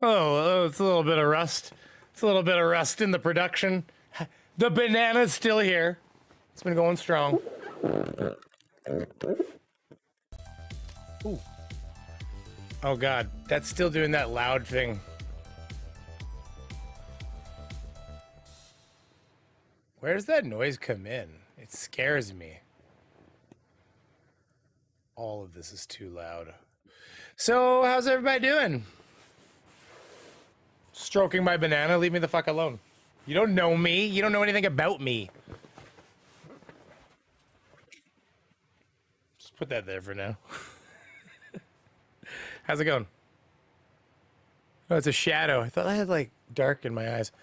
Oh, it's a little bit of rust. It's a little bit of rust in the production. The banana's still here. It's been going strong. Ooh. Oh God, that's still doing that loud thing. Where does that noise come in? It scares me. All of this is too loud. So, how's everybody doing? Stroking my banana, leave me the fuck alone. You don't know me. You don't know anything about me. Just put that there for now. How's it going? Oh, it's a shadow. I thought I had like dark in my eyes.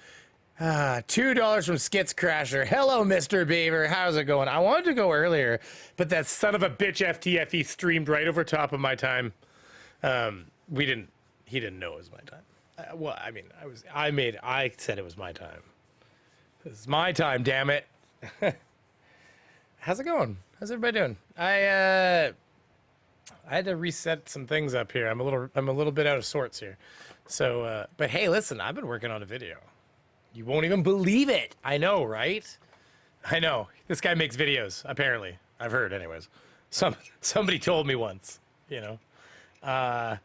$2 from Skits Crasher. Hello, Mr. Beaver. How's it going? I wanted to go earlier, but that son of a bitch FTFE streamed right over top of my time. He didn't know it was my time. Well, I mean, I said it was my time. It's my time, damn it. How's it going? How's everybody doing? I had to reset some things up here. I'm a little bit out of sorts here. So, but hey, listen, I've been working on a video. You won't even believe it. I know, right? I know. This guy makes videos, apparently. I've heard, anyways. Somebody told me once, you know. I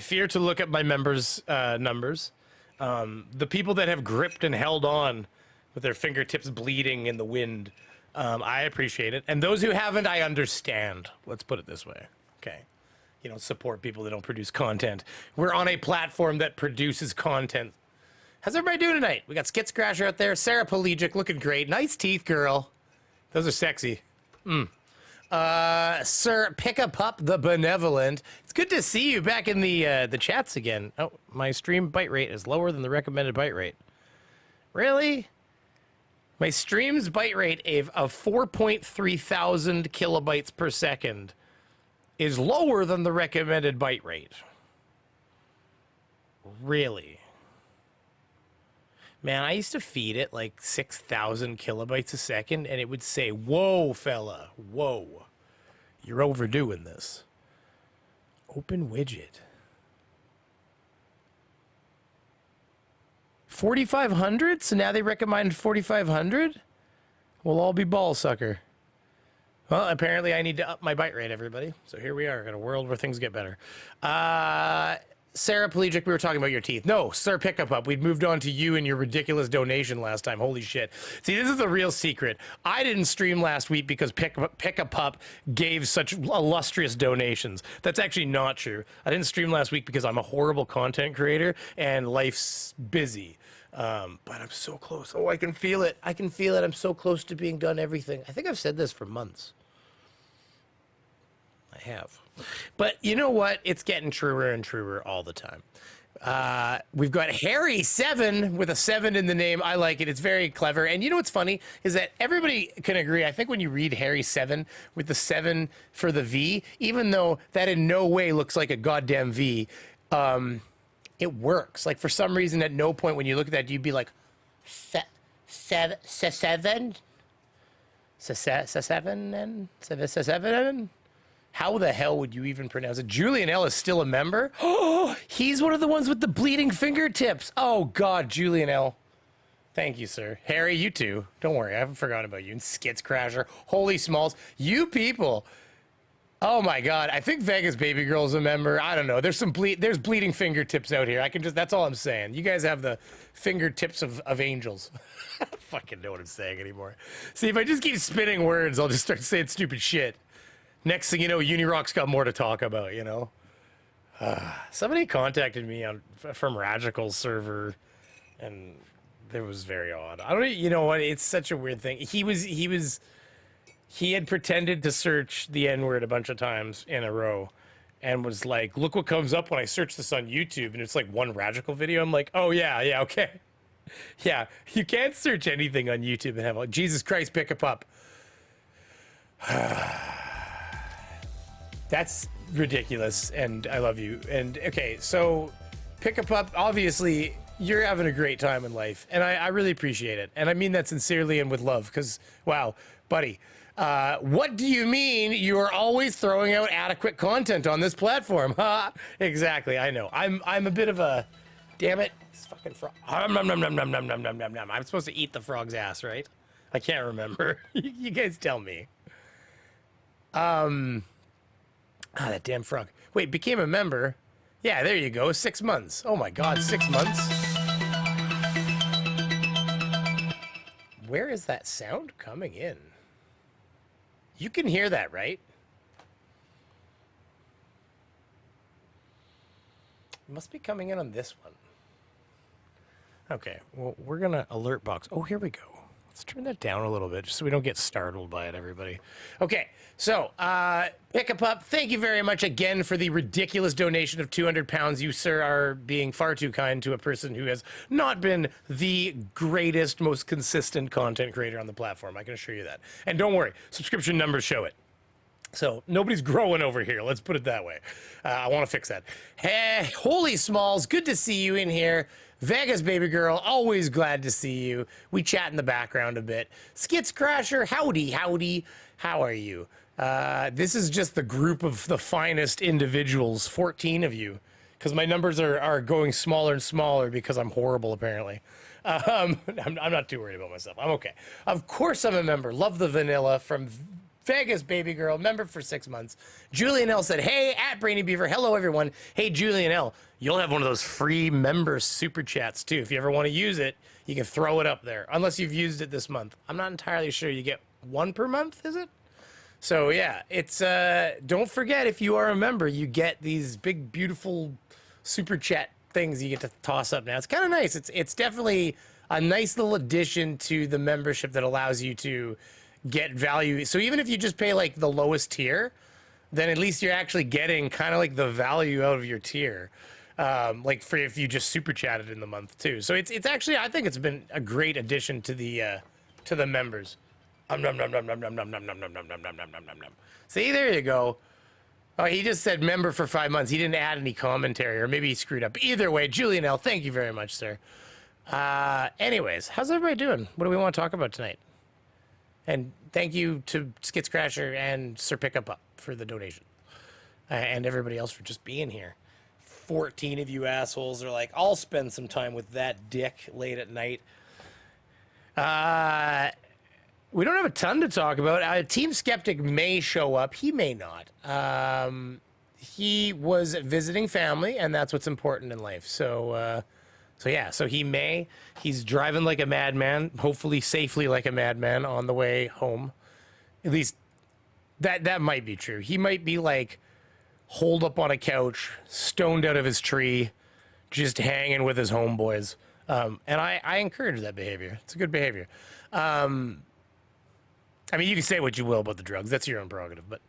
fear to look at my members' numbers. The people that have gripped and held on with their fingertips bleeding in the wind, I appreciate it. And those who haven't, I understand. Let's put it this way. Okay. You don't support people that don't produce content. We're on a platform that produces content. How's everybody doing tonight? We got Skits Crasher out there. Sarah Pelagic looking great. Nice teeth, girl. Those are sexy. Sir Pick a Pup the Benevolent. It's good to see you back in the chats again. Oh, my stream bite rate is lower than the recommended bite rate. Really? My stream's bite rate of 4.3 thousand kilobytes per second is lower than the recommended bite rate. Really? Man, I used to feed it like 6,000 kilobytes a second, and it would say, whoa, fella, whoa. You're overdoing this. Open widget. 4,500? So now they recommend 4,500? We'll all be ball sucker. Well, apparently I need to up my bite rate, everybody. So here we are in a world where things get better. Sarah Pelagic, we were talking about your teeth. No, Sir Pick a Pup. We'd moved on to you and your ridiculous donation last time. Holy shit. See, this is the real secret. I didn't stream last week because Pick a Pup gave such illustrious donations. That's actually not true. I didn't stream last week because I'm a horrible content creator and life's busy. But I'm so close. Oh, I can feel it. I can feel it. I'm so close to being done everything. I think I've said this for months. I have. But you know what? It's getting truer and truer all the time. We've got Harry7 with a 7 in the name. I like it. It's very clever. And you know what's funny is that everybody can agree. I think when you read Harry7 with the 7 for the V, even though that in no way looks like a goddamn V, it works. Like for some reason, at no point when you look at that, you'd be like, seven? How the hell would you even pronounce it? Julian L is still a member? Oh, he's one of the ones with the bleeding fingertips. Oh, God, Julian L. Thank you, sir. Harry, you too. Don't worry, I haven't forgotten about you. And Skits Crasher. Holy smalls. You people. Oh, my God. I think Vegas Baby Girl's a member. I don't know. There's there's bleeding fingertips out here. That's all I'm saying. You guys have the fingertips of angels. I don't fucking know what I'm saying anymore. See, if I just keep spinning words, I'll just start saying stupid shit. Next thing you know, Unirock's got more to talk about, you know? Somebody contacted me from Radical's server, and it was very odd. I don't, you know what? It's such a weird thing. He had pretended to search the N-word a bunch of times in a row, and was like, look what comes up when I search this on YouTube, and it's like one Radical video. I'm like, oh yeah, okay. Yeah, you can't search anything on YouTube and have like, Jesus Christ, Pick a Pup. That's ridiculous, and I love you. And okay, so Pick a Pup, obviously you're having a great time in life, and I really appreciate it. And I mean that sincerely and with love, because wow, buddy, What do you mean you are always throwing out adequate content on this platform? Ha! Exactly, I know. I'm a bit of a... Damn it. This fucking frog. I'm supposed to eat the frog's ass, right? I can't remember. You guys tell me. That damn frog. Wait, became a member. Yeah, there you go. 6 months. Oh my god, 6 months? Where is that sound coming in? You can hear that, right? It must be coming in on this one. Okay, well, we're gonna alert box. Oh, here we go. Let's turn that down a little bit just so we don't get startled by it, everybody. Okay, so, Pick a Pup, thank you very much again for the ridiculous donation of 200 pounds. You, sir, are being far too kind to a person who has not been the greatest, most consistent content creator on the platform. I can assure you that. And don't worry, subscription numbers show it. So nobody's growing over here. Let's put it that way. I want to fix that. Hey, Holy Smalls, good to see you in here. Vegas baby girl, always glad to see you. We chat in the background a bit. Skits Crasher, howdy, howdy. How are you? This is just the group of the finest individuals, 14 of you, because my numbers are going smaller and smaller because I'm horrible, apparently. I'm not too worried about myself. I'm okay. Of course I'm a member. Love the vanilla from Vegas baby girl, member for 6 months. Julian L said, hey, at Brainy Beaver. Hello, everyone. Hey, Julian L, you'll have one of those free member super chats, too. If you ever want to use it, you can throw it up there, unless you've used it this month. I'm not entirely sure. You get one per month, is it? So, yeah, it's, don't forget, if you are a member, you get these big, beautiful super chat things you get to toss up now. It's kind of nice. It's definitely a nice little addition to the membership that allows you to get value. So even if you just pay like the lowest tier, then at least you're actually getting kind of like the value out of your tier. Like for if you just super chatted in the month too. So it's actually, I think it's been a great addition to the members. See, there you go. Oh, he just said member for 5 months. He didn't add any commentary, or maybe he screwed up. Either way, Julian L, thank you very much, sir. Anyways, how's everybody doing? What do we want to talk about tonight? And thank you to Skits Crasher and Sir Pick a Pup for the donation. And everybody else for just being here. 14 of you assholes are like, I'll spend some time with that dick late at night. We don't have a ton to talk about. Team Skeptic may show up. He may not. He was visiting family, and that's what's important in life. So yeah, so he may. He's driving like a madman, hopefully safely like a madman on the way home. At least that might be true. He might be like holed up on a couch, stoned out of his tree, just hanging with his homeboys. And I encourage that behavior. It's a good behavior. I mean, you can say what you will about the drugs. That's your own prerogative, but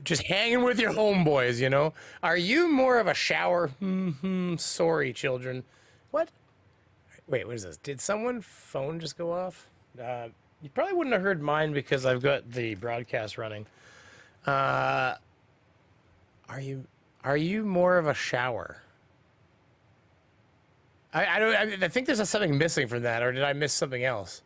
just hanging with your homeboys, you know? Are you more of a shower? Sorry, children. What? Wait, what is this? Did someone's phone just go off? You probably wouldn't have heard mine because I've got the broadcast running. Are you more of a shower? I think there's something missing from that, or did I miss something else?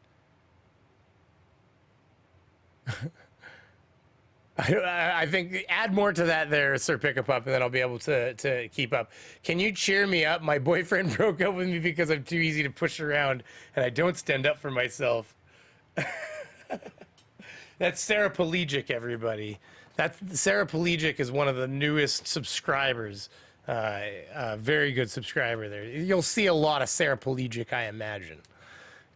I think add more to that there, Sir Pick a Pup, and then I'll be able to keep up. Can you cheer me up? My boyfriend broke up with me because I'm too easy to push around, and I don't stand up for myself. That's Saraplegic, everybody. Saraplegic is one of the newest subscribers. Very good subscriber there. You'll see a lot of Saraplegic, I imagine.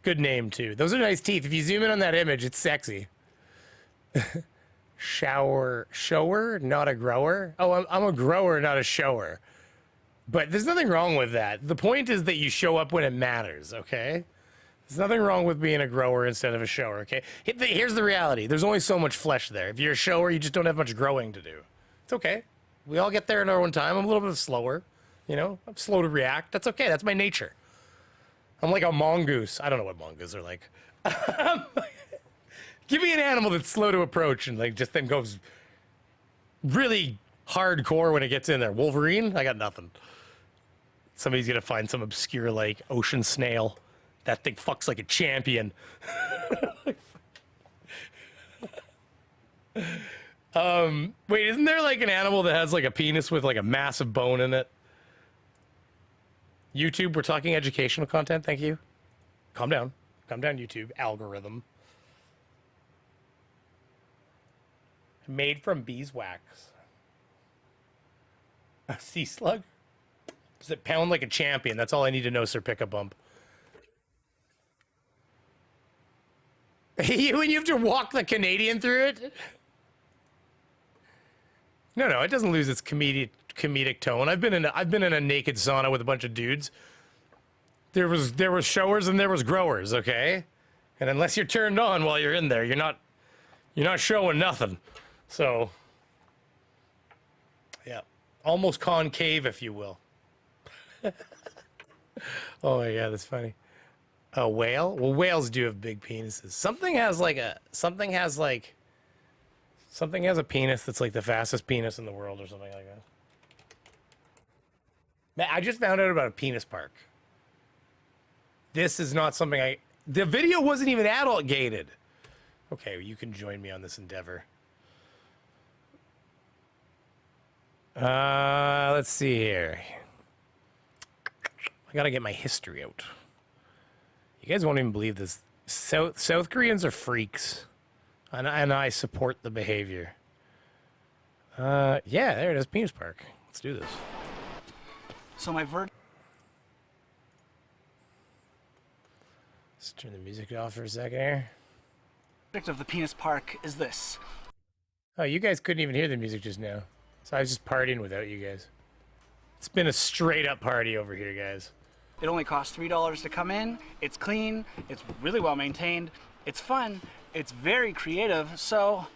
Good name, too. Those are nice teeth. If you zoom in on that image, it's sexy. Shower, not a grower. Oh, I'm a grower, not a shower. But there's nothing wrong with that. The point is that you show up when it matters, okay? There's nothing wrong with being a grower instead of a shower, okay? Here's the reality. There's only so much flesh there. If you're a shower, you just don't have much growing to do. It's okay. We all get there in our own time. I'm a little bit slower, you know? I'm slow to react. That's okay. That's my nature. I'm like a mongoose. I don't know what mongooses are like. Give me an animal that's slow to approach and like just then goes really hardcore when it gets in there. Wolverine? I got nothing. Somebody's gonna find some obscure like ocean snail. That thing fucks like a champion. Wait, isn't there like an animal that has like a penis with like a massive bone in it? YouTube, we're talking educational content. Thank you. Calm down. Calm down, YouTube. Algorithm. Made from beeswax. A sea slug? Does it pound like a champion? That's all I need to know, Sir Pick-a-Bump. When you have to walk the Canadian through it? No, it doesn't lose its comedic tone. I've been in a naked sauna with a bunch of dudes. There was showers and there was growers, okay? And unless you're turned on while you're in there, you're not showing nothing. So yeah. Almost concave, if you will. Oh my god, that's funny. A whale? Well, whales do have big penises. Something has a penis that's like the fastest penis in the world or something like that. Man, I just found out about a penis park. This is not something the video wasn't even adult gated. Okay, well, you can join me on this endeavor. Let's see here. I gotta get my history out. You guys won't even believe this. South Koreans are freaks. And I support the behavior. Yeah, there it is, penis park. Let's do this. So my Let's turn the music off for a second here. verdict of the penis park is this. Oh, you guys couldn't even hear the music just now. So I was just partying without you guys. It's been a straight up party over here, guys. It only costs $3 to come in. It's clean. It's really well maintained. It's fun. It's very creative. So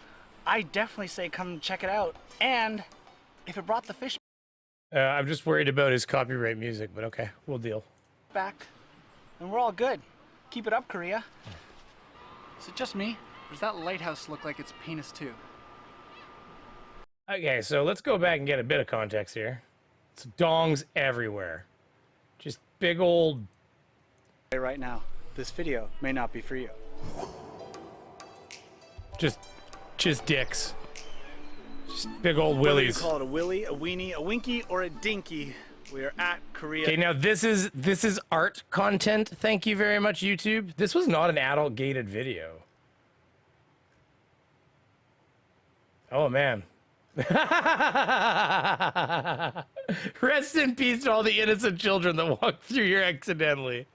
I definitely say come check it out. And if it brought the fish I'm just worried about his copyright music, but okay, we'll deal. back, then we're all good. Keep it up, Korea. Is it just me? Or does that lighthouse look like it's penis too? Okay, so let's go back and get a bit of context here. It's dongs everywhere. Just big old... Right now, this video may not be for you. Just dicks. Just big old Whether you willies. call it a willy, a weenie, a winky, or a dinky, we are at Korea. Okay, now this is art content. Thank you very much, YouTube. This was not an adult gated video. Oh man. Rest in peace to all the innocent children that walked through here accidentally.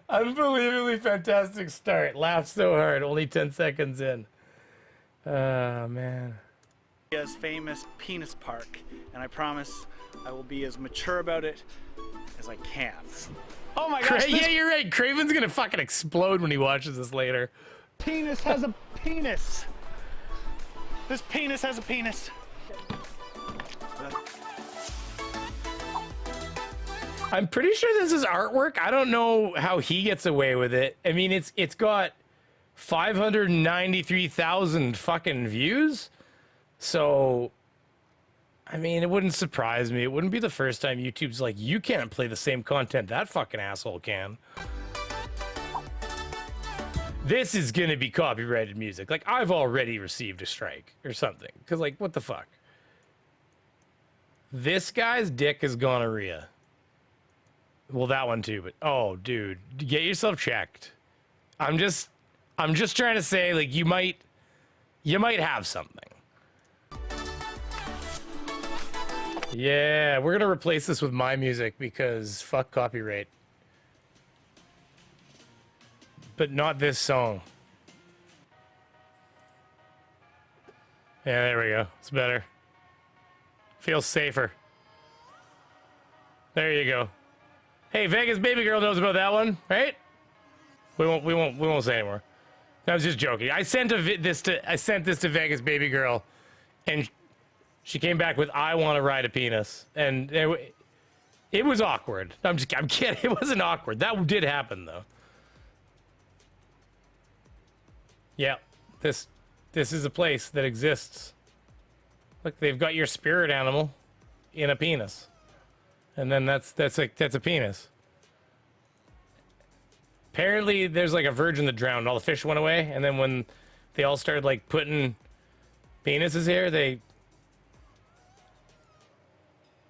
Unbelievably fantastic start. Laughed so hard, only 10 seconds in. Oh man. Korea's famous penis park, and I promise I will be as mature about it as I can. Oh my gosh! Yeah, you're right. Craven's gonna fucking explode when he watches this later. Penis has a penis. This penis has a penis. I'm pretty sure this is artwork. I don't know how he gets away with it. I mean, it's got 593,000 fucking views. So, I mean, it wouldn't surprise me. It wouldn't be the first time YouTube's like, you can't play the same content that fucking asshole can. This is gonna be copyrighted music. Like, I've already received a strike or something. Cause like, what the fuck? This guy's dick is gonorrhea. Well, that one too, but oh, dude, get yourself checked. I'm just trying to say, like, you might have something. Yeah, we're gonna replace this with my music because fuck copyright. But not this song. Yeah, there we go. It's better. Feels safer. There you go. Hey, Vegas baby girl knows about that one, right? We won't say anymore. I was just joking. I sent this to Vegas baby girl, and she came back with "I want to ride a penis," and it was awkward. I'm kidding. It wasn't awkward. That did happen though. Yeah, this is a place that exists. Look, they've got your spirit animal in a penis, and then that's a penis. Apparently, there's like a virgin that drowned. All the fish went away, and then when they all started like putting penises here.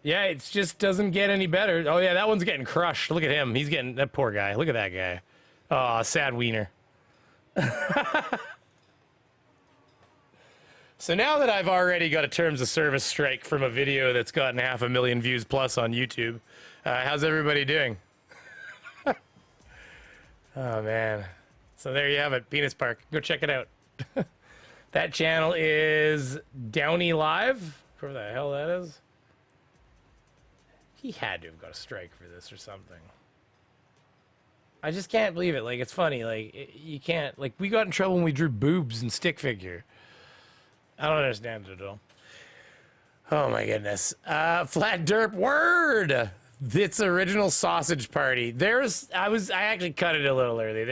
Yeah, it just doesn't get any better. Oh yeah, that one's getting crushed. Look at him. He's getting, that poor guy. Look at that guy. Oh, sad wiener. So now that I've already got a terms of service strike from a video that's gotten 500,000 views plus on YouTube, how's everybody doing? Oh man. So there you have it, Penis Park. Go check it out. That channel is Downey Live. Whatever the hell that is. He had to have got a strike for this or something. I just can't believe it. Like, it's funny. Like, you can't. Like, we got in trouble when we drew boobs and stick figure. I don't understand it at all. Oh my goodness. Flat derp word. It's original sausage party. I actually cut it a little early.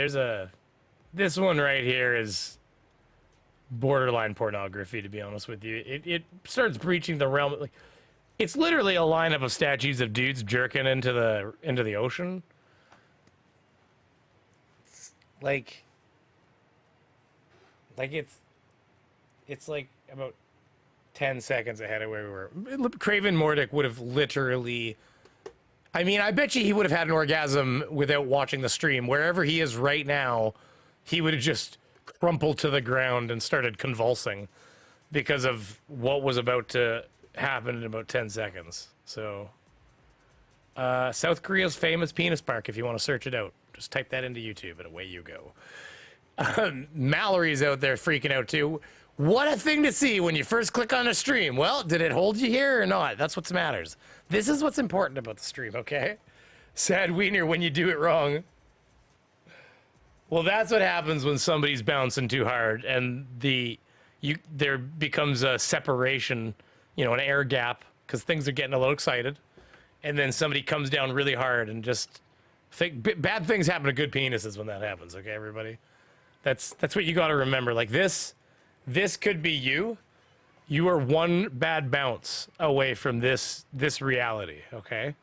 This one right here is borderline pornography, to be honest with you. It starts breaching the realm. Like, it's literally a lineup of statues of dudes jerking into the ocean. Like it's like about 10 seconds ahead of where we were. Craven Mordic would have literally, I mean, I bet you he would have had an orgasm without watching the stream. Wherever he is right now, he would have just crumpled to the ground and started convulsing because of what was about to happen in about 10 seconds. So, South Korea's famous penis park, if you want to search it out. Just type that into YouTube and away you go. Mallory's out there freaking out too. What a thing to see when you first click on a stream. Well, did it hold you here or not? That's what matters. This is what's important about the stream, okay? Sad wiener when you do it wrong. Well, that's what happens when somebody's bouncing too hard and there becomes a separation, an air gap because things are getting a little excited. And then somebody comes down really hard and just bad things happen to good penises when that happens, okay, everybody? That's what you got to remember. Like this could be you. You are one bad bounce away from this reality, okay?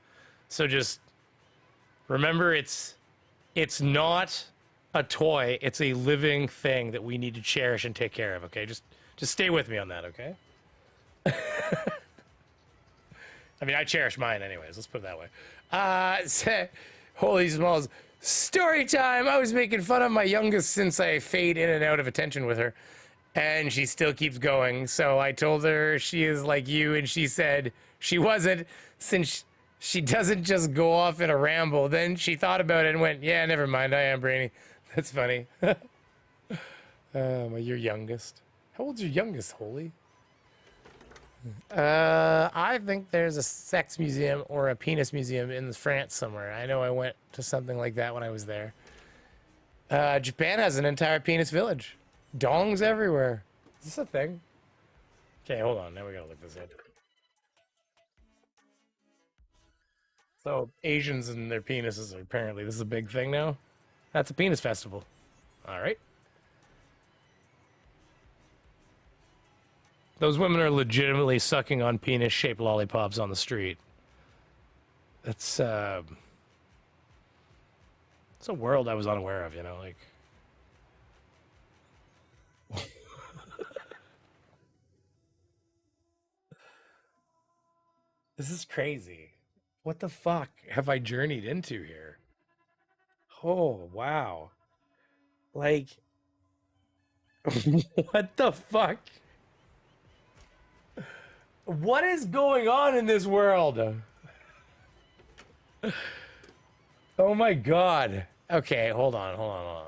So just remember it's not a toy, it's a living thing that we need to cherish and take care of, okay? Just stay with me on that, okay? I mean, I cherish mine anyways, let's put it that way. Holy smalls. Story time! I was making fun of my youngest since I fade in and out of attention with her. And she still keeps going. So I told her she is like you, and she said she wasn't, since she doesn't just go off in a ramble. Then she thought about it and went, yeah, never mind, I am brainy. That's funny. Your youngest. How old's your youngest, Holy? I think there's a sex museum or a penis museum in France somewhere. I know I went to something like that when I was there. Japan has an entire penis village. Dongs everywhere. Is this a thing? Okay, hold on. Now we gotta look this up. So, Asians and their penises are apparently, this is a big thing now. That's a penis festival. Alright. Those women are legitimately sucking on penis-shaped lollipops on the street. It's a world I was unaware of, like... This is crazy. What the fuck have I journeyed into here? Oh, wow. Like... What the fuck? What is going on in this world? Oh my god. Okay, hold on.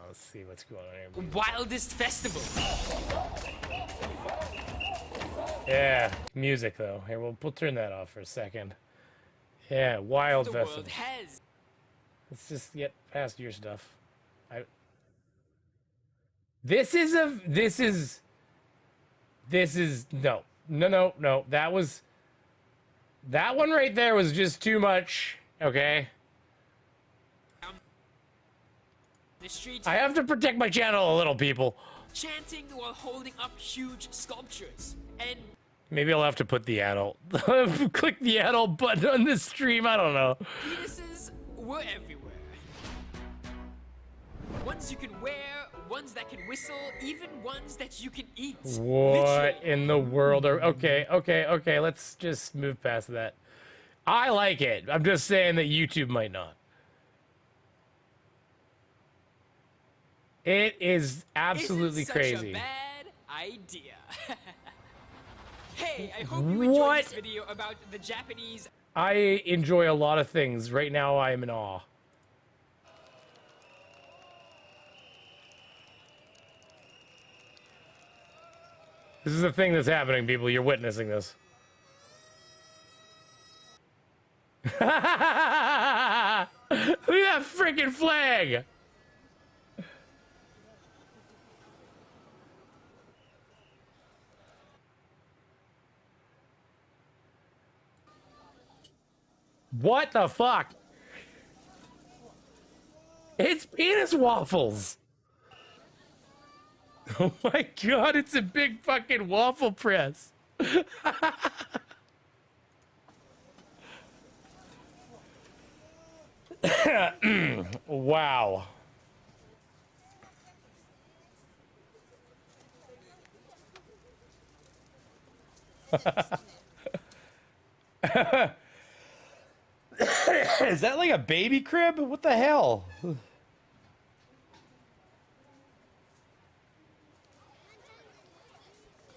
Let's see what's going on here. Wildest festival. Yeah, music though. Here, we'll turn that off for a second. Yeah, wild The festival. world has. Let's just get past your stuff. No. That one right there was just too much. Okay. The streets I have to protect my channel a little, people. chanting while holding up huge sculptures. And Maybe I'll have to put the adult. Click the adult button on this stream. I don't know. penises were everywhere. Ones you could wear, ones that can whistle, even ones that you can eat. What Literally. in the world are... Okay. Let's just move past that. I like it. I'm just saying that YouTube might not. It is absolutely Isn't crazy. such a bad idea. Hey, I hope you enjoyed this video about the Japanese. I enjoy a lot of things. Right now, I am in awe. This is the thing that's happening, people. You're witnessing this. Look at that freaking flag! What the fuck? It's penis waffles! Oh my god, it's a big fucking waffle press. Wow. Is that like a baby crib? What the hell?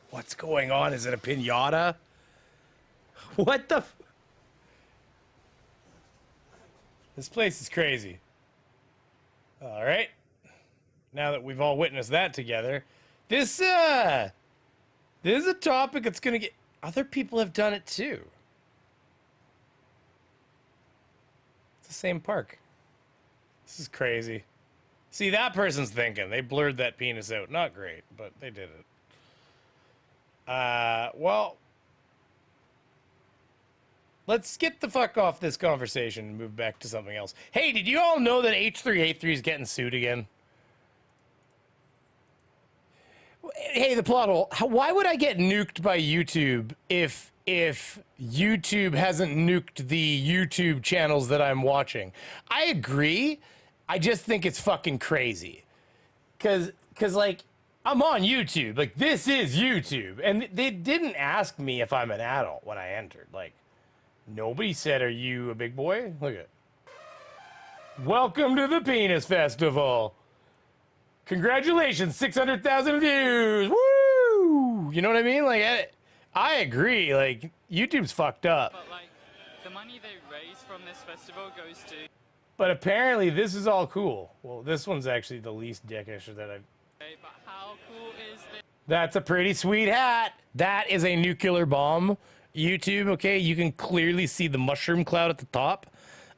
What's going on? Is it a piñata? What the? This place is crazy. All right. Now that we've all witnessed that together, this is a topic that's gonna get. Other people have done it too. It's the same park. This is crazy. See, that person's thinking. They blurred that penis out. Not great, but they did it. Well, let's get the fuck off this conversation and move back to something else. Hey, did you all know that H383 is getting sued again? Hey, the plot hole. Why would I get nuked by YouTube if YouTube hasn't nuked the YouTube channels that I'm watching? I agree. I just think it's fucking crazy. Cause like, I'm on YouTube. Like, this is YouTube. And they didn't ask me if I'm an adult when I entered. Like, nobody said, are you a big boy? Look at. Welcome to the Penis Festival. Congratulations, 600,000 views. Woo! You know what I mean? Like, I agree. Like, YouTube's fucked up. But like, the money they raise from this festival goes to... But apparently this is all cool. Well, this one's actually the least dickish that I've... But how cool is this? That's a pretty sweet hat. That is a nuclear bomb. YouTube, okay? You can clearly see the mushroom cloud at the top.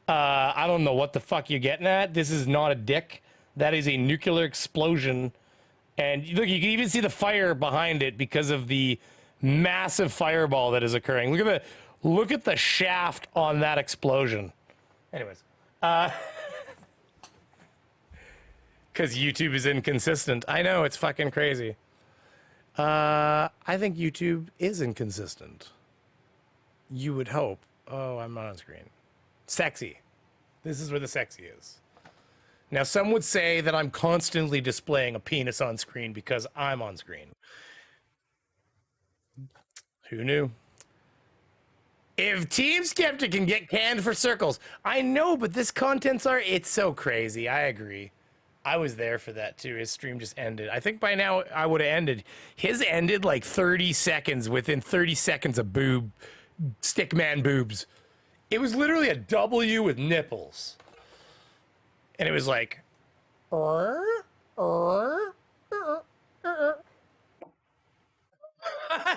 I don't know what the fuck you're getting at. This is not a dick. That is a nuclear explosion. And look, you can even see the fire behind it because of the massive fireball that is occurring. Look at the shaft on that explosion. Anyways. Because YouTube is inconsistent. I know, it's fucking crazy. I think YouTube is inconsistent. You would hope. Oh, I'm not on screen. Sexy. This is where the sexy is. Now, some would say that I'm constantly displaying a penis on screen because I'm on screen. Who knew? If Team Skeptic can get canned for circles, I know, but this it's so crazy. I agree. I was there for that too. His stream just ended. I think by now I would have ended. His ended like 30 seconds, within 30 seconds of stickman boobs. It was literally a W with nipples. And it was like,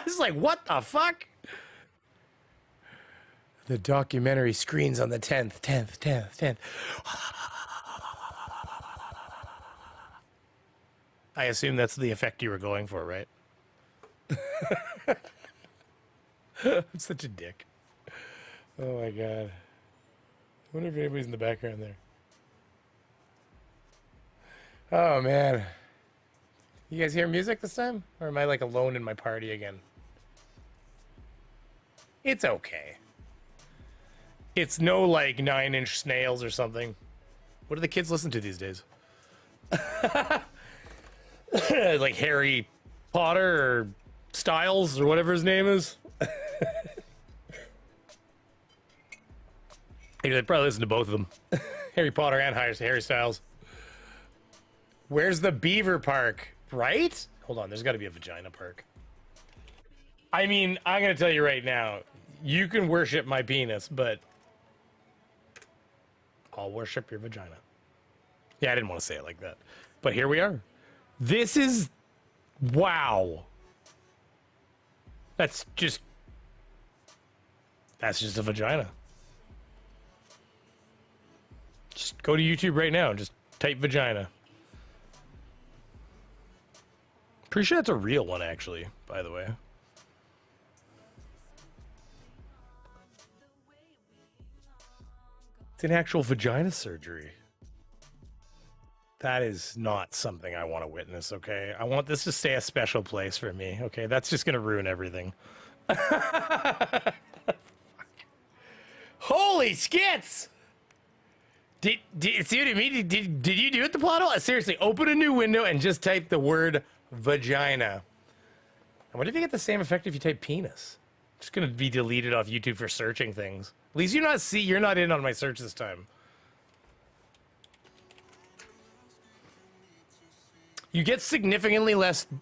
it's like, what the fuck? The documentary screens on the 10th. I assume that's the effect you were going for, right? I'm such a dick. Oh my god. I wonder if anybody's in the background there. Oh man. You guys hear music this time? Or am I like alone in my party again? It's okay. It's no like 9-inch snails or something. What do the kids listen to these days? Like Harry Potter or Styles or whatever his name is. I'd probably listen to both of them. Harry Potter and Harry Styles. Where's the Beaver Park? Right? Hold on, there's got to be a vagina park. I mean, I'm going to tell you right now, you can worship my penis, but I'll worship your vagina. Yeah, I didn't want to say it like that. But here we are. This is... Wow. That's just a vagina. Just go to YouTube right now and just type vagina. Pretty sure that's a real one, actually, by the way. It's an actual vagina surgery. That is not something I want to witness, okay? I want this to stay a special place for me, okay? That's just going to ruin everything. Holy skits! See what I mean? Did you do it, the plot hole? Seriously, open a new window and just type the word vagina. I wonder if you get the same effect if you type penis. It's going to be deleted off YouTube for searching things. At least you're not in on my search this time. You get significantly less. I'm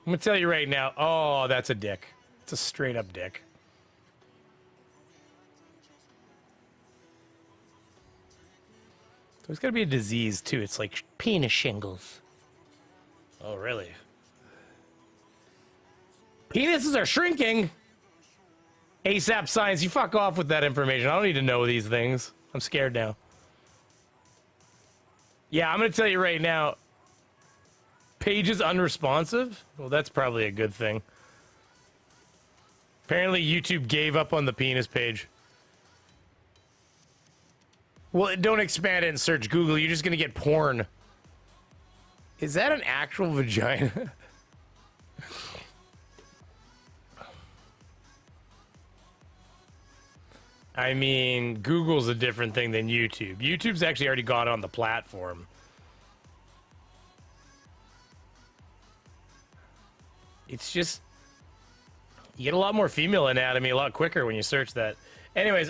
going to tell you right now. Oh, that's a dick. It's a straight up dick. There's got to be a disease too. It's like penis shingles. Oh, really? Penises are shrinking. ASAP science, you fuck off with that information. I don't need to know these things. I'm scared now. Yeah, I'm going to tell you right now. Page is unresponsive? Well, that's probably a good thing. Apparently, YouTube gave up on the penis page. Well, don't expand it and search Google. You're just going to get porn. Is that an actual vagina? I mean, Google's a different thing than YouTube. YouTube's actually already got on the platform. It's just... You get a lot more female anatomy a lot quicker when you search that. Anyways,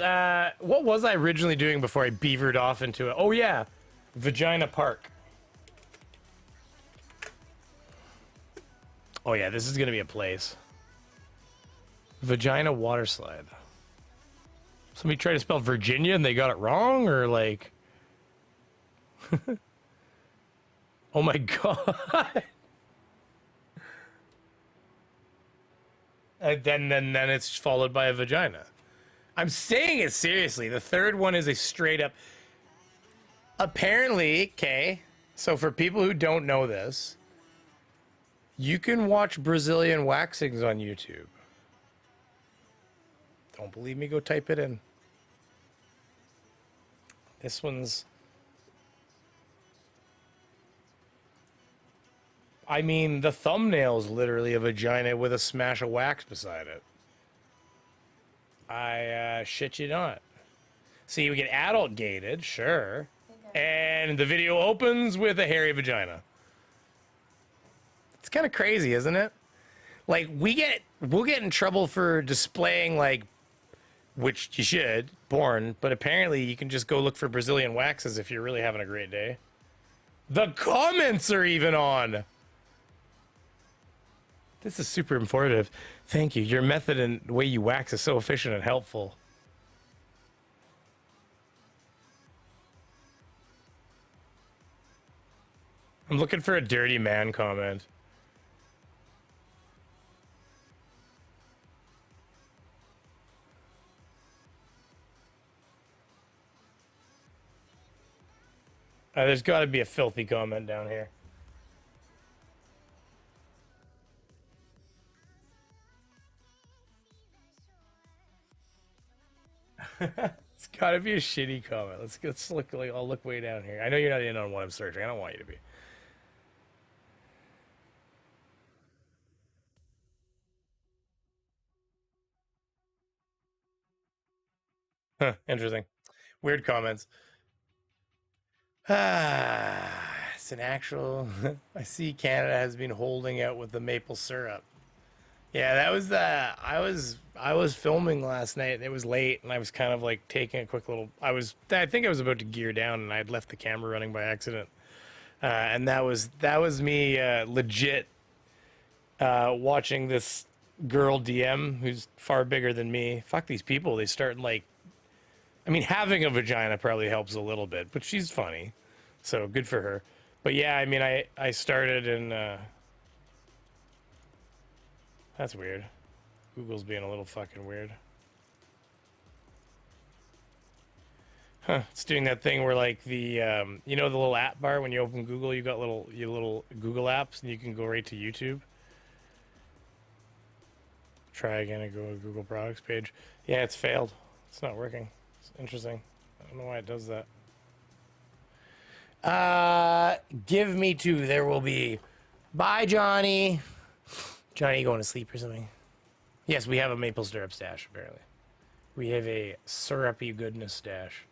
what was I originally doing before I beavered off into it? Oh, yeah. Vagina Park. Oh, yeah, this is going to be a place. Vagina water slide. Somebody tried to spell Virginia and they got it wrong, or like... Oh my god. And then it's followed by a vagina. I'm saying it seriously. The third one is a straight up... Apparently, okay, so for people who don't know this, you can watch Brazilian waxings on YouTube. Don't believe me? Go type it in. This one's... I mean, the thumbnail's literally a vagina with a smash of wax beside it. I shit you not. See, we get adult gated, sure. And the video opens with a hairy vagina. It's kind of crazy, isn't it? Like, we'll get in trouble for displaying, like, which you should, porn, but apparently you can just go look for Brazilian waxes if you're really having a great day. The comments are even on. This is super informative. Thank you. Your method and the way you wax is so efficient and helpful. I'm looking for a dirty man comment. There's got to be a filthy comment down here. It's got to be a shitty comment. Let's look. Like, I'll look way down here. I know you're not in on what I'm searching. I don't want you to be. Huh, interesting. Weird comments. It's an actual. I see Canada has been holding out with the maple syrup. Yeah, that was the. I was filming last night. And it was late, and I was kind of like taking a quick little. I think I was about to gear down, and I had left the camera running by accident. And that was me legit watching this girl DM who's far bigger than me. Fuck these people. They start like. I mean, having a vagina probably helps a little bit, but she's funny, so good for her. But yeah, I mean, I started and that's weird. Google's being a little fucking weird. Huh? It's doing that thing where like the you know the little app bar when you open Google, you got your little Google apps, and you can go right to YouTube. Try again and go to Google products page. Yeah, it's failed. It's not working. It's interesting. I don't know why it does that. Give me two. There will be. Bye, Johnny. Johnny, you going to sleep or something? Yes, we have a maple syrup stash, apparently. We have a syrupy goodness stash.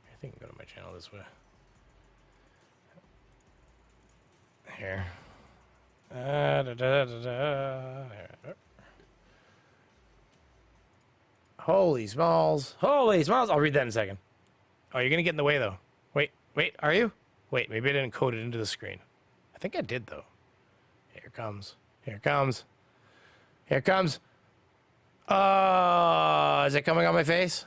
I think I can go to my channel this way. Here. There. Holy smalls. Holy smalls. I'll read that in a second. Oh, you're going to get in the way, though. Wait, are you? Wait, maybe I didn't code it into the screen. I think I did, though. Here it comes. Here it comes. Here it comes. Oh, is it coming on my face?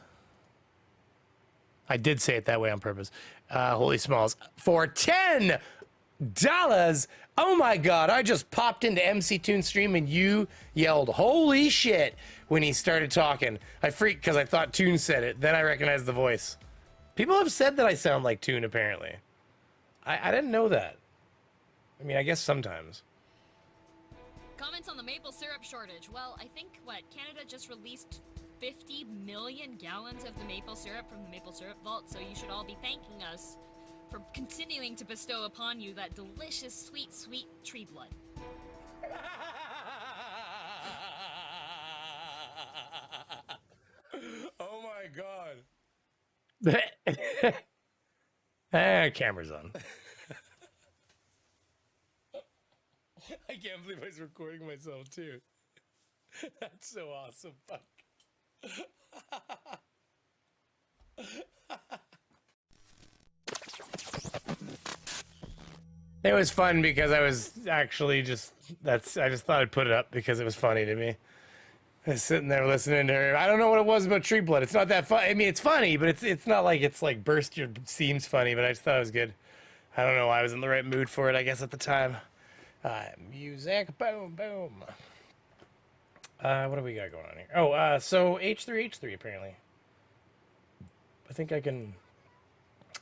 I did say it that way on purpose. Holy smalls. For $10! Oh my god, I just popped into MC Toon's stream and you yelled, holy shit, when he started talking. I freaked because I thought Toon said it. Then I recognized the voice. People have said that I sound like Toon, apparently. I didn't know that. I mean, I guess sometimes. Comments on the maple syrup shortage. Well, I think, Canada just released 50 million gallons of the maple syrup from the maple syrup vault, so you should all be thanking us for continuing to bestow upon you that delicious, sweet, sweet tree blood. Oh my god. Camera's on. I can't believe I was recording myself too. That's so awesome. Fuck. It was fun because I was actually I just thought I'd put it up because it was funny to me. I was sitting there listening to her. I don't know what it was about tree blood. It's not that fun. I mean, it's funny, but it's not like it's like burst your seams funny, but I just thought it was good. I don't know. I was in the right mood for it, I guess, at the time. Music, boom, boom. What do we got going on here? Oh, so H3 apparently. I think I can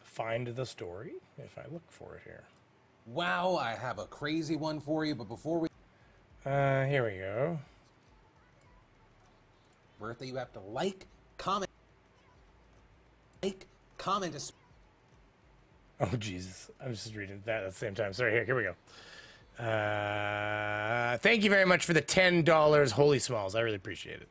find the story if I look for it here. Wow, I have a crazy one for you, but before we... Here we go. Birthday, you have to like, comment, Oh, Jesus. I'm just reading that at the same time. Sorry, here we go. Thank you very much for the $10, Holy Smalls. I really appreciate it.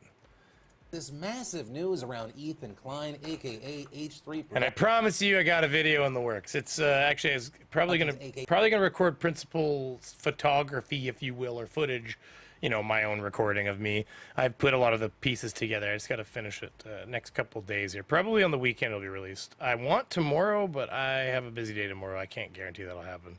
This massive news around Ethan Klein, aka H3. And I promise you, I got a video in the works. It's actually it's probably gonna record principal photography, if you will, or footage. You know, my own recording of me. I've put a lot of the pieces together. I just got to finish it next couple days here. Probably on the weekend it'll be released. I want tomorrow, but I have a busy day tomorrow. I can't guarantee that'll happen.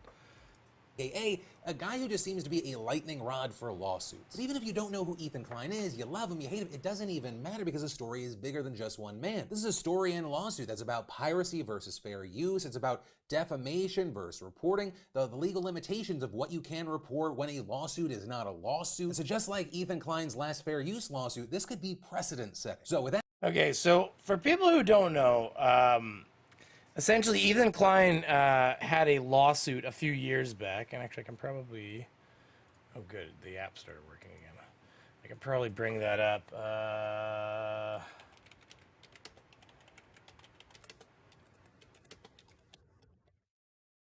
A guy who just seems to be a lightning rod for lawsuits. But even if you don't know who Ethan Klein is, you love him, you hate him, it doesn't even matter because the story is bigger than just one man. This is a story and a lawsuit that's about piracy versus fair use. It's about defamation versus reporting, the legal limitations of what you can report when a lawsuit is not a lawsuit. So just like Ethan Klein's last fair use lawsuit, this could be precedent setting. So with that... Okay, so for people who don't know, essentially, Ethan Klein had a lawsuit a few years back, and actually I can probably... Oh, good, the app started working again. I can probably bring that up.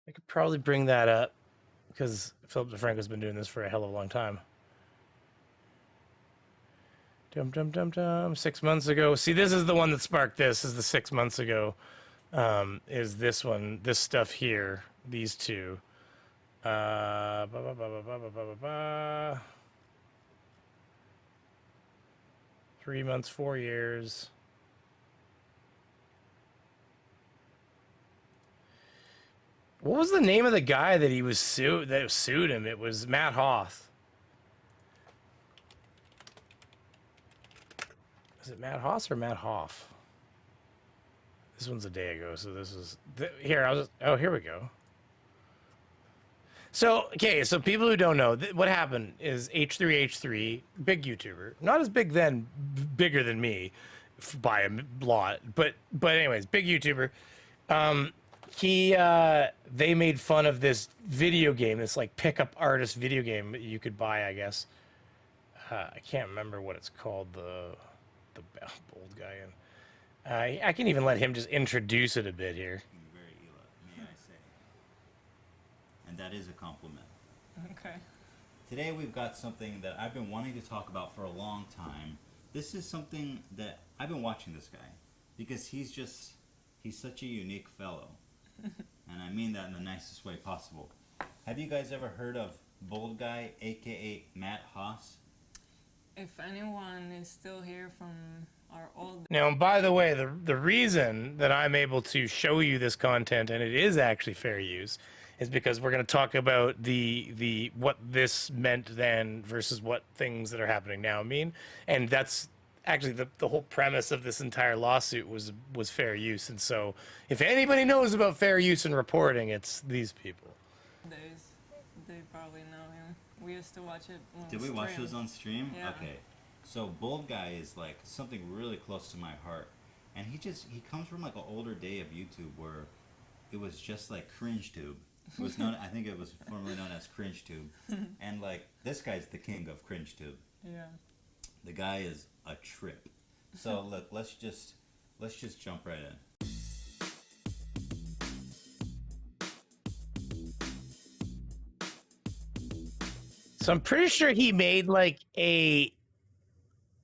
I could probably bring that up, because Philip DeFranco's been doing this for a hell of a long time. Dum dum dum dum. 6 months ago. See, this is the one that sparked this. Is the 6 months ago. Is this one? This stuff here. These two. Ba, ba, ba, ba, ba, ba, ba, ba. 3 months, 4 years. What was the name of the guy that he was sued him? It was Matt Hoth. Is it Matt Hoss or Matt Hoff? This one's a day ago, so this is here. Oh, here we go. So, okay, so people who don't know, what happened is H3H3, big YouTuber, not as big then, bigger than me by a lot, but anyways, big YouTuber. They made fun of this video game, this like pickup artist video game that you could buy, I guess. I can't remember what it's called. The bold guy in. I can even let him just introduce it a bit here. Very may I say, and that is a compliment. Okay. Today we've got something that I've been wanting to talk about for a long time. This is something that I've been watching this guy because he's such a unique fellow. And I mean that in the nicest way possible. Have you guys ever heard of Bold Guy, aka Matt Hoss? If anyone is still here from our old... Now, by the way, the reason that I'm able to show you this content, and it is actually fair use, is because we're going to talk about the what this meant then versus what things that are happening now mean. And that's actually the whole premise of this entire lawsuit was fair use. And so if anybody knows about fair use and reporting, it's these people. days, they probably know him. We used to watch it on Did we watch those on stream? Yeah. Okay. So Bold Guy is like something really close to my heart. And he comes from like an older day of YouTube where it was just like cringe tube. It was known, I think it was formerly known as cringe tube. And like this guy's the king of cringe tube. Yeah. The guy is a trip. So look, let's just jump right in. So I'm pretty sure he made like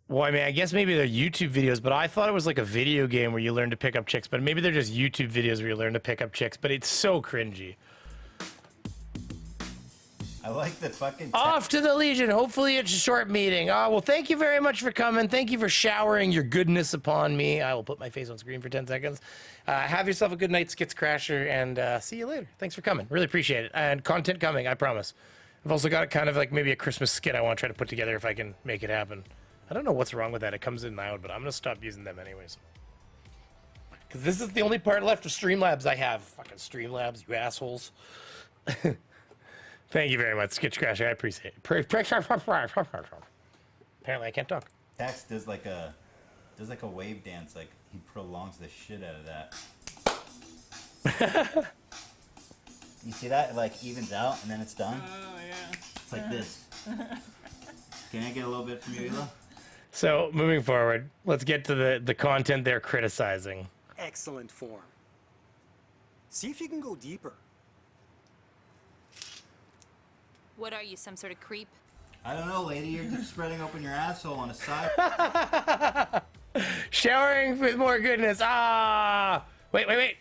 well, I mean, I guess maybe they're YouTube videos, but I thought it was like a video game where you learn to pick up chicks, but maybe they're just YouTube videos where you learn to pick up chicks, but it's so cringy. I like the fucking Off to the Legion. Hopefully it's a short meeting. Well, thank you very much for coming. Thank you for showering your goodness upon me. I will put my face on screen for 10 seconds. Have yourself a good night, Skits Crasher, and see you later. Thanks for coming. Really appreciate it. And content coming, I promise. I've also got kind of like maybe a Christmas skit I want to try to put together if I can make it happen. I don't know what's wrong with that. It comes in loud, but I'm going to stop using them anyways. Because this is the only part left of Streamlabs I have. Fucking Streamlabs, you assholes. Thank you very much, Skitch Crasher. I appreciate it. Apparently I can't talk. Tax does like a wave dance, like he prolongs the shit out of that. You see that? It like evens out and then it's done. Oh yeah. It's like this. Can I get a little bit from you, Hila? So moving forward, let's get to the content they're criticizing. Excellent form. See if you can go deeper. What are you, some sort of creep? I don't know, lady. You're just spreading open your asshole on the side. Showering with more goodness. Wait.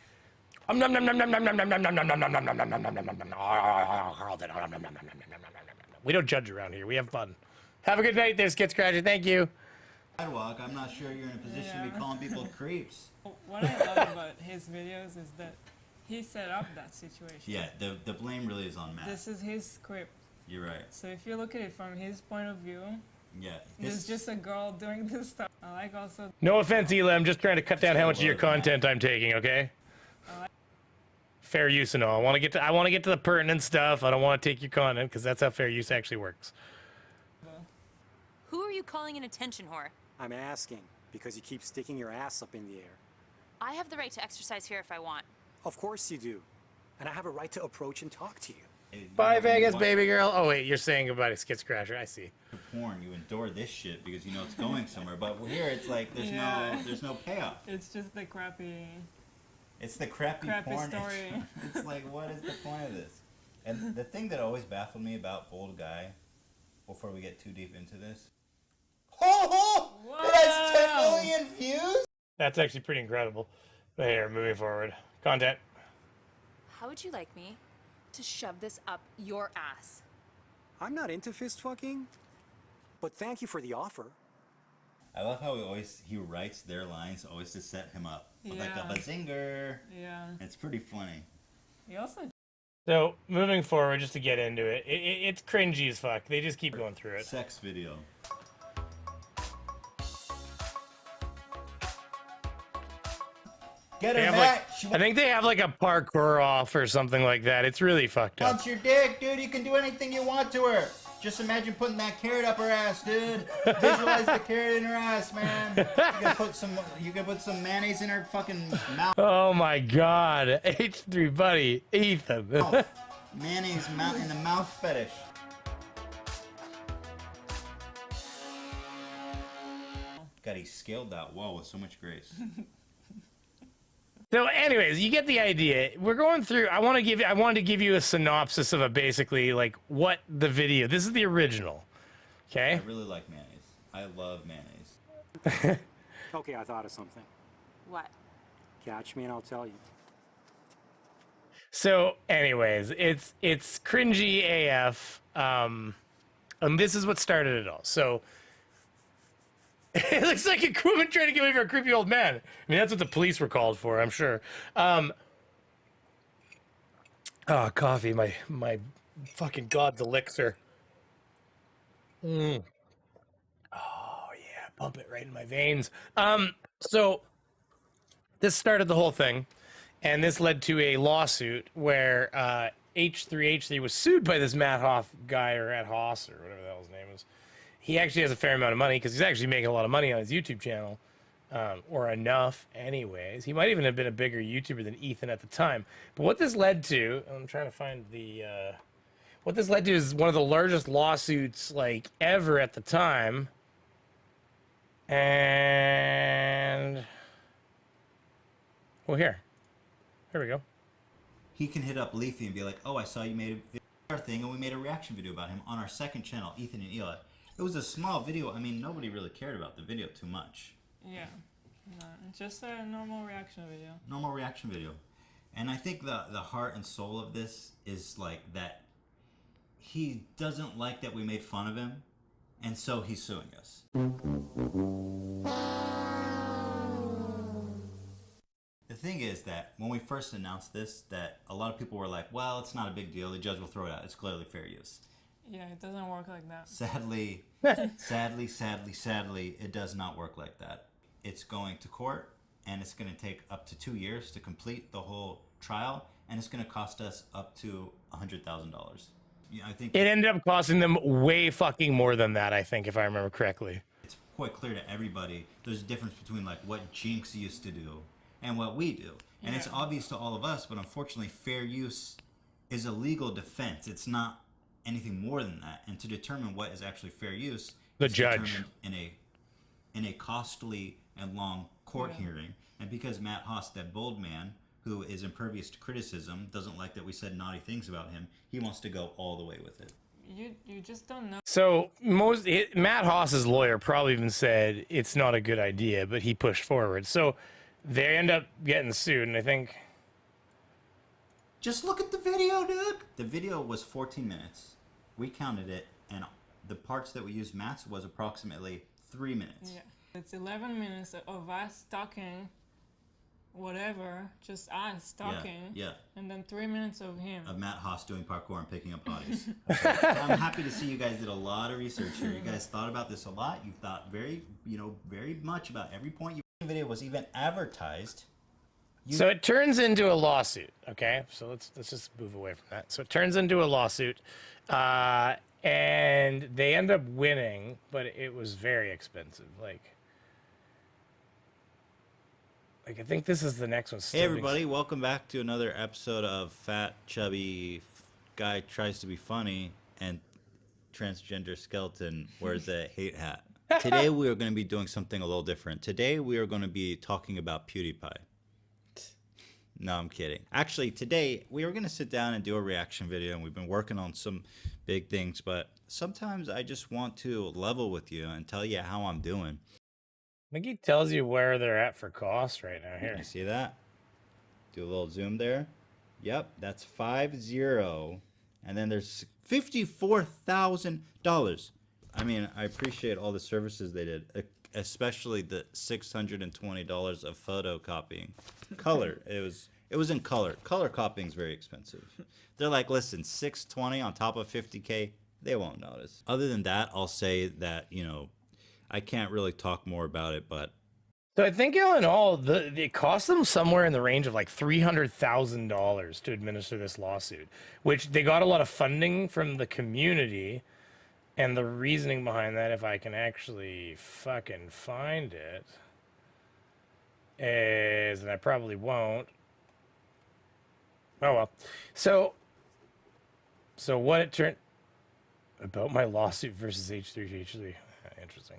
We don't judge around here. We have fun. Have a good night there, Skits Crasher. Thank you. Sidewalk. I'm not sure you're in a position to be calling people creeps. What I love about his videos is that he set up that situation. Yeah, the blame really is on Matt. This is his script. You're right. So if you look at it from his point of view, Yeah. there's just a girl doing this stuff. I like also... No offense, Hila. I'm just trying to cut down how much of your content I'm taking, okay? Fair use and all. I want to get to the pertinent stuff. I don't want to take your content because that's how fair use actually works. Who are you calling an attention whore? I'm asking because you keep sticking your ass up in the air. I have the right to exercise here if I want. Of course you do. And I have a right to approach and talk to you. Bye, Vegas, baby girl. Oh, wait, you're saying goodbye to Skits Crasher. I see. Porn, you endure this shit because you know it's going somewhere. But here, it's like there's no payoff. It's just the crappy... It's the crappy porn. story. It's like, what is the point of this? And the thing that always baffled me about Bold Guy, before we get too deep into this, it has 10 million views? That's actually pretty incredible. But here, moving forward. Content. How would you like me to shove this up your ass. I'm not into fist fucking, but thank you for the offer. I love how he writes their lines always to set him up. With like a bazinger. Yeah. It's pretty funny. He also. So moving forward, just to get into it, it's cringy as fuck. They just keep going through it. Sex video. Get her back. I think they have like a parkour off or something like that. It's really fucked up. Punch your dick, dude. You can do anything you want to her. Just imagine putting that carrot up her ass, dude. Visualize the carrot in her ass, man. You can put some mayonnaise in her fucking mouth. Oh my god. H3 buddy. Ethan. Mayonnaise in the mouth fetish. God, he scaled that wall with so much grace. So anyways, you get the idea. We're going through, I wanted to give you a synopsis of a basically like what the video, this is the original. Okay? I really like mayonnaise. I love mayonnaise. Okay, I thought of something. What? Catch me and I'll tell you. So anyways, it's cringy AF. And this is what started it all. So it looks like a woman trying to get away from a creepy old man. I mean, that's what the police were called for, I'm sure. Oh, coffee, my fucking God's elixir. Oh, yeah, pump it right in my veins. So this started the whole thing, and this led to a lawsuit where H3 was sued by this Matt Hoff guy, or Ed Haas, or whatever the hell his name is. He actually has a fair amount of money because he's actually making a lot of money on his YouTube channel, or enough anyways. He might even have been a bigger YouTuber than Ethan at the time. But what this led to, I'm trying to find the, what this led to is one of the largest lawsuits like ever at the time. And, well, here we go. He can hit up Leafy and be like, oh, I saw you made a thing and we made a reaction video about him on our second channel, Ethan and Eli. It was a small video. I mean, nobody really cared about the video too much. Yeah. No, it's just a normal reaction video. Normal reaction video. And I think the heart and soul of this is like that he doesn't like that we made fun of him, and so he's suing us. The thing is that when we first announced this, that a lot of people were like, well, it's not a big deal. The judge will throw it out. It's clearly fair use. Yeah, it doesn't work like that. Sadly, sadly, it does not work like that. It's going to court, and it's going to take up to 2 years to complete the whole trial, and it's going to cost us up to $100,000. Yeah, I think it ended up costing them way fucking more than that, I think, if I remember correctly. It's quite clear to everybody there's a difference between like what Jinx used to do and what we do. And it's obvious to all of us, but unfortunately fair use is a legal defense. It's not anything more than that. And to determine what is actually fair use, the judge in a costly and long court hearing. And because Matt Haas, that bold man who is impervious to criticism, doesn't like that we said naughty things about him, he wants to go all the way with it. You just don't know. So Matt Haas's lawyer probably even said it's not a good idea, but he pushed forward. So they end up getting sued, and I think. Just look at the video, dude. The video was 14 minutes. We counted it, and the parts that we used Matt's was approximately 3 minutes. Yeah, it's 11 minutes of us talking, whatever, just us talking. Yeah. And then 3 minutes of him. Of Matt Haas doing parkour and picking up bodies. I'm happy to see you guys did a lot of research here. You guys thought about this a lot. You thought very much about every point. The video was even advertised. So it turns into a lawsuit, okay? So let's just move away from that. So it turns into a lawsuit, and they end up winning, but it was very expensive. Like I think this is the next one. Hey everybody, welcome back to another episode of Fat Chubby Guy Tries to Be Funny and Transgender Skeleton Wears a Hate Hat. Today we are going to be doing something a little different. Today we are going to be talking about PewDiePie. No, I'm kidding. Actually, today we are going to sit down and do a reaction video, and we've been working on some big things, but sometimes I just want to level with you and tell you how I'm doing. I think he tells you where they're at for cost right now. Here. You see that? Do a little zoom there. Yep, that's 50. And then there's $54,000. I mean, I appreciate all the services they did, especially the $620 of photocopying. Color, it was in color. Color copying is very expensive. They're like, listen, $620 on top of $50K, they won't notice. Other than that, I'll say that, you know, I can't really talk more about it, but So I think all in all, it cost them somewhere in the range of like $300,000 to administer this lawsuit, which they got a lot of funding from the community. And the reasoning behind that, if I can actually fucking find it, is, and I probably won't. Oh well. So what it turned about my lawsuit versus H3H3. Interesting.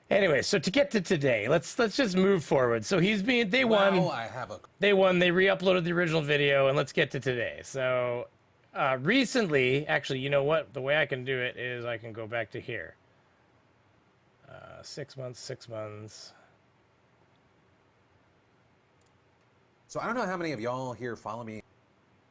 Anyway, so to get to today, let's just move forward. So they won. Wow, They won. They re-uploaded the original video, and let's get to today. So recently, actually, you know what? The way I can do it is I can go back to here. 6 months, 6 months. So I don't know how many of y'all here follow me.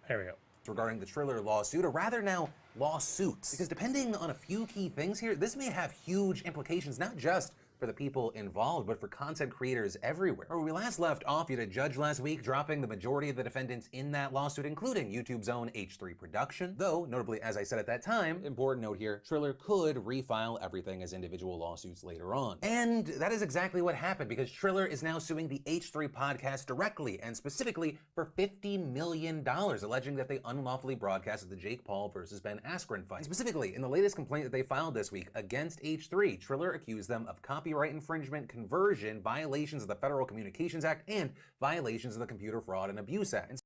There we go. Regarding the Triller lawsuit, or rather now lawsuits. Because depending on a few key things here, this may have huge implications, not just for the people involved, but for content creators everywhere. Where we last left off, you had a judge last week dropping the majority of the defendants in that lawsuit, including YouTube's own H3 Production. Though, notably, as I said at that time, important note here, Triller could refile everything as individual lawsuits later on. And that is exactly what happened, because Triller is now suing the H3 podcast directly, and specifically for $50 million, alleging that they unlawfully broadcasted the Jake Paul versus Ben Askren fight. And specifically, in the latest complaint that they filed this week against H3, Triller accused them of copyright infringement, conversion, violations of the Federal Communications Act, and violations of the Computer Fraud and Abuse Act.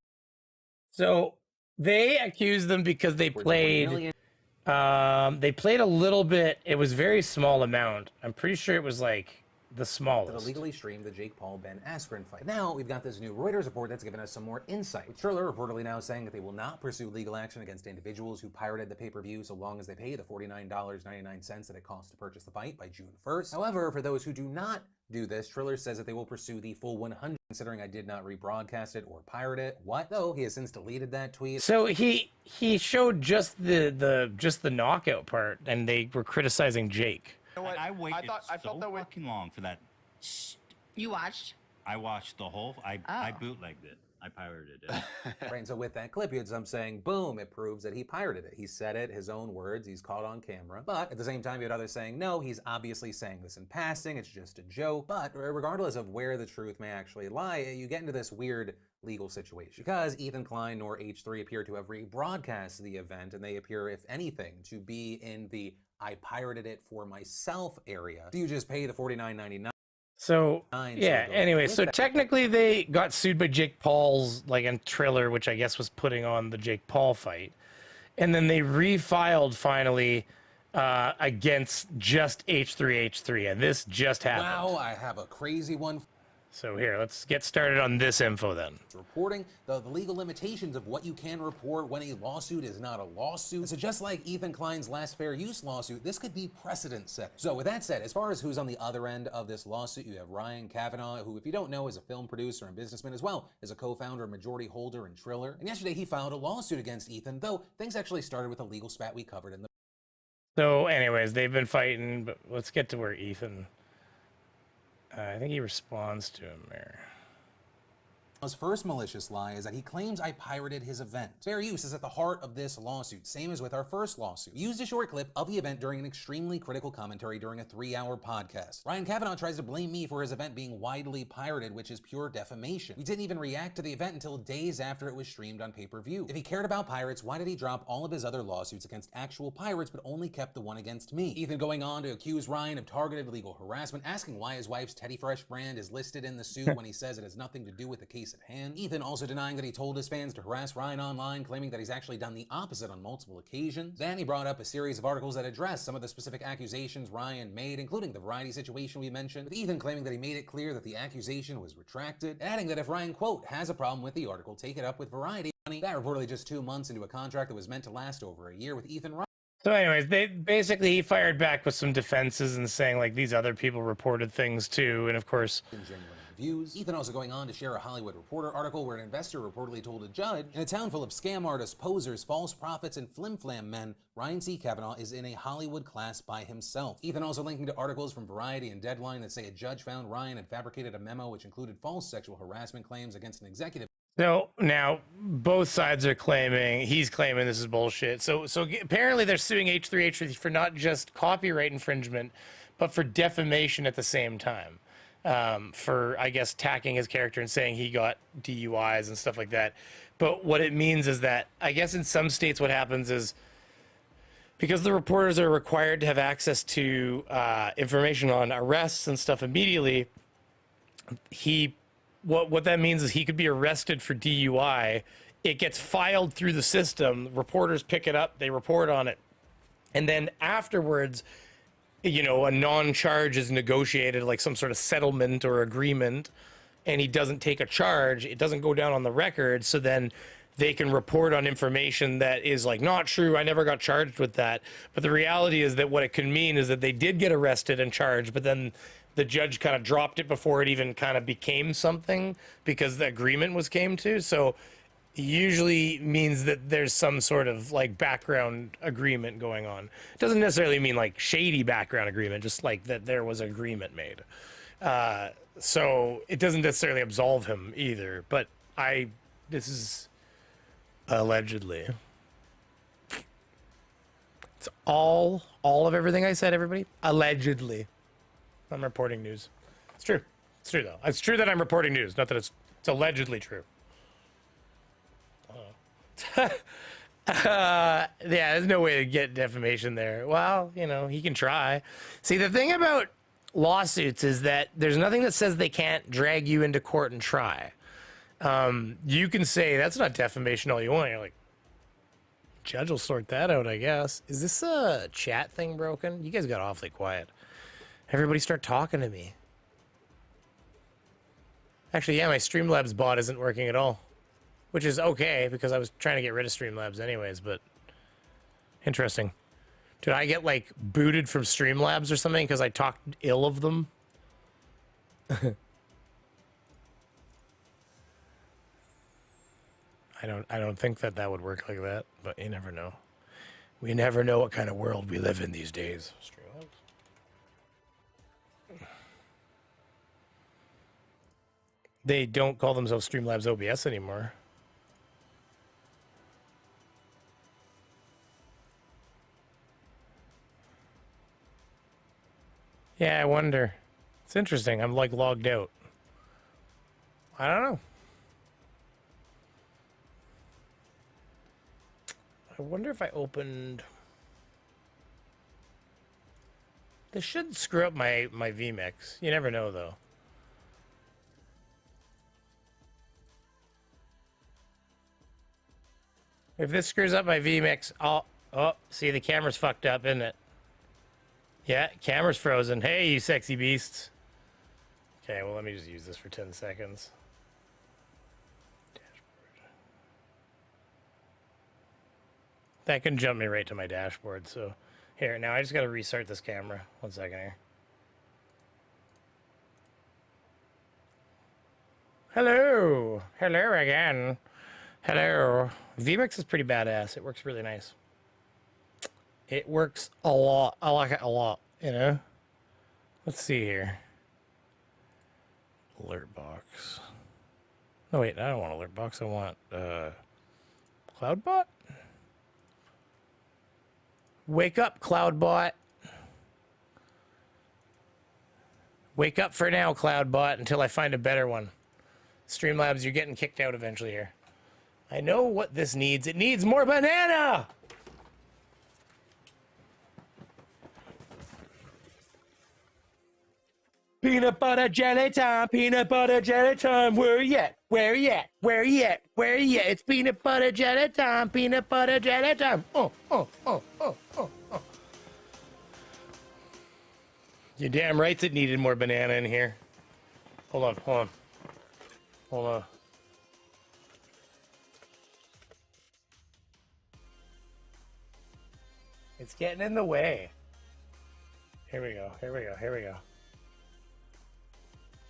So they accused them because they played a little bit. It was very small amount. I'm pretty sure it was like the smallest. To illegally stream the Jake Paul Ben Askren fight. Now we've got this new Reuters report that's given us some more insight. With Triller reportedly now saying that they will not pursue legal action against individuals who pirated the pay-per-view so long as they pay the $49.99 that it costs to purchase the fight by June 1st. However, for those who do not do this, Triller says that they will pursue the full 100, considering I did not rebroadcast it or pirate it. What? Though he has since deleted that tweet. So he showed just the knockout part, and they were criticizing Jake. You know what? I waited so fucking long for that. You watched? I watched the whole. I bootlegged it. I pirated it. Right, and so with that clip, you had some saying, boom, it proves that he pirated it. He said it, his own words, he's caught on camera. But at the same time, you had others saying, no, he's obviously saying this in passing, it's just a joke. But regardless of where the truth may actually lie, you get into this weird legal situation. Because Ethan Klein nor H3 appear to have rebroadcast the event, and they appear, if anything, to be in the I pirated it for myself area. Do you just pay the $49.99? So yeah, anyway, so technically they got sued by Jake Paul's and Triller, which I guess was putting on the Jake Paul fight. And then they refiled finally against just H3H3, and this just happened. Wow, I have a crazy one. So here, let's get started on this info then. Reporting the legal limitations of what you can report when a lawsuit is not a lawsuit. So just like Ethan Klein's last fair use lawsuit, this could be precedent set. So with that said, as far as who's on the other end of this lawsuit, you have Ryan Kavanaugh, who, if you don't know, is a film producer and businessman, as well as a co-founder and majority holder in Triller. And yesterday he filed a lawsuit against Ethan, though things actually started with a legal spat we covered in the... So anyways, they've been fighting, but let's get to where Ethan... I think he responds to him there. His first malicious lie is that he claims I pirated his event. Fair use is at the heart of this lawsuit, same as with our first lawsuit. We used a short clip of the event during an extremely critical commentary during a 3-hour podcast. Ryan Kavanaugh tries to blame me for his event being widely pirated, which is pure defamation. We didn't even react to the event until days after it was streamed on pay-per-view. If he cared about pirates, why did he drop all of his other lawsuits against actual pirates but only kept the one against me? Ethan going on to accuse Ryan of targeted legal harassment, asking why his wife's Teddy Fresh brand is listed in the suit when he says it has nothing to do with the case at hand. Ethan also denying that he told his fans to harass Ryan online, claiming that he's actually done the opposite on multiple occasions. Then he brought up a series of articles that address some of the specific accusations Ryan made, including the Variety situation we mentioned, with Ethan claiming that he made it clear that the accusation was retracted, adding that if Ryan, quote, has a problem with the article, take it up with Variety. That reportedly just 2 months into a contract that was meant to last over a year, with Ethan So, anyways, he fired back with some defenses and saying like these other people reported things too, and of course. Genuine reviews. Ethan also going on to share a Hollywood Reporter article where an investor reportedly told a judge, in a town full of scam artists, posers, false prophets, and flim-flam men, Ryan C. Kavanaugh is in a Hollywood class by himself. Ethan also linking to articles from Variety and Deadline that say a judge found Ryan had fabricated a memo which included false sexual harassment claims against an executive. So now both sides are claiming, he's claiming this is bullshit. So apparently they're suing H3H3 for not just copyright infringement, but for defamation at the same time. For, I guess, tacking his character and saying he got DUIs and stuff like that. But what it means is that, I guess in some states what happens is, because the reporters are required to have access to information on arrests and stuff immediately, what that means is he could be arrested for DUI. It gets filed through the system. Reporters pick it up. They report on it. And then afterwards, you know, a non-charge is negotiated, like some sort of settlement or agreement, and he doesn't take a charge. It doesn't go down on the record. So then they can report on information that is like not true. I never got charged with that. But the reality is that what it can mean is that they did get arrested and charged, but then the judge kind of dropped it before it even kind of became something because the agreement was came to. So usually means that there's some sort of like background agreement going on. It doesn't necessarily mean like shady background agreement, just like that there was agreement made. So it doesn't necessarily absolve him either, but this is allegedly. It's all of everything I said, everybody. Allegedly. I'm reporting news. It's true. It's true, though. It's true that I'm reporting news, not that it's allegedly true. Yeah, there's no way to get defamation there. Well, you know, he can try. See, the thing about lawsuits is that there's nothing that says they can't drag you into court and try. You can say, that's not defamation all you want. You're like, judge will sort that out, I guess. Is this a chat thing broken? You guys got awfully quiet. Everybody start talking to me. Actually, yeah, my Streamlabs bot isn't working at all. Which is okay, because I was trying to get rid of Streamlabs anyways, but... Interesting. Did I get, like, booted from Streamlabs or something because I talked ill of them? I don't think that would work like that, but you never know. We never know what kind of world we live in these days. Streamlabs. They don't call themselves Streamlabs OBS anymore. Yeah, I wonder. It's interesting. I'm like logged out. I don't know. I wonder if I opened... This should screw up my vMix. You never know, though. If this screws up my vMix, oh, see, the camera's fucked up, isn't it? Yeah, camera's frozen. Hey, you sexy beasts. Okay, well, let me just use this for 10 seconds. Dashboard. That can jump me right to my dashboard, so... Here, now I just gotta restart this camera. 1 second here. Hello! Hello again. Hello. vMix is pretty badass. It works really nice. It works a lot. I like it a lot, you know? Let's see here. Alert box. No, wait, I don't want alert box. I want, CloudBot? Wake up, CloudBot. Wake up for now, CloudBot, until I find a better one. Streamlabs, you're getting kicked out eventually here. I know what this needs. It needs more banana! Peanut butter jelly time, peanut butter jelly time. Where you at? Where you at? Where you at? Where you at? It's peanut butter jelly time, peanut butter jelly time. Oh. You're damn right it needed more banana in here. Hold on. It's getting in the way. Here we go. Here we go. Here we go.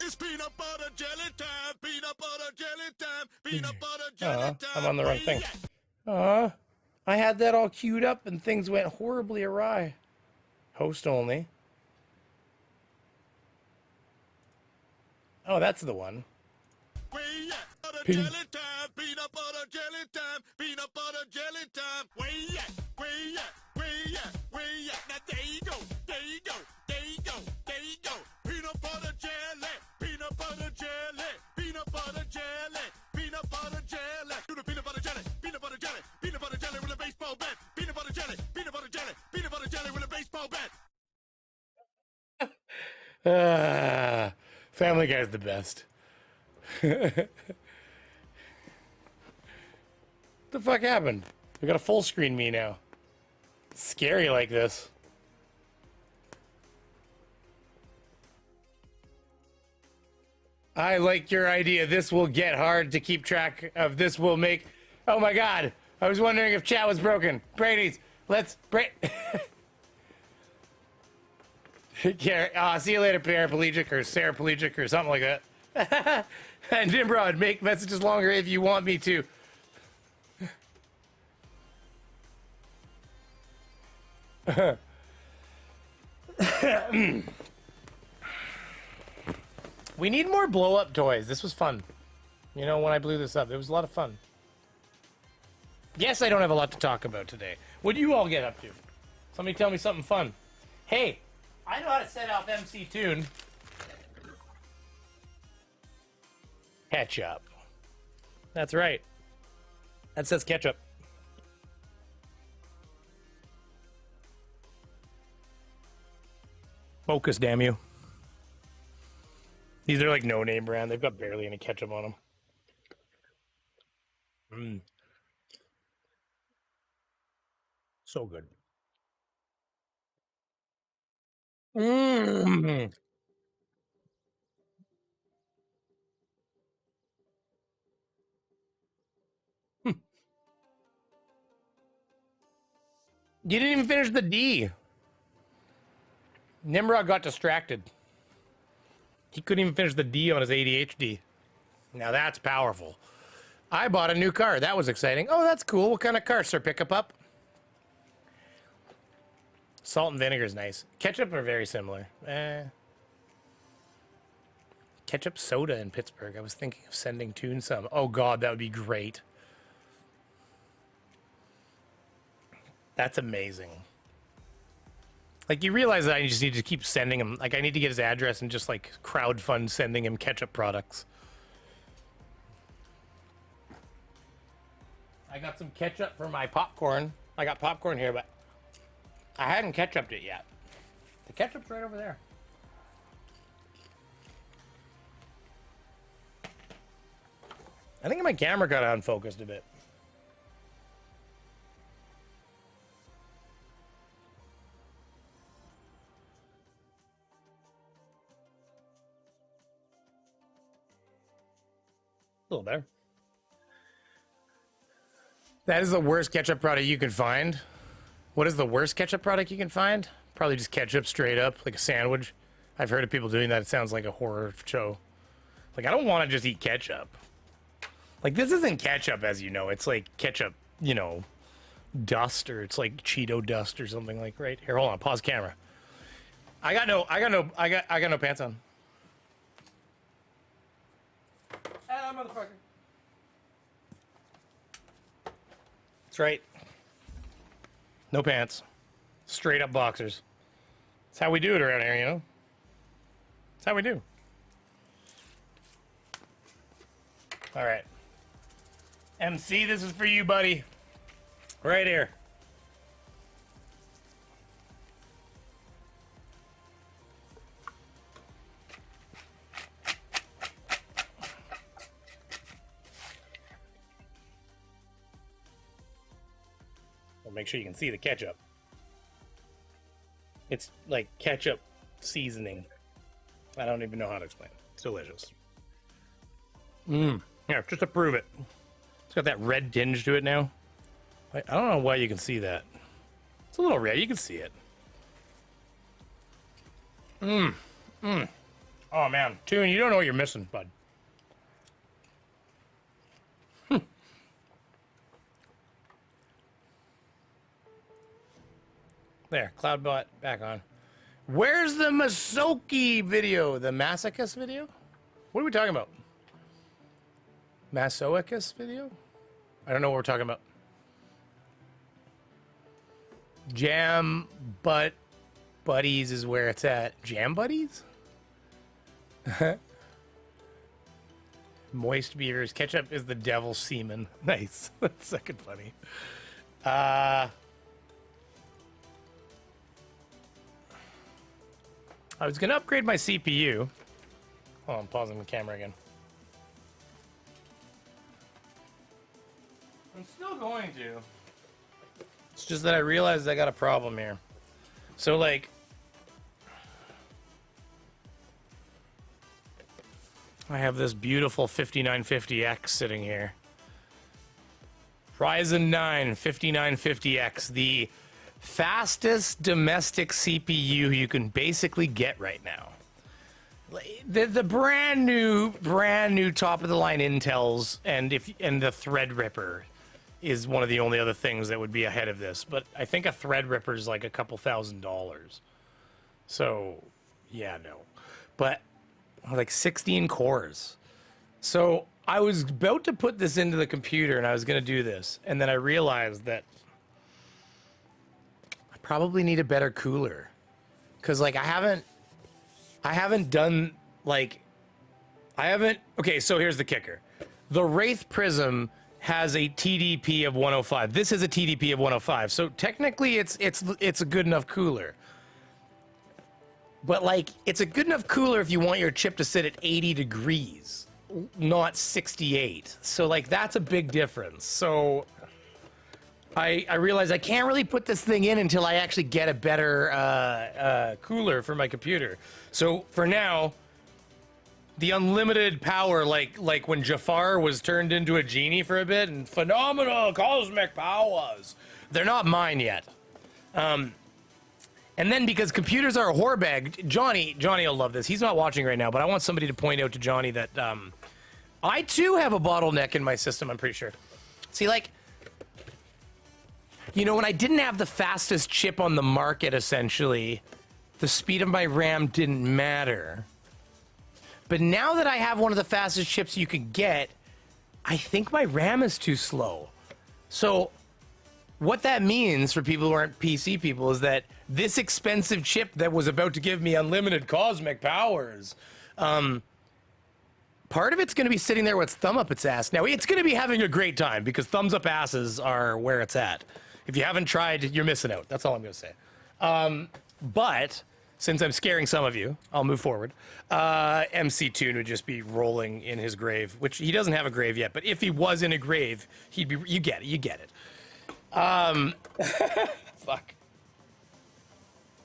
It's peanut butter jelly time. Peanut butter jelly time. Peanut butter jelly time. I'm on the wrong thing. I had that all queued up and things went horribly awry. Host only. Oh, that's the one. Jelly time, peanut butter jelly time, peanut butter jelly time. Where you at? Where you at? Where you at? Where you at? Now there you go, there you go, there you go, there you go. Peanut butter jelly, peanut butter jelly, peanut butter jelly, peanut butter jelly. Do the peanut butter jelly, peanut butter jelly, peanut butter jelly with a baseball bat. Peanut butter jelly, peanut butter jelly, peanut butter jelly with a baseball bat. Family Guy's the best. What the fuck happened? We got a full screen me now. It's scary like this. I like your idea. This will get hard to keep track of. This will make... Oh my god. I was wondering if chat was broken. Brady's. Let's... See you later, paraplegic or saraplegic or something like that. And Nimrod, make messages longer if you want me to. We need more blow-up toys. This was fun. You know, when I blew this up, it was a lot of fun. Yes, I don't have a lot to talk about today. What do you all get up to? Somebody tell me something fun. Hey, I know how to set off MC Tune. Ketchup. That's right. That says ketchup. Focus, damn you. These are like no-name brand. They've got barely any ketchup on them. So good. You didn't even finish the D. Nimrod got distracted. He couldn't even finish the D on his ADHD. Now that's powerful. I bought a new car. That was exciting. Oh, that's cool. What kind of car, sir? Pick up? Salt and vinegar is nice. Ketchup are very similar. Ketchup soda in Pittsburgh. I was thinking of sending Toon some. Oh, God, that would be great. That's amazing. Like, you realize that I just need to keep sending him. Like, I need to get his address and just, like, crowdfund sending him ketchup products. I got some ketchup for my popcorn. I got popcorn here, but I hadn't ketchuped it yet. The ketchup's right over there. I think my camera got unfocused a bit. A little better. That is the worst ketchup product you can find. What is the worst ketchup product you can find? Probably just ketchup straight up, like a sandwich. I've heard of people doing that. It sounds like a horror show. Like, I don't want to just eat ketchup. Like, this isn't ketchup, as you know. It's like ketchup, you know, dust, or it's like Cheeto dust or something. Like, right here, hold on, pause camera. I got no pants on. Motherfucker. That's right. No pants. Straight up boxers. That's how we do it around here, you know? That's how we do. All right. MC, this is for you, buddy. Right here. Make sure you can see the ketchup. It's like ketchup seasoning. I don't even know how to explain it. It's delicious. Here, just to prove it. It's got that red tinge to it now. I don't know why you can see that. It's a little red. You can see it. Oh, man. Toon, you don't know what you're missing, bud. There, Cloudbot back on. Where's the Masoki video? The Masochist video? What are we talking about? Masochist video? I don't know what we're talking about. Jam Butt Buddies is where it's at. Jam Buddies? Moist beavers. Ketchup is the devil's semen. Nice. That's fucking funny. I was going to upgrade my CPU. Hold on, I'm pausing the camera again. I'm still going to. It's just that I realized I got a problem here. So, like, I have this beautiful 5950X sitting here. Ryzen 9 5950X, the fastest domestic CPU you can basically get right now. The brand new top of the line Intels and the Threadripper is one of the only other things that would be ahead of this. But I think a Threadripper is like a couple $1,000s. So yeah, no. But like 16 cores. So I was about to put this into the computer and I was going to do this, and then I realized that I probably need a better cooler, because like I haven't done like okay, so here's the kicker. The Wraith Prism has a TDP of 105. This is a TDP of 105. So technically it's a good enough cooler. But like it's a good enough cooler if you want your chip to sit at 80 degrees, not 68. So like that's a big difference. So I realized I can't really put this thing in until I actually get a better cooler for my computer. So for now, the unlimited power, like when Jafar was turned into a genie for a bit, and phenomenal cosmic powers, they're not mine yet. And then because computers are a whore bag, Johnny will love this. He's not watching right now, but I want somebody to point out to Johnny that I too have a bottleneck in my system, I'm pretty sure. See, like, you know, when I didn't have the fastest chip on the market, essentially, the speed of my RAM didn't matter. But now that I have one of the fastest chips you could get, I think my RAM is too slow. So what that means for people who aren't PC people is that this expensive chip that was about to give me unlimited cosmic powers, part of it's going to be sitting there with thumb up its ass. Now, it's going to be having a great time because thumbs up asses are where it's at. If you haven't tried, you're missing out. That's all I'm going to say. But since I'm scaring some of you, I'll move forward. MC Toon would just be rolling in his grave, which he doesn't have a grave yet. But if he was in a grave, he'd be. You get it. You get it. Fuck.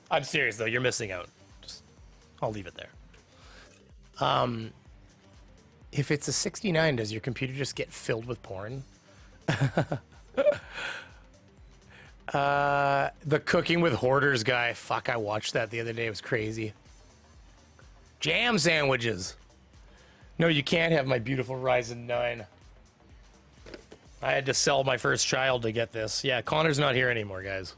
I'm serious though. You're missing out. I'll leave it there. If it's a 69, does your computer just get filled with porn? The Cooking with Hoarders guy. Fuck, I watched that the other day. It was crazy. Jam sandwiches. No, you can't have my beautiful Ryzen 9. I had to sell my first child to get this. Yeah, Connor's not here anymore, guys.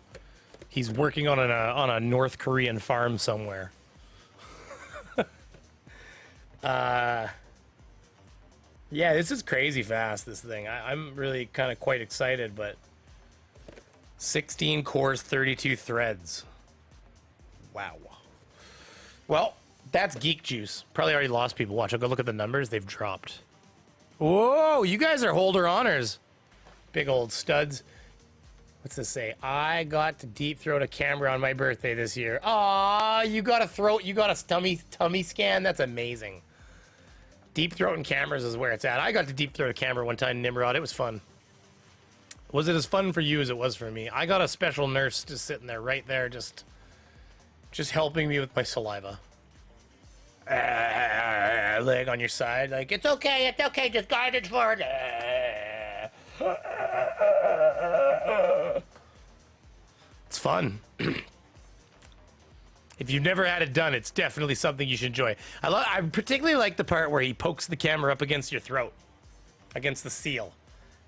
He's working on a North Korean farm somewhere. Yeah, this is crazy fast, this thing. I'm really kind of quite excited, but 16 cores, 32 threads. Wow. Well, that's geek juice. Probably already lost people. Watch, I'll go look at the numbers. They've dropped. Whoa, you guys are holder honors. Big old studs. What's this say? I got to deep throat a camera on my birthday this year. Aw, you got a throat, you got a tummy scan? That's amazing. Deep throating cameras is where it's at. I got to deep throat a camera one time, Nimrod. It was fun. Was it as fun for you as it was for me? I got a special nurse just sitting there, right there, just helping me with my saliva. Leg on your side, like, it's okay, just guided forward. It's It's fun. If you've never had it done, it's definitely something you should enjoy. I particularly like the part where he pokes the camera up against your throat, against the seal,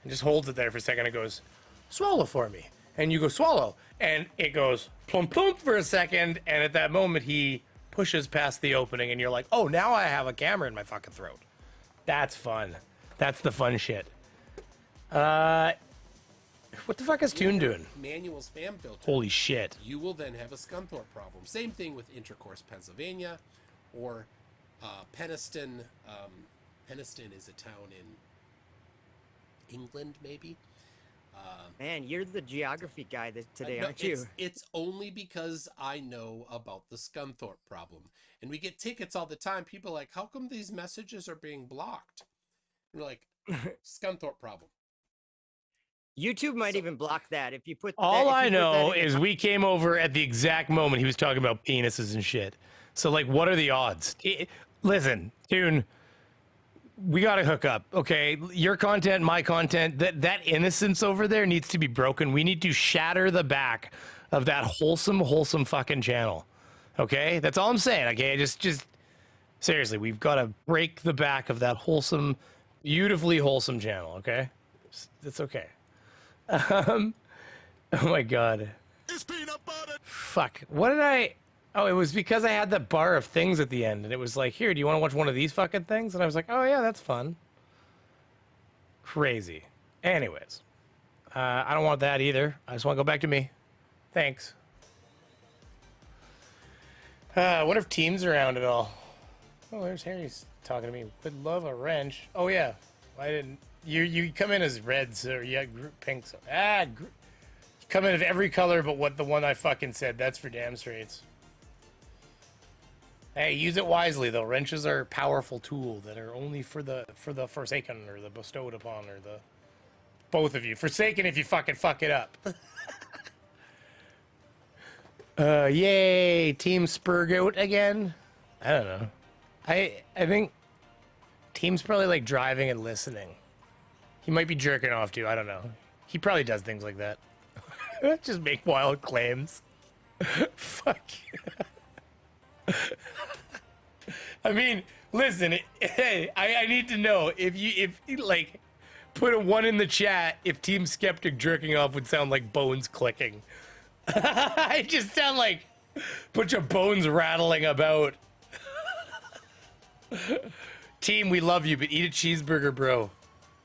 and just holds it there for a second and goes, swallow for me. And you go, swallow. And it goes plump plump for a second, and at that moment he pushes past the opening and you're like, oh, now I have a camera in my fucking throat. That's fun. That's the fun shit. What the fuck is Toon doing? Manual spam filter. Holy shit. You will then have a Scunthorpe problem. Same thing with Intercourse, Pennsylvania, or Penniston. Penniston is a town in England, maybe. Man, you're the geography guy today, aren't you? It's only because I know about the Scunthorpe problem. And we get tickets all the time. People are like, how come these messages are being blocked? And we're like, Scunthorpe problem. YouTube might even block that if you put. All I know is we came over at the exact moment he was talking about penises and shit. So, like, what are the odds? Listen, Toon, we got to hook up, okay? Your content, my content, that innocence over there needs to be broken. We need to shatter the back of that wholesome fucking channel, okay? That's all I'm saying, okay? Just seriously, we've got to break the back of that wholesome, beautifully wholesome channel, okay? It's okay. Oh my god. Fuck. What did I... Oh, it was because I had that bar of things at the end, and it was like, here, do you want to watch one of these fucking things? And I was like, oh yeah, that's fun. Crazy. Anyways. I don't want that either. I just want to go back to me. Thanks. I wonder if Team's around at all. Oh, there's Harry's talking to me. Would love a wrench. Oh yeah. I didn't... You come in as reds or pinks. You come in of every color but what the one I fucking said. That's for damn straights. Hey, use it wisely though. Wrenches are a powerful tool that are only for the forsaken or the bestowed upon or the both of you. Forsaken if you fucking fuck it up. Yay, Team Spurgoat again. I don't know. I think Team's probably like driving and listening. He might be jerking off too. I don't know. He probably does things like that. Just make wild claims. Fuck. I mean, listen. Hey, I need to know if you like put a 1 in the chat if Team Skeptic jerking off would sound like bones clicking. I just sound like a bunch of bones rattling about. Team, we love you, but eat a cheeseburger, bro.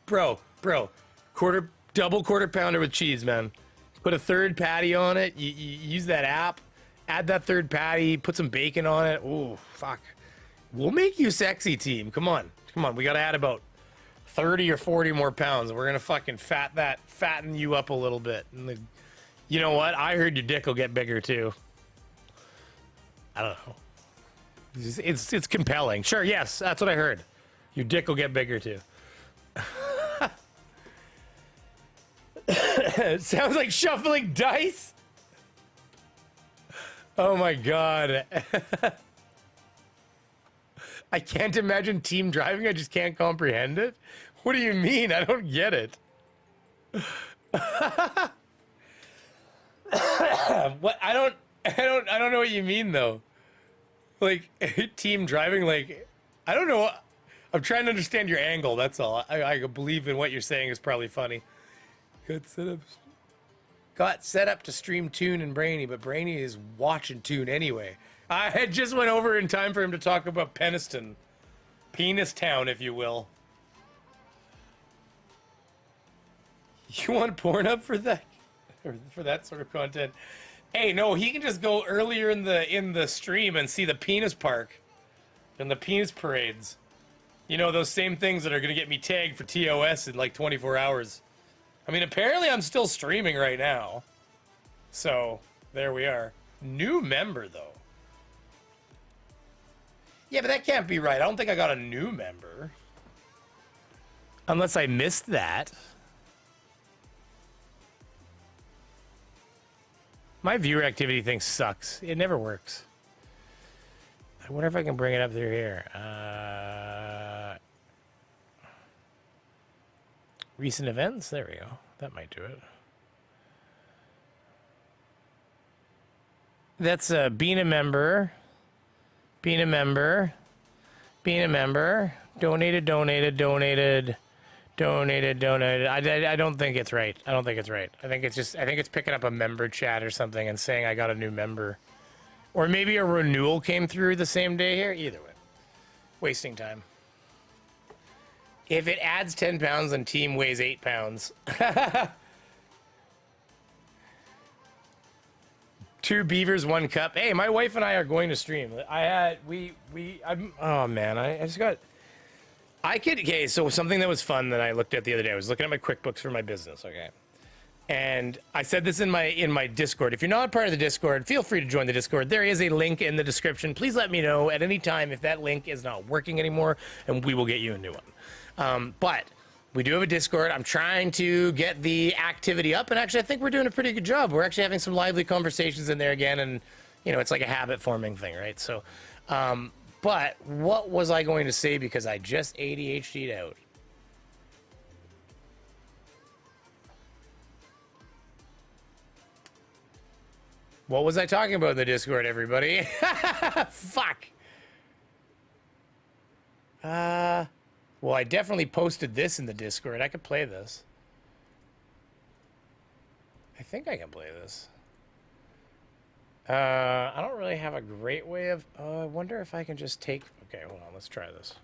Bro, double quarter pounder with cheese, man. Put a third patty on it. You use that app, add that third patty, put some bacon on it. Ooh, fuck. We'll make you sexy, Team. Come on. We gotta add about 30 or 40 more pounds. We're gonna fucking fatten you up a little bit. And you know what? I heard your dick will get bigger too. I don't know. It's compelling. Sure, yes, that's what I heard. Your dick will get bigger too. Sounds like shuffling dice. Oh my god. I can't imagine Team driving. I just can't comprehend it. What do you mean? I don't get it. What? I don't know what you mean though. Like Team driving, like I don't know. I'm trying to understand your angle. That's all. I believe in what you're saying is probably funny. Got set up to stream Toon and Brainy, but Brainy is watching Toon anyway. I had just went over in time for him to talk about Penniston. Penis Town, if you will. You want porn up for that? Or for that sort of content? Hey, no, he can just go earlier in the stream and see the penis park. And the penis parades. You know, those same things that are going to get me tagged for TOS in like 24 hours. I mean, apparently I'm still streaming right now. So, there we are. New member, though. Yeah, but that can't be right. I don't think I got a new member. Unless I missed that. My viewer activity thing sucks. It never works. I wonder if I can bring it up through here. Recent events? There we go. That might do it. That's being a member. Being a member. Being a member. Donated. I don't think it's right. I don't think it's right. I think it's picking up a member chat or something and saying I got a new member. Or maybe a renewal came through the same day here. Either way. Wasting time. If it adds 10 pounds and team weighs 8 pounds. 2 beavers, 1 cup. Hey, my wife and I are going to stream. Oh man, I just got, okay, so something that was fun that I looked at the other day, I was looking at my QuickBooks for my business, okay? And I said this in my Discord. If you're not part of the Discord, feel free to join the Discord. There is a link in the description. Please let me know at any time if that link is not working anymore, and we will get you a new one. But we do have a Discord. I'm trying to get the activity up, and actually I think we're doing a pretty good job. We're actually having some lively conversations in there again, and you know, it's like a habit-forming thing, right? So, but what was I going to say because I just ADHD'd out? What was I talking about in the Discord, everybody? Fuck. Well, I definitely posted this in the Discord. I could play this. I think I can play this. I don't really have a great way of... I wonder if I can just take... Okay, hold on. Let's try this.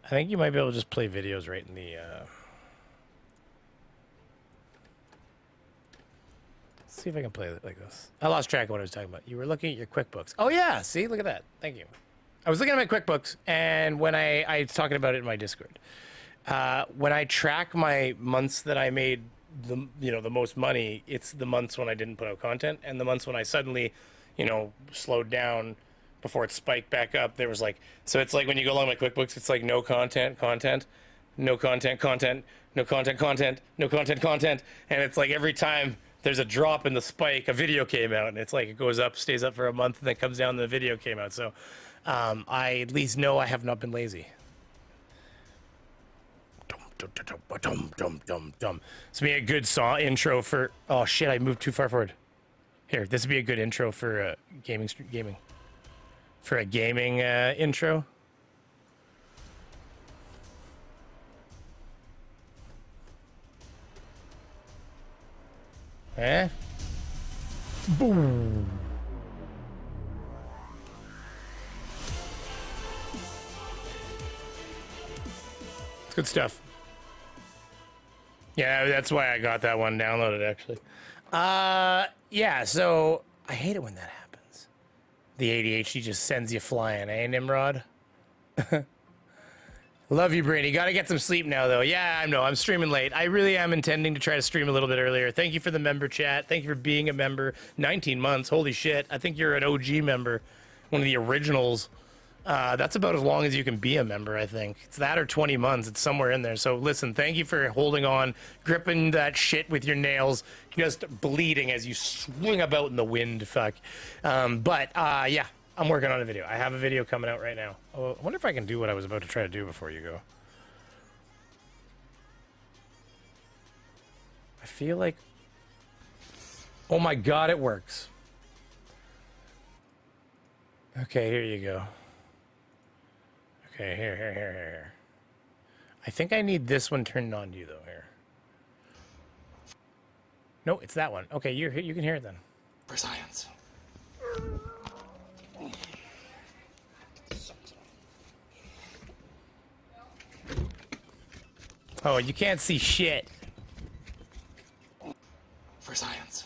I think you might be able to just play videos right in the... Let's see if I can play it like this. I lost track of what I was talking about. You were looking at your QuickBooks. Oh, yeah. See? Look at that. Thank you. I was looking at my QuickBooks, and when I was talking about it in my Discord. When I track my months that I made the most money, it's the months when I didn't put out content, and the months when I suddenly, slowed down before it spiked back up. There was like, so it's like when you go along my QuickBooks, it's like no content, no content, no content, and it's like every time there's a drop in the spike, a video came out, and it's like it goes up, stays up for a month, and then comes down, and the video came out. So I at least know I have not been lazy. This would be a good song intro for... Oh shit, I moved too far forward. Here, this would be a good intro for gaming. For a gaming intro. Eh? Boom. It's good stuff. Yeah, that's why I got that one downloaded, actually. Yeah, so I hate it when that happens. The ADHD just sends you flying, eh, Nimrod? Love you, Brady. Gotta get some sleep now, though. Yeah, I know. I'm streaming late. I really am intending to try to stream a little bit earlier. Thank you for the member chat. Thank you for being a member. 19 months. Holy shit. I think you're an OG member. One of the originals. That's about as long as you can be a member, I think. It's that or 20 months. It's somewhere in there. So listen, thank you for holding on, gripping that shit with your nails, just bleeding as you swing about in the wind. Fuck. Yeah, I'm working on a video. I have a video coming out right now. Oh, I wonder if I can do what I was about to try to do before you go. I feel like... Oh my God, it works. Okay, here you go. Okay, here. I think I need this one turned on to you, though, here. No, it's that one. Okay, you can hear it then. For science. Oh, you can't see shit. For science.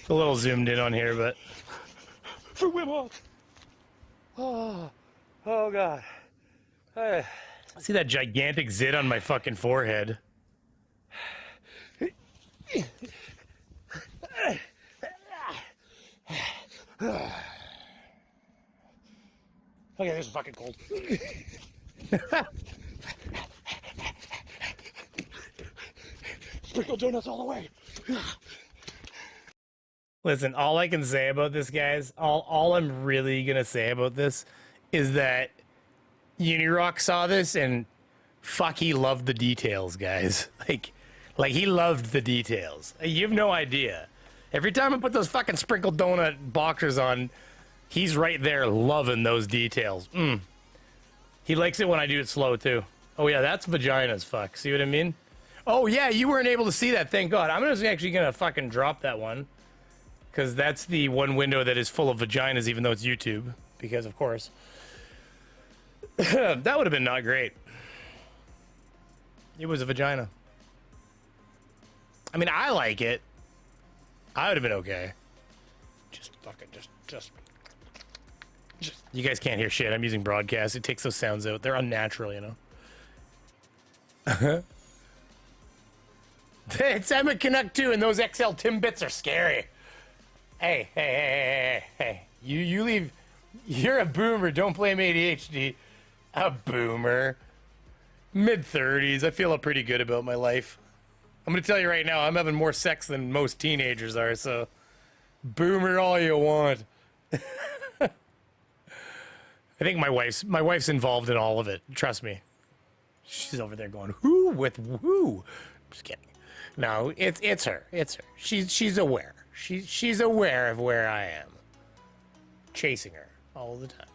A little zoomed in on here, but... For women. Oh God. See that gigantic zit on my fucking forehead? Okay, this is fucking cold. Sprinkle donuts all the way. Listen, all I can say about this, guys, all I'm really gonna say about this is that Unirock saw this and fuck, he loved the details, guys. Like he loved the details. You have no idea. Every time I put those fucking sprinkled donut boxers on, he's right there loving those details. He likes it when I do it slow too. Oh yeah, that's vaginas, fuck. See what I mean? Oh yeah, you weren't able to see that, thank God. I'm just actually gonna fucking drop that one. Because that's the one window that is full of vaginas, even though it's YouTube. Because, of course. That would have been not great. It was a vagina. I mean, I like it. I would have been okay. Just fucking, just. You guys can't hear shit. I'm using broadcast. It takes those sounds out. They're unnatural, you know? It's Emma Canuck too, and those XL Timbits are scary. Hey. You leave. You're a boomer. Don't blame ADHD. A boomer. Mid-30s. I feel pretty good about my life. I'm going to tell you right now, I'm having more sex than most teenagers are, so boomer all you want. I think my wife's involved in all of it. Trust me. She's over there going, who with who? Just kidding. No, it's her. It's her. She's aware. She's aware of where I am. Chasing her all the time.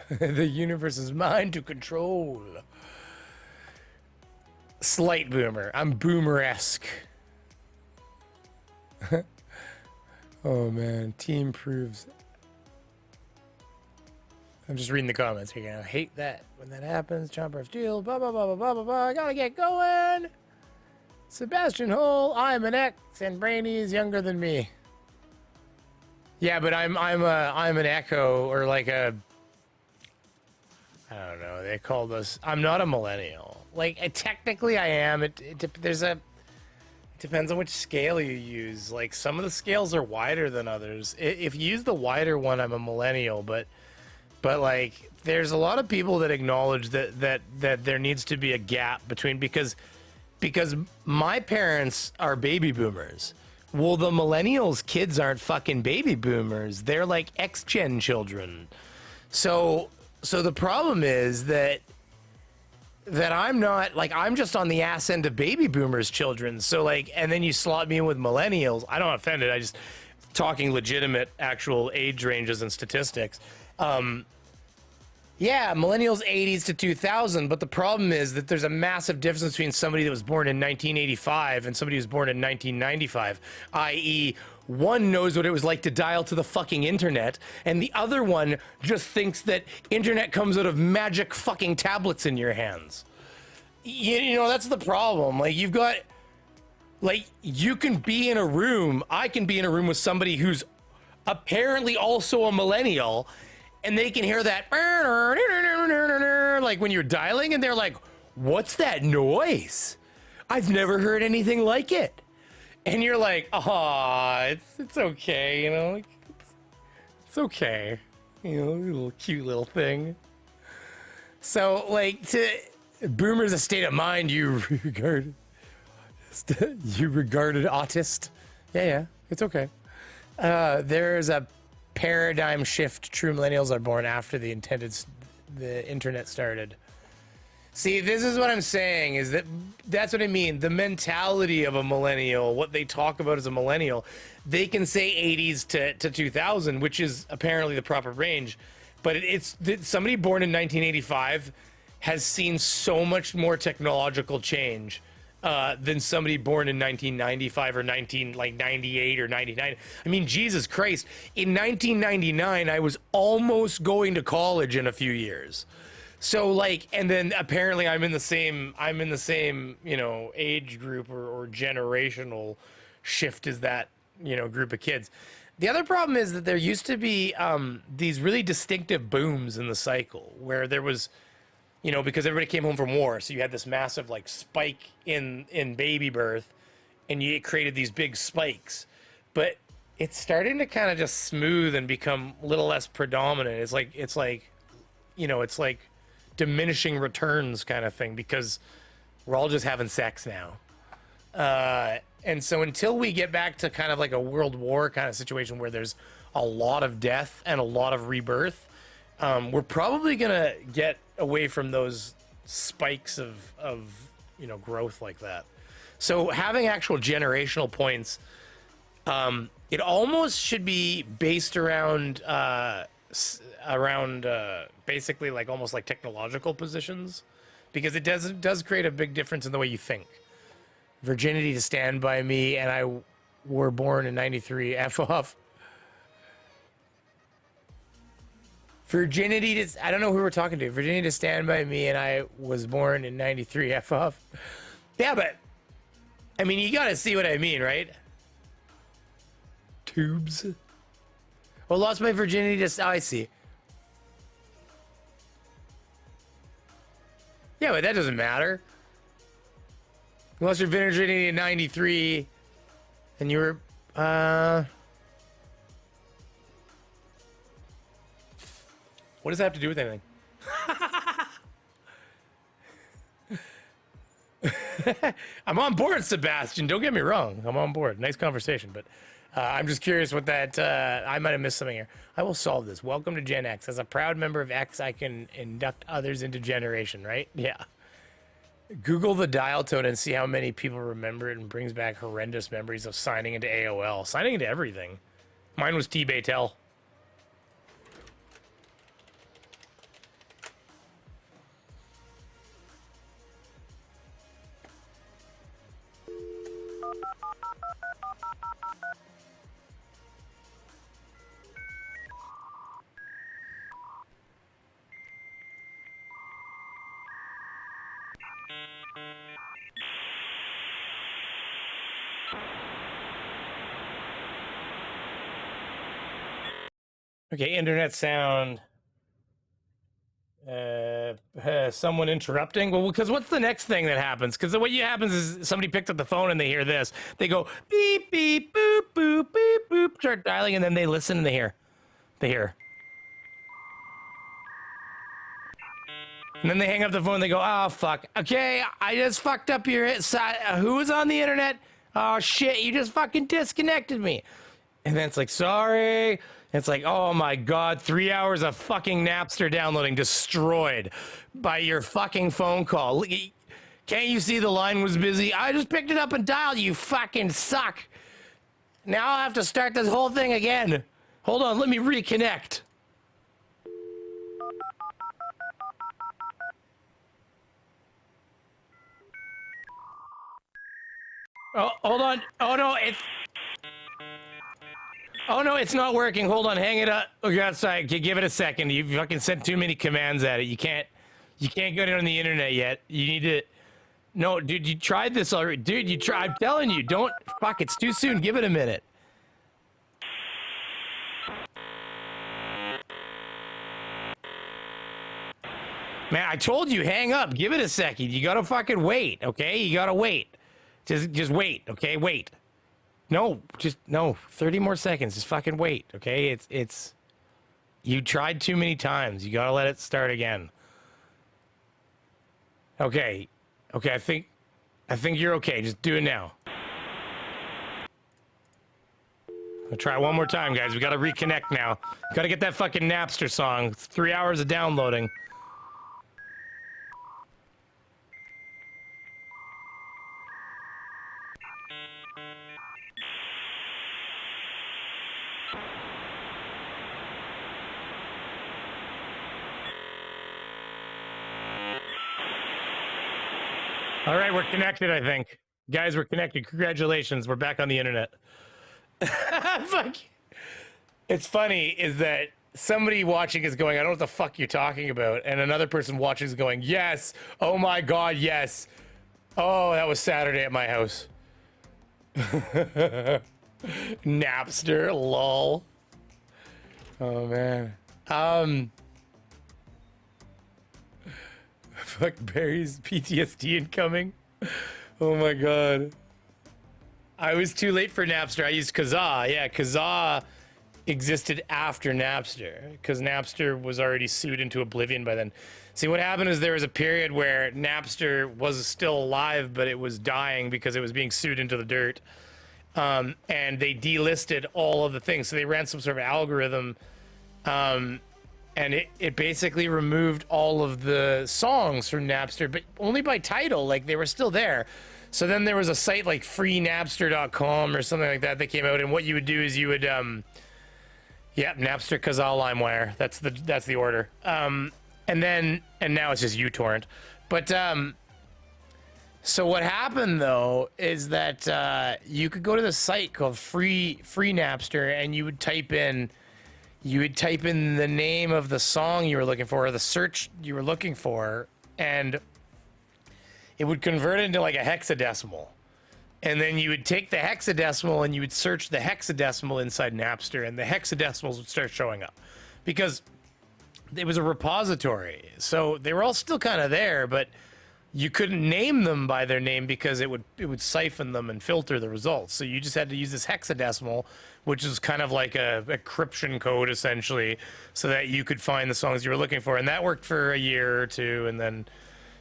The universe is mine to control. Slight boomer. I'm boomer-esque. Oh man, team proves. I'm just reading the comments here. I hate that when that happens. Chomper of steel. Blah blah blah blah blah blah blah. I gotta get going. Sebastian Hole, I'm an X, and Brainy is younger than me. Yeah, but I'm an Echo, or like a, I don't know. They called us. I'm not a millennial. Like technically, I am. It depends on which scale you use. Like some of the scales are wider than others. If you use the wider one, I'm a millennial. But like there's a lot of people that acknowledge that there needs to be a gap between because my parents are baby boomers. Well, the millennials' kids aren't fucking baby boomers. They're like X-Gen children. So the problem is that I'm not, like, I'm just on the ass end of baby boomers' children. So, like, and then you slot me in with millennials. I don't offend it. I just talking legitimate actual age ranges and statistics. Yeah, millennials 80s to 2000, but the problem is that there's a massive difference between somebody that was born in 1985 and somebody who was born in 1995, i.e., one knows what it was like to dial to the fucking internet, and the other one just thinks that internet comes out of magic fucking tablets in your hands. You know, that's the problem. Like, you've got, like, you can be in a room, I can be in a room with somebody who's apparently also a millennial, and they can hear that like when you're dialing, and they're like, what's that noise? I've never heard anything like it. And you're like, it's okay, you know, it's okay, you know, little cute little thing. So, like, to boomers, a state of mind you regarded autist. Yeah, it's okay. There's a paradigm shift. True millennials are born after the internet started. See, this is what I'm saying, is that's what I mean. The mentality of a millennial, what they talk about as a millennial, they can say 80s to 2000, which is apparently the proper range. But it's somebody born in 1985 has seen so much more technological change than somebody born in 1995 or 98 or 99. I mean, Jesus Christ, in 1999, I was almost going to college in a few years. So, like, and then apparently I'm in the same, you know, age group or generational shift as that, you know, group of kids. The other problem is that there used to be these really distinctive booms in the cycle where there was, you know, because everybody came home from war, so you had this massive, like, spike in baby birth, and you created these big spikes. But it's starting to kind of just smooth and become a little less predominant. It's like, you know, it's like diminishing returns kind of thing, because we're all just having sex now. And so until we get back to kind of like a world war kind of situation where there's a lot of death and a lot of rebirth, we're probably gonna get away from those spikes of you know, growth like that. So having actual generational points, it almost should be based around basically like almost like technological positions, because it does create a big difference in the way you think. Virginity to Stand By Me and I were born in 93. F off. Virginity to, I don't know who we're talking to. Virginity to Stand By Me and I was born in 93. F off. Yeah, but I mean, you gotta see what I mean, right? Tubes. Well, lost my virginity to, oh, I see. Yeah, but that doesn't matter. You lost your virginity in 93 and you were, what does that have to do with anything? I'm on board, Sebastian. Don't get me wrong. I'm on board. Nice conversation, but I'm just curious what that, I might have missed something here. I will solve this. Welcome to Gen X. As a proud member of X, I can induct others into generation, right? Yeah. Google the dial tone and see how many people remember it and brings back horrendous memories of signing into AOL. Signing into everything. Mine was T-Baytel. Okay, internet sound. Someone interrupting. Well, because what's the next thing that happens? Because what happens is somebody picks up the phone and they hear this. They go beep beep boop boop beep boop, start dialing, and then they listen and they hear. And then they hang up the phone and they go, oh fuck. Okay, I just fucked up your side. Who was on the internet? Oh shit, you just fucking disconnected me. And then it's like, sorry. It's like, oh my God, 3 hours of fucking Napster downloading destroyed by your fucking phone call. Can't you see the line was busy? I just picked it up and dialed. You fucking suck. Now I have to start this whole thing again. Hold on, let me reconnect. Oh, hold on. Oh no, it's not working. Hold on, hang it up. Okay, outside. Give it a second. You fucking sent too many commands at it. You can't get it on the internet yet. You need to. No, dude, you tried this already. Dude, I'm telling you, don't. Fuck, it's too soon. Give it a minute. Man, I told you, hang up. Give it a second. You gotta fucking wait, okay? You gotta wait. Just wait, okay? Wait. No, 30 more seconds. Just fucking wait, okay? It's you tried too many times. You gotta let it start again. Okay, I think you're okay. Just do it now. I'll try one more time, guys. We gotta reconnect now. Gotta get that fucking Napster song. It's 3 hours of downloading. All right, we're connected, I think. Guys, we're connected. Congratulations, we're back on the internet. Fuck. It's funny is that somebody watching is going, I don't know what the fuck you're talking about. And another person watching is going, yes. Oh my God, yes. Oh, that was Saturday at my house. Napster, lol. Oh, man. Fuck, Barry's PTSD incoming. Oh my God. I was too late for Napster. I used Kazaa. Yeah, Kazaa existed after Napster, because Napster was already sued into oblivion by then. See, what happened is there was a period where Napster was still alive, but it was dying because it was being sued into the dirt. And they delisted all of the things. So they ran some sort of algorithm, and it basically removed all of the songs from Napster, but only by title. Like, they were still there. So then there was a site like freenapster.com or something like that came out, and what you would do is you would Napster, Kazaa, LimeWire. That's the order. And now it's just uTorrent. But so what happened though is that you could go to the site called Free Napster, and you would type in the name of the song you were looking for, or the search you were looking for, and it would convert it into like a hexadecimal. And then you would take the hexadecimal and you would search the hexadecimal inside Napster, and the hexadecimals would start showing up because it was a repository. So they were all still kind of there, but you couldn't name them by their name because it would siphon them and filter the results. So you just had to use this hexadecimal, which is kind of like a encryption code essentially, so that you could find the songs you were looking for. And that worked for a year or two, and then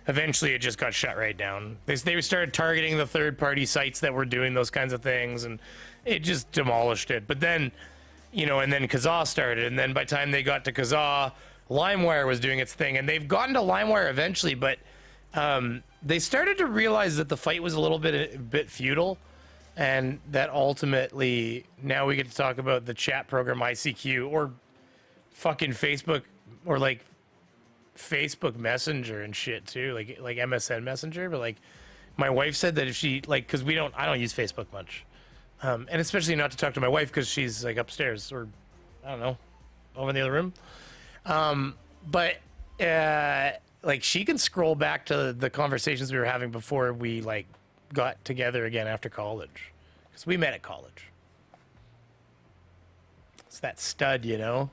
eventually it just got shut right down. They started targeting the third-party sites that were doing those kinds of things, and it just demolished it. But then, and then Kazaa started, and then by the time they got to Kazaa, LimeWire was doing its thing, and they've gotten to LimeWire eventually, but they started to realize that the fight was a bit futile, and that ultimately now we get to talk about the chat program ICQ, or fucking Facebook, or like Facebook Messenger and shit too, like MSN Messenger. But like, my wife said that if she because I don't use Facebook much, and especially not to talk to my wife because she's like upstairs, or I don't know, over in the other room. But like, she can scroll back to the conversations we were having before we like got together again after college, because we met at college. It's that stud, It's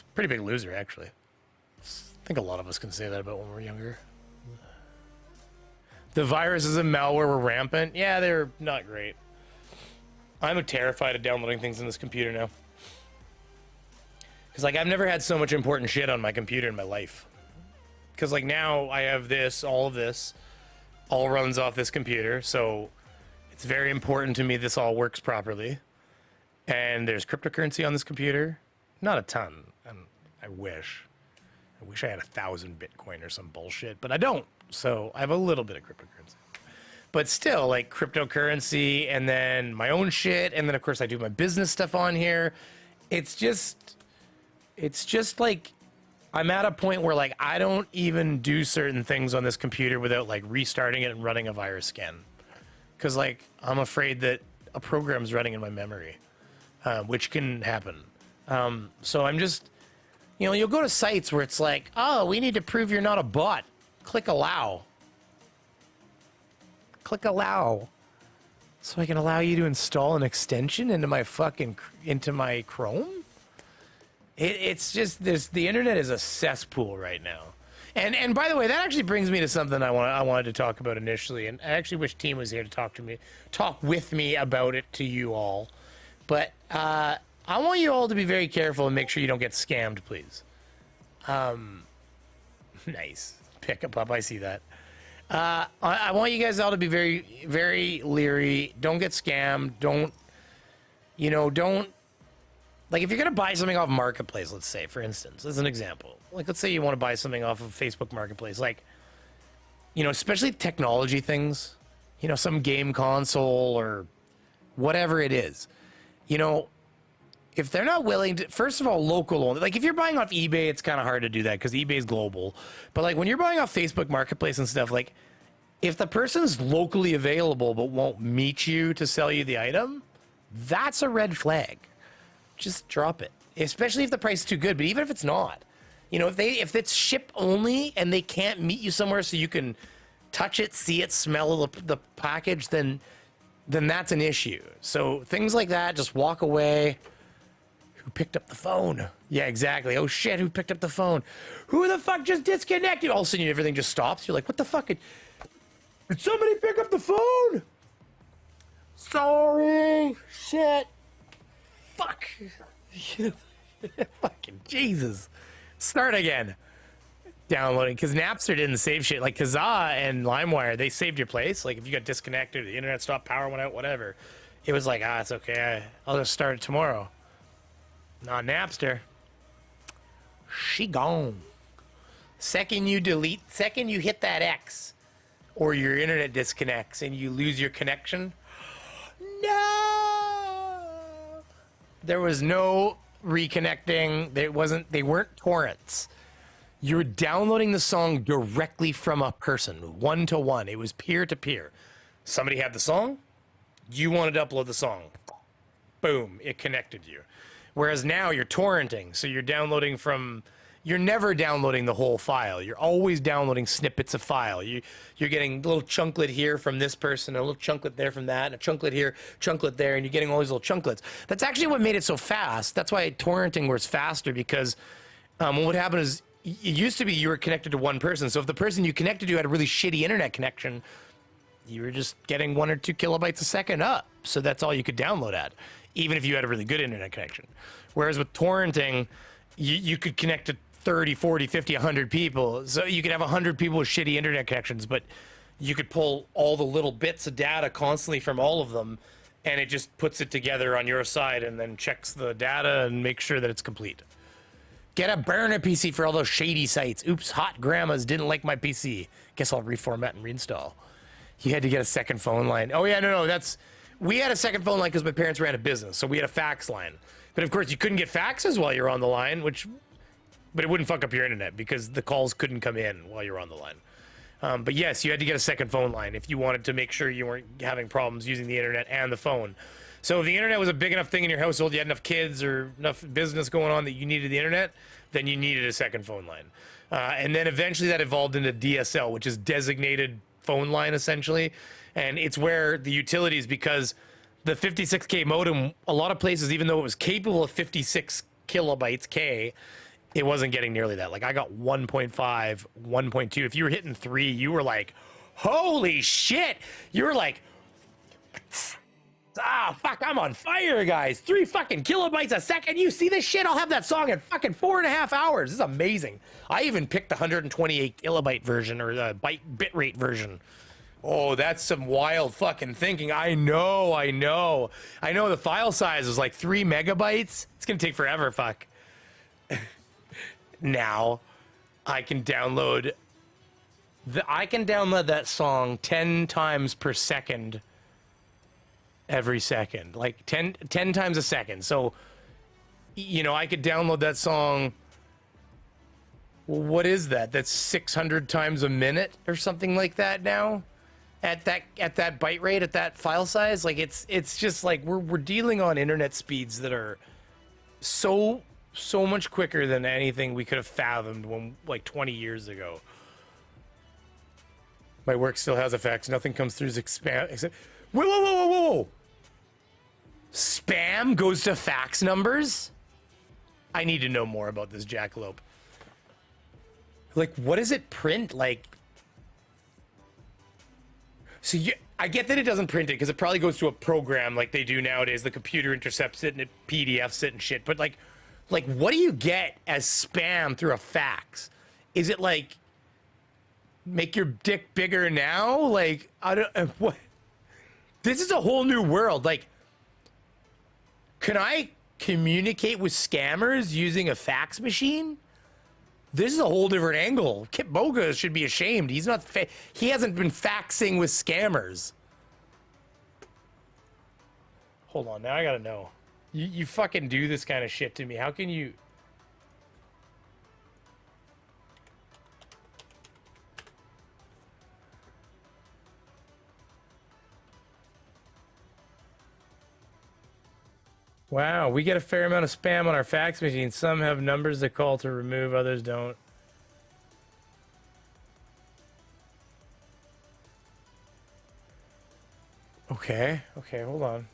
a pretty big loser, actually. I think a lot of us can say that about when we're younger. The viruses and malware were rampant. Yeah, they're not great. I'm terrified of downloading things in this computer now. Because, like, I've never had so much important shit on my computer in my life. Because, like, now I have all of this, all runs off this computer. So it's very important to me this all works properly. And there's cryptocurrency on this computer. Not a ton. And I wish I had 1,000 Bitcoin or some bullshit, but I don't. So I have a little bit of cryptocurrency. But still, like, cryptocurrency, and then my own shit, and then of course I do my business stuff on here. It's just like, I'm at a point where, like, I don't even do certain things on this computer without, like, restarting it and running a virus scan. Because, like, I'm afraid that a program's running in my memory, which can happen. So I'm just, you'll go to sites where it's like, oh, we need to prove you're not a bot. Click allow. Click allow. So I can allow you to install an extension into my Chrome? It's just, the internet is a cesspool right now. And by the way, that actually brings me to something I wanted to talk about initially, and I actually wish Team was here to talk with me about it to you all. But I want you all to be very careful and make sure you don't get scammed, please. Nice. Pick up, I see that. I want you guys all to be very, very leery. Don't get scammed. Don't, like, if you're going to buy something off Marketplace, let's say, for instance, as an example, like, let's say you want to buy something off of Facebook Marketplace, like, especially technology things, some game console or whatever it is, if they're not willing to, first of all, local only, like, if you're buying off eBay, it's kind of hard to do that because eBay is global. But, like, when you're buying off Facebook Marketplace and stuff, like, if the person's locally available but won't meet you to sell you the item, that's a red flag. Just drop it, especially if the price is too good. But even if it's not, if it's ship only and they can't meet you somewhere so you can touch it, see it, smell the package, then that's an issue. So things like that, just walk away. Who picked up the phone? Yeah, exactly. Oh shit, who picked up the phone? Who the fuck just disconnected? All of a sudden everything just stops. You're like, what the fuck? Did somebody pick up the phone? Sorry. Shit. fuck. Fucking Jesus. Start again. Downloading, because Napster didn't save shit. Like Kazaa and LimeWire, they saved your place. Like if you got disconnected, the internet stopped, power went out, whatever. It was like, it's okay. I'll just start it tomorrow. Not Napster. She gone. Second you hit that X, or your internet disconnects and you lose your connection. No. There was no reconnecting. They weren't torrents. You were downloading the song directly from a person, one to one. It was peer to peer. Somebody had the song, you wanted to upload the song. Boom, it connected you. Whereas now you're torrenting, so you're downloading from, you're never downloading the whole file. You're always downloading snippets of file. You're getting a little chunklet here from this person, a little chunklet there from that, a chunklet here, chunklet there, and you're getting all these little chunklets. That's actually what made it so fast. That's why torrenting was faster, because what happened is, it used to be you were connected to one person. So if the person you connected to had a really shitty internet connection, you were just getting 1 or 2 kilobytes a second up. So that's all you could download at, even if you had a really good internet connection. Whereas with torrenting, you could connect to 30, 40, 50, 100 people. So you could have 100 people with shitty internet connections, but you could pull all the little bits of data constantly from all of them, and it just puts it together on your side and then checks the data and makes sure that it's complete. Get a burner PC for all those shady sites. Oops, hot grandmas didn't like my PC. Guess I'll reformat and reinstall. You had to get a second phone line. Oh yeah, no, we had a second phone line because my parents ran a business, so we had a fax line. But of course, you couldn't get faxes while you're on the line, but it wouldn't fuck up your internet because the calls couldn't come in while you're on the line. But yes, you had to get a second phone line if you wanted to make sure you weren't having problems using the internet and the phone. So if the internet was a big enough thing in your household, you had enough kids or enough business going on that you needed the internet, then you needed a second phone line. And then eventually that evolved into DSL, which is designated phone line essentially. And it's where the utilities, because the 56K modem, a lot of places, even though it was capable of 56 kilobytes K, it wasn't getting nearly that. Like I got 1.5, 1.2. If you were hitting 3, you were like, holy shit. You were like, fuck, I'm on fire, guys. 3 fucking kilobytes a second. You see this shit? I'll have that song in fucking 4.5 hours. This is amazing. I even picked the 128 kilobyte version, or the bitrate version. Oh, that's some wild fucking thinking. I know. The file size was like 3 megabytes. It's gonna take forever, fuck. Now, I can download that song 10 times per second. Every second, like 10 times a second. So, I could download that song. What is that? That's 600 times a minute or something like that now, at that byte rate, at that file size. Like it's just like we're dealing on internet speeds that are so much quicker than anything we could have fathomed like 20 years ago. My work still has effects. Nothing comes through as spam. Whoa. Spam goes to fax numbers? I need to know more about this jackalope. Like, what does it print? Like, so I get that it doesn't print it because it probably goes to a program like they do nowadays. The computer intercepts it and it PDFs it and shit. But like, what do you get as spam through a fax? Is it like, make your dick bigger now? Like, I don't, what? This is a whole new world. Like, can I communicate with scammers using a fax machine? This is a whole different angle. Kip Boga should be ashamed. He hasn't been faxing with scammers. Hold on, now I gotta know. You fucking do this kind of shit to me. How can you... Wow, we get a fair amount of spam on our fax machine. Some have numbers that call to remove, others don't. Okay, hold on.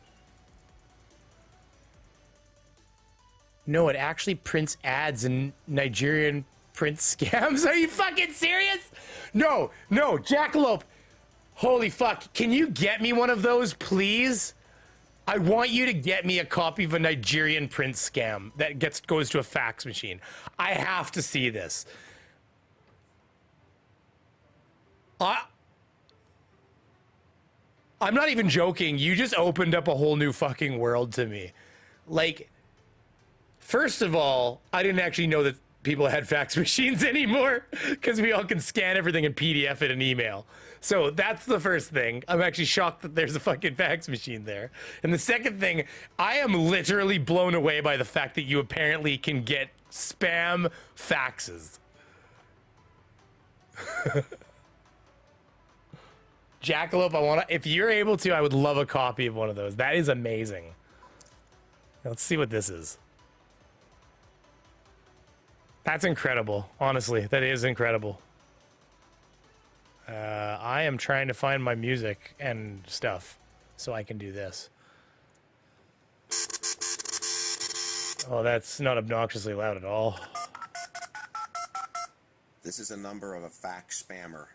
No, it actually prints ads in Nigerian print scams. Are you fucking serious? No, Jackalope. Holy fuck. Can you get me one of those, please? I want you to get me a copy of a Nigerian prince scam that goes to a fax machine. I have to see this. I'm not even joking. You just opened up a whole new fucking world to me. Like, first of all, I didn't actually know that people had fax machines anymore because we all can scan everything and PDF it in email. So that's the first thing. I'm actually shocked that there's a fucking fax machine there. And the second thing, I am literally blown away by the fact that you apparently can get spam faxes. Jackalope, if you're able to, I would love a copy of one of those. That is amazing. Let's see what this is. That's incredible. Honestly, that is incredible. I am trying to find my music and stuff so I can do this. Oh, that's not obnoxiously loud at all. This is a number of a fax spammer.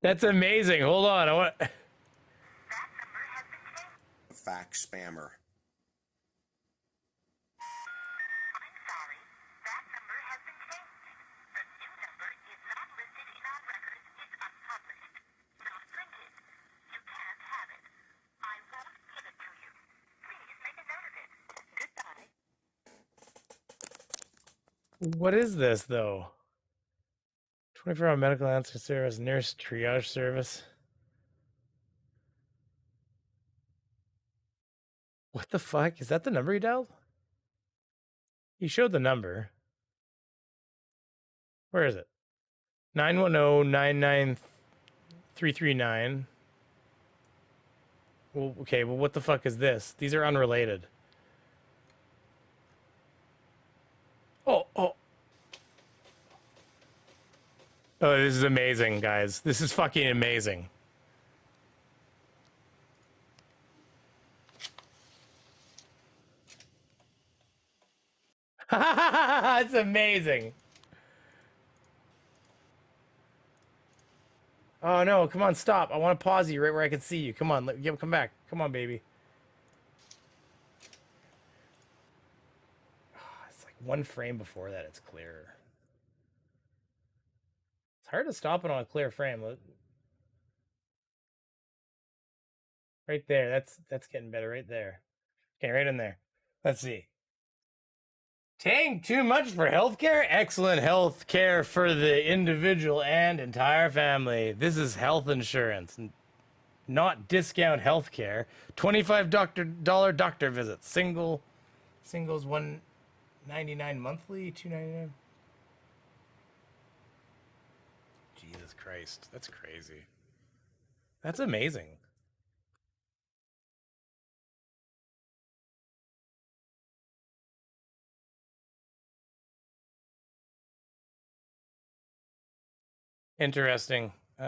That's amazing. Hold on. I want Fax spammer. What is this, though? 24-hour medical answer service, nurse triage service. What the fuck? Is that the number he dialed? He showed the number. Where is it? 910-99339. Well, okay, well, what the fuck is this? These are unrelated. Oh, this is amazing, guys. This is fucking amazing. It's amazing. Oh no, come on, stop. I want to pause you right where I can see you. Come on, come back. Come on, baby. It's like one frame before that, it's clearer. It's hard to stop it on a clear frame. Right there. That's getting better right there. Okay, right in there. Let's see. Paying too much for healthcare? Excellent healthcare for the individual and entire family. This is health insurance, not discount healthcare. $25 doctor visits. Singles $199 monthly, $299. Jesus Christ, that's crazy. That's amazing. Interesting. See,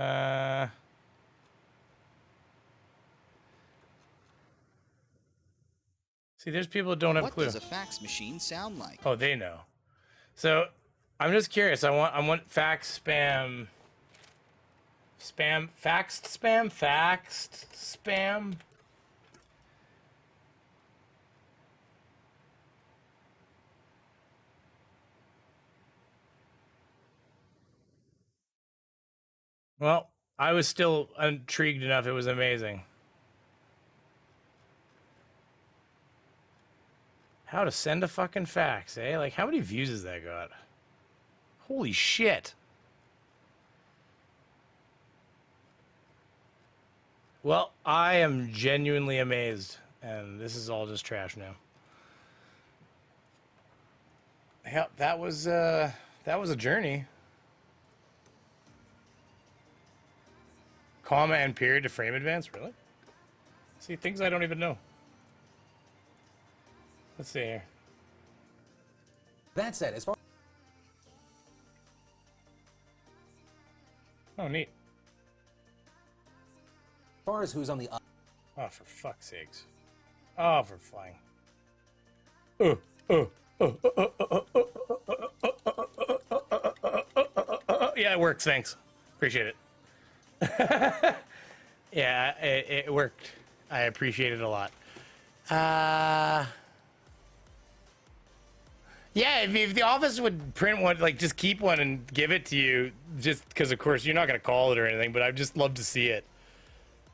there's people that don't have a clue. What does a fax machine sound like? Oh, they know. So, I'm just curious. I want fax spam. Faxed spam. Well, I was still intrigued enough. It was amazing. How to send a fucking fax, eh? Like, how many views has that got? Holy shit. Well, I am genuinely amazed, and this is all just trash now. Yep, that was a journey. Comma and period to frame advance, really? See, things I don't even know. Let's see here. That said, as far Oh, neat. far as who's on the Oh, for fuck's sakes. Oh, for flying. Yeah, it works. Thanks. Appreciate it. Yeah, it worked. I appreciate it a lot. Yeah, if the office would print one, like just keep one and give it to you, just because of course you're not gonna call it or anything, but I'd just love to see it.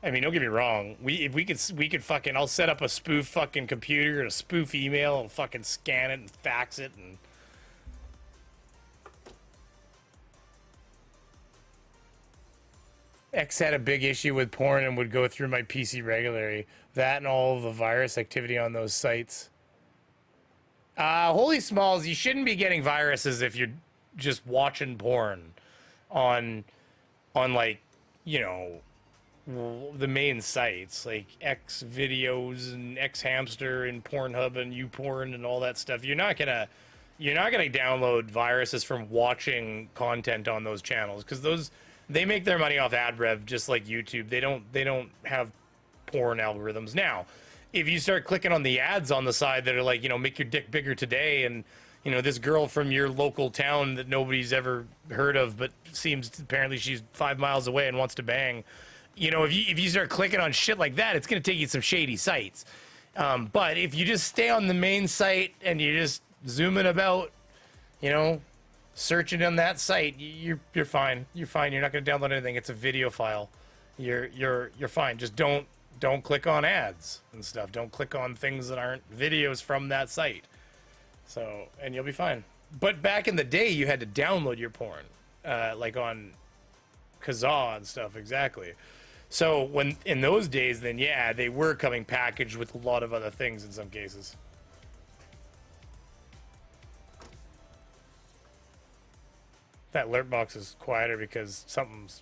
I mean, don't get me wrong. We could fucking, I'll set up a spoof fucking computer and a spoof email and fucking scan it and fax it and. X had a big issue with porn and would go through my PC regularly. That and all of the virus activity on those sites. Holy smalls, you shouldn't be getting viruses if you're just watching porn on like, you know, the main sites like X videos and X Hamster and Pornhub and YouPorn and all that stuff. You're not gonna download viruses from watching content on those channels because they make their money off ad rev just like YouTube. They don't have porn algorithms. Now, if you start clicking on the ads on the side that are like, you know, make your dick bigger today, and you know, this girl from your local town that nobody's ever heard of, but apparently she's 5 miles away and wants to bang. You know, if you start clicking on shit like that, it's gonna take you some shady sites. But if you just stay on the main site and you just zooming about, you know, searching on that site, you're fine. You're fine. You're not gonna download anything. It's a video file. You're fine. Just don't click on ads and stuff. Don't click on things that aren't videos from that site. So, and you'll be fine. But back in the day, you had to download your porn, like on Kazaa and stuff. Exactly. So when in those days, then yeah, they were coming packaged with a lot of other things in some cases. That alert box is quieter because something's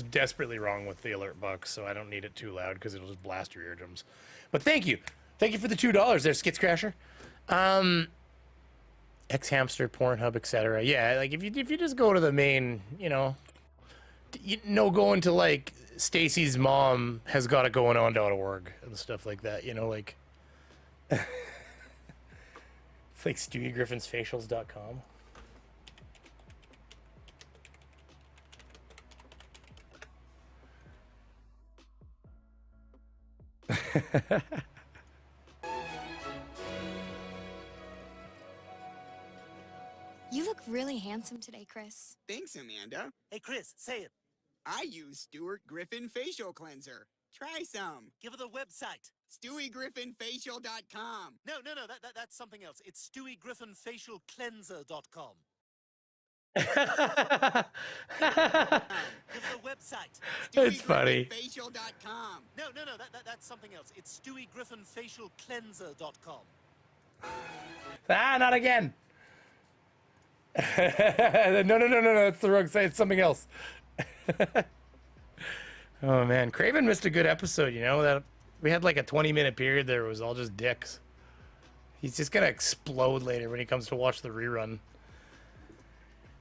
desperately wrong with the alert box, so I don't need it too loud because it'll just blast your eardrums. But thank you for the $2 there, Skits Crasher. X Hamster, Pornhub, etc. Yeah, like if you just go to the main, going to like Stacy's mom has got it going on.org and stuff like that. You know, like it's like StewieGriffinsFacials.com. You look really handsome today, Chris. Thanks, Amanda. Hey, Chris, say it. I use Stuart Griffin Facial Cleanser. Try some. Give it a website. StewieGriffinFacial.com. No, that's something else. It's StewieGriffinFacialCleanser.com. Give it a website. That's funny. StewieGriffinFacial.com. No, that's something else. It's StewieGriffinFacialCleanser.com. Not again. No, that's the wrong site. It's something else. Oh man, Craven missed a good episode. You know that we had like a 20-minute period there. It was all just dicks. He's just gonna explode later when he comes to watch the rerun.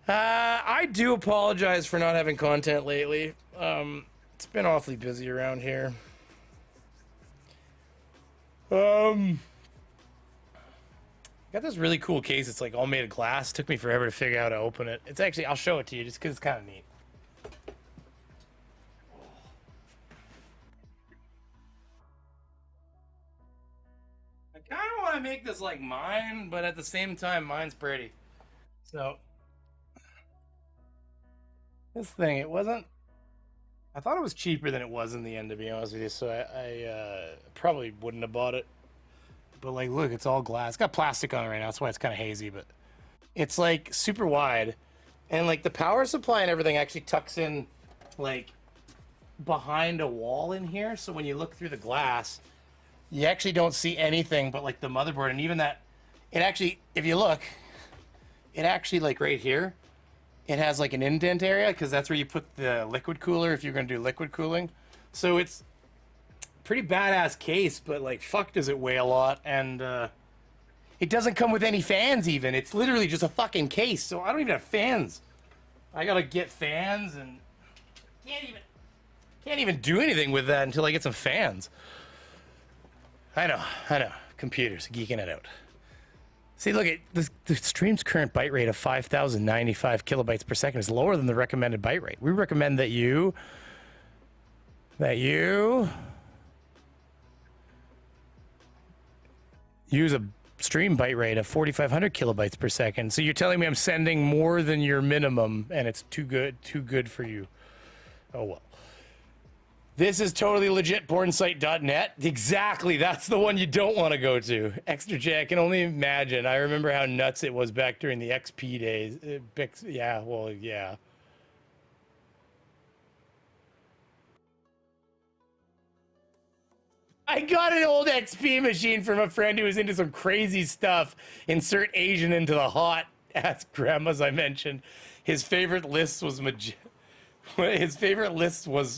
I do apologize for not having content lately. It's been awfully busy around here. Got this really cool case. It's like all made of glass. Took me forever to figure out how to open it. It's actually, I'll show it to you just because it's kind of neat. I kind of want to make this like mine, but at the same time, mine's pretty. So, this thing, it wasn't, I thought it was cheaper than it was in the end, to be honest with you. So I probably wouldn't have bought it. But like, look, it's all glass. It's got plastic on it right now. That's why it's kind of hazy, but it's like super wide. And like the power supply and everything actually tucks in like behind a wall in here. So when you look through the glass, you actually don't see anything but like the motherboard. And even that, it actually, if you look, it actually like right here, it has like an indent area because that's where you put the liquid cooler if you're going to do liquid cooling. So it's pretty badass case, but like fuck does it weigh a lot, and it doesn't come with any fans even. It's literally just a fucking case, so I don't even have fans. I gotta get fans, and Can't even do anything with that until I get some fans. I know. Computers, geeking it out. See, look at this. The stream's current byte rate of 5,095 kilobytes per second is lower than the recommended byte rate. We recommend that you use a stream byte rate of 4,500 kilobytes per second. So you're telling me I'm sending more than your minimum, and it's too good for you. Oh well. This is totally legit, pornsite.net. Exactly, that's the one you don't want to go to. Extra J, I can only imagine. I remember how nuts it was back during the XP days. Yeah, well, yeah. I got an old XP machine from a friend who was into some crazy stuff. Insert Asian into the hot. Ask grandmas I mentioned. His favorite list was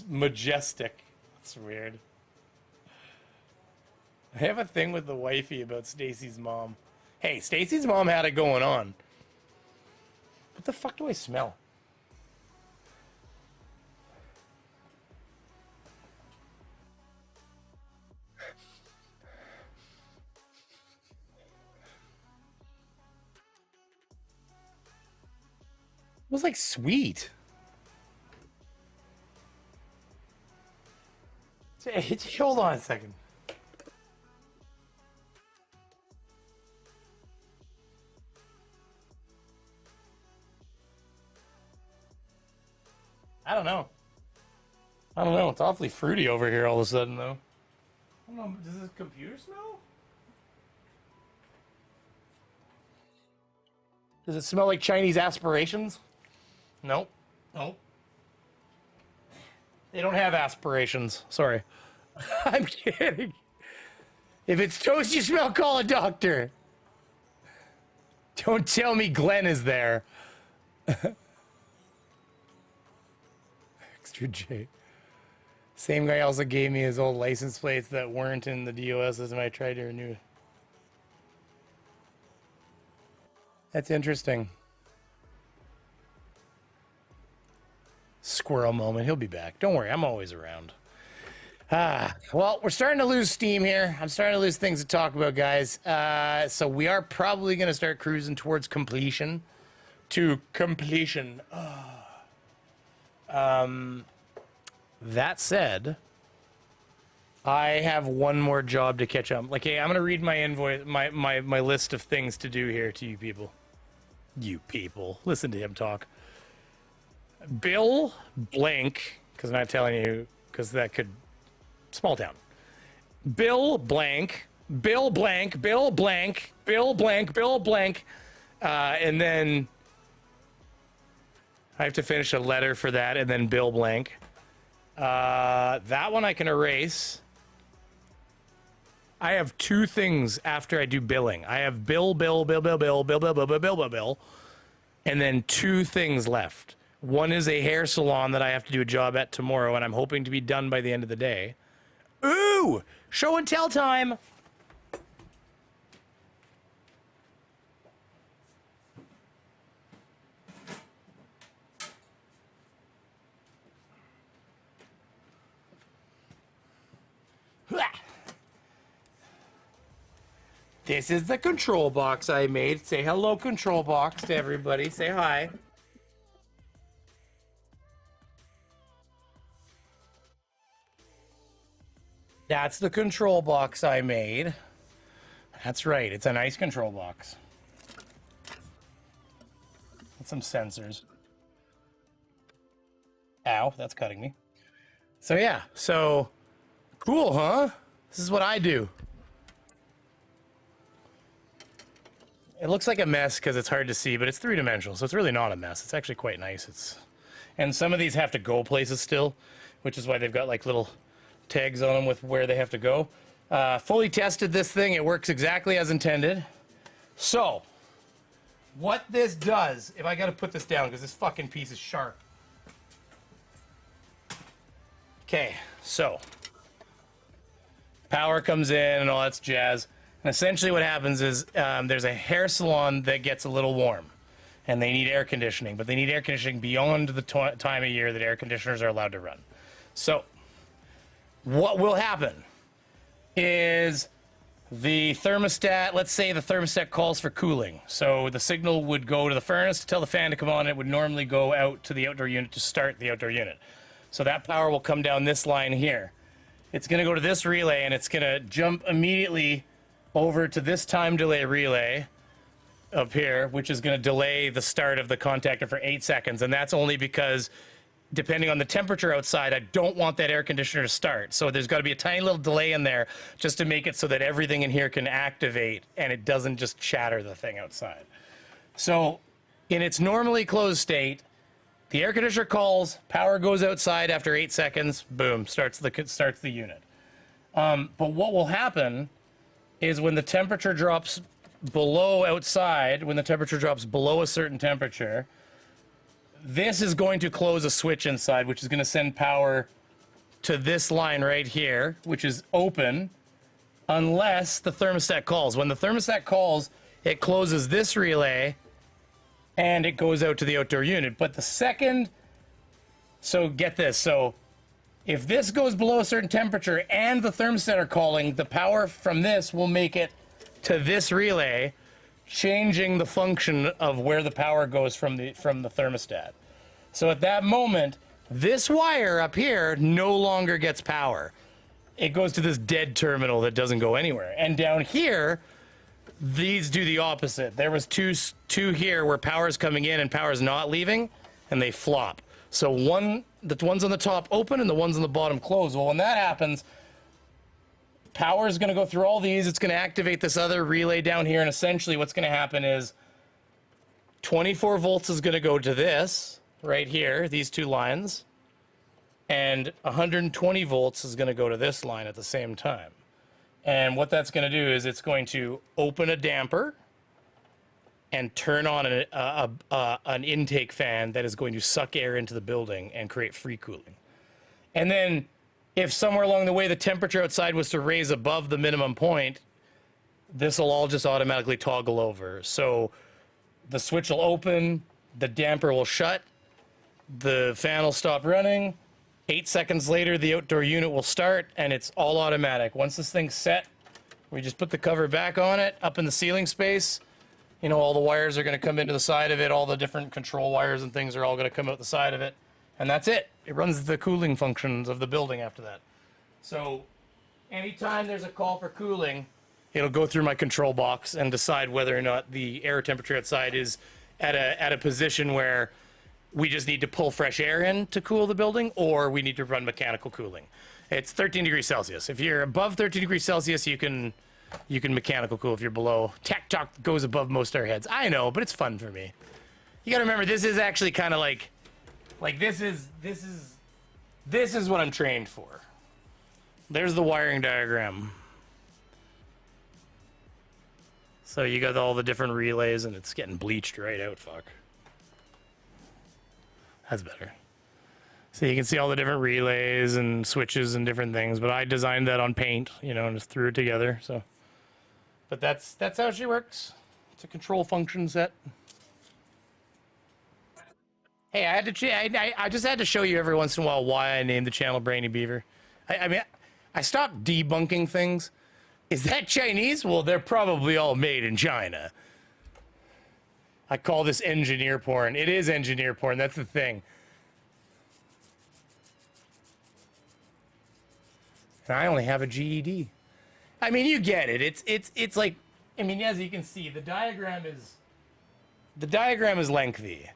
majestic. That's weird. I have a thing with the wifey about Stacy's mom. Hey, Stacy's mom had it going on. What the fuck do I smell? It was like sweet. Hold on a second. I don't know. It's awfully fruity over here all of a sudden, though. I don't know. Does this computer smell? Does it smell like Chinese aspirations? Nope. They don't have aspirations. Sorry. I'm kidding. If it's toast you smell, call a doctor. Don't tell me Glenn is there. Extra J. Same guy also gave me his old license plates that weren't in the DOS system. I tried to renew. That's interesting. Squirrel moment. He'll be back. Don't worry. I'm always around. Well, we're starting to lose steam here. I'm starting to lose things to talk about, guys. So we are probably going to start cruising towards completion. That said, I have one more job to catch up. Like, hey, I'm going to read my invoice, my list of things to do here to you people. You people. Listen to him talk. Bill blank, because I'm not telling you, because that could... Small town. Bill blank, Bill blank, Bill blank, Bill blank, Bill blank. And then I have to finish a letter for that, and then Bill blank. That one I can erase. I have two things after I do billing. I have bill, and then two things left. One is a hair salon that I have to do a job at tomorrow, and I'm hoping to be done by the end of the day. Ooh! Show and tell time! This is the control box I made. Say hello, control box, to everybody. Say hi. That's the control box I made. That's right. It's a nice control box. With some sensors. Ow, that's cutting me. So yeah, so cool, huh? This is what I do. It looks like a mess because it's hard to see, but it's three-dimensional, so it's really not a mess. It's actually quite nice. And some of these have to go places still, which is why they've got like little tags on them with where they have to go. Fully tested this thing. It works exactly as intended. So, what this does, if I got to put this down because this fucking piece is sharp. Okay, so power comes in and all that jazz. And essentially what happens is there's a hair salon that gets a little warm. And they need air conditioning. But they need air conditioning beyond the time of year that air conditioners are allowed to run. So what will happen is the thermostat, let's say the thermostat calls for cooling. So the signal would go to the furnace to tell the fan to come on. It would normally go out to the outdoor unit to start the outdoor unit. So that power will come down this line here. It's going to go to this relay, and it's going to jump immediately over to this time delay relay up here, which is going to delay the start of the contactor for 8 seconds. And that's only because, depending on the temperature outside, I don't want that air conditioner to start. So there's got to be a tiny little delay in there just to make it so that everything in here can activate and it doesn't just chatter the thing outside. So in its normally closed state, the air conditioner calls, power goes outside after 8 seconds, boom, starts the unit. But what will happen is when the temperature drops below outside, when the temperature drops below a certain temperature, this is going to close a switch inside, which is going to send power to this line right here, which is open, unless the thermostat calls. When the thermostat calls, it closes this relay, and it goes out to the outdoor unit. But the second, so get this, so if this goes below a certain temperature and the thermostat are calling, the power from this will make it to this relay, changing the function of where the power goes from the thermostat. So at that moment, this wire up here no longer gets power. It goes to this dead terminal that doesn't go anywhere. And down here, these do the opposite. There was two here where power is coming in and power is not leaving, and they flop. So the ones on the top open and the ones on the bottom close. Well, when that happens, power is going to go through all these. It's going to activate this other relay down here, and essentially what's going to happen is 24 volts is going to go to this right here, these two lines, and 120 volts is going to go to this line at the same time. And what that's going to do is it's going to open a damper and turn on an intake fan that is going to suck air into the building and create free cooling. And then if somewhere along the way the temperature outside was to raise above the minimum point, this will all just automatically toggle over. So the switch will open, the damper will shut, the fan will stop running. 8 seconds later, the outdoor unit will start, and it's all automatic. Once this thing's set, we just put the cover back on it, up in the ceiling space. You know, all the wires are going to come into the side of it. All the different control wires and things are all going to come out the side of it. And that's it. It runs the cooling functions of the building after that. So anytime there's a call for cooling, it'll go through my control box and decide whether or not the air temperature outside is at a position where we just need to pull fresh air in to cool the building, or we need to run mechanical cooling. It's 13 degrees Celsius. If you're above 13 degrees Celsius, you can mechanical cool. If you're below, Tech Talk goes above most our heads. I know, but it's fun for me. You gotta remember, this is actually kind of like this is what I'm trained for. There's the wiring diagram. So you got all the different relays, and it's getting bleached right out, fuck. That's better. So you can see all the different relays and switches and different things, but I designed that on Paint, you know, and just threw it together, so. But that's how she works. It's a control function set. Hey, I just had to show you every once in a while why I named the channel Brainy Beaver. I mean, I stopped debunking things. Is that Chinese? Well, they're probably all made in China. I call this engineer porn. It is engineer porn. That's the thing. And I only have a GED. I mean, you get it. It's like, I mean, as you can see, the diagram is lengthy.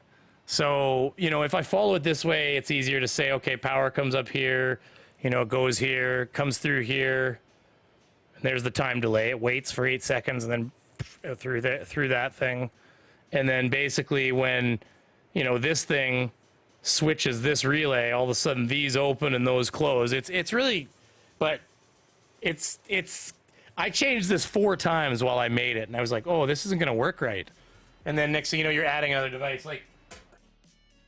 So, you know, if I follow it this way, it's easier to say, okay, power comes up here, you know, it goes here, comes through here, and there's the time delay. It waits for 8 seconds and then through that thing. And then basically when, you know, this thing switches this relay, all of a sudden these open and those close. It's really, but it's, I changed this 4 times while I made it. And I was like, oh, this isn't going to work right. And then next thing you know, you're adding another device. Like,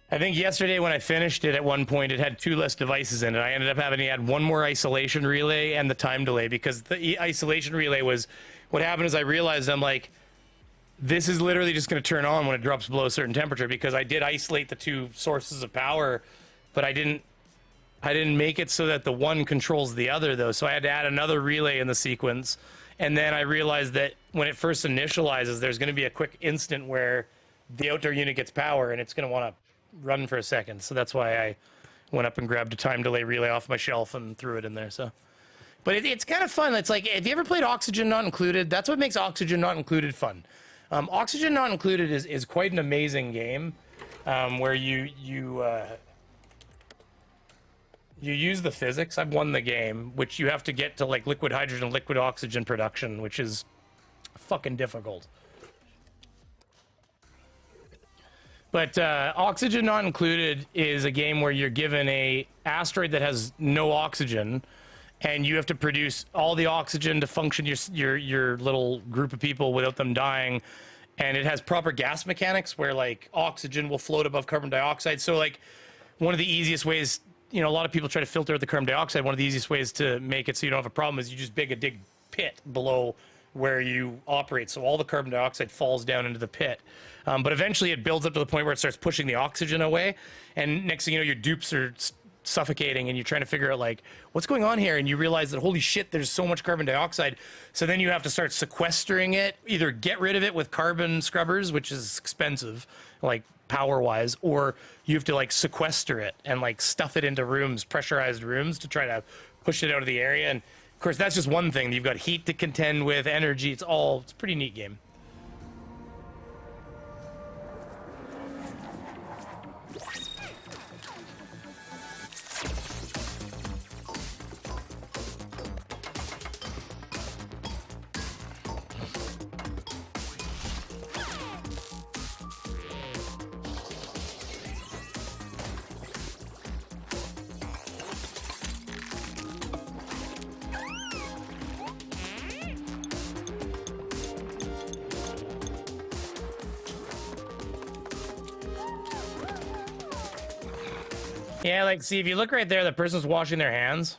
I think yesterday when I finished it, at one point, it had 2 less devices in it. I ended up having to add 1 more isolation relay and the time delay, because the isolation relay was, what happened is I realized, I'm like, this is literally just going to turn on when it drops below a certain temperature, because I did isolate the 2 sources of power, but I didn't I didn't make it so that the one controls the other, though, so I had to add another relay in the sequence. And then I realized that when it first initializes, there's going to be a quick instant where the outdoor unit gets power, and it's going to want to run for a second. So that's why I went up and grabbed a time delay relay off my shelf and threw it in there. So, but it's kind of fun. It's like, have you ever played Oxygen Not Included? That's what makes Oxygen Not Included fun. Oxygen Not Included is quite an amazing game, where you use the physics. I've won the game, which you have to get to like liquid hydrogen, liquid oxygen production, which is fucking difficult. But Oxygen Not Included is a game where you're given a asteroid that has no oxygen, and you have to produce all the oxygen to function your little group of people without them dying. And it has proper gas mechanics where like oxygen will float above carbon dioxide. So like one of the easiest ways, you know, a lot of people try to filter out the carbon dioxide. One of the easiest ways to make it so you don't have a problem is you just dig a pit below where you operate. So all the carbon dioxide falls down into the pit. But eventually it builds up to the point where it starts pushing the oxygen away. And next thing you know, your dupes are suffocating and you're trying to figure out like, what's going on here? And you realize that, holy shit, there's so much carbon dioxide. So then you have to start sequestering it, either get rid of it with carbon scrubbers, which is expensive, like power wise, or you have to like sequester it and like stuff it into rooms, pressurized rooms, to try to push it out of the area. And of course, that's just one thing. You've got heat to contend with, energy. It's a pretty neat game. Yeah, like, see, if you look right there, the person's washing their hands.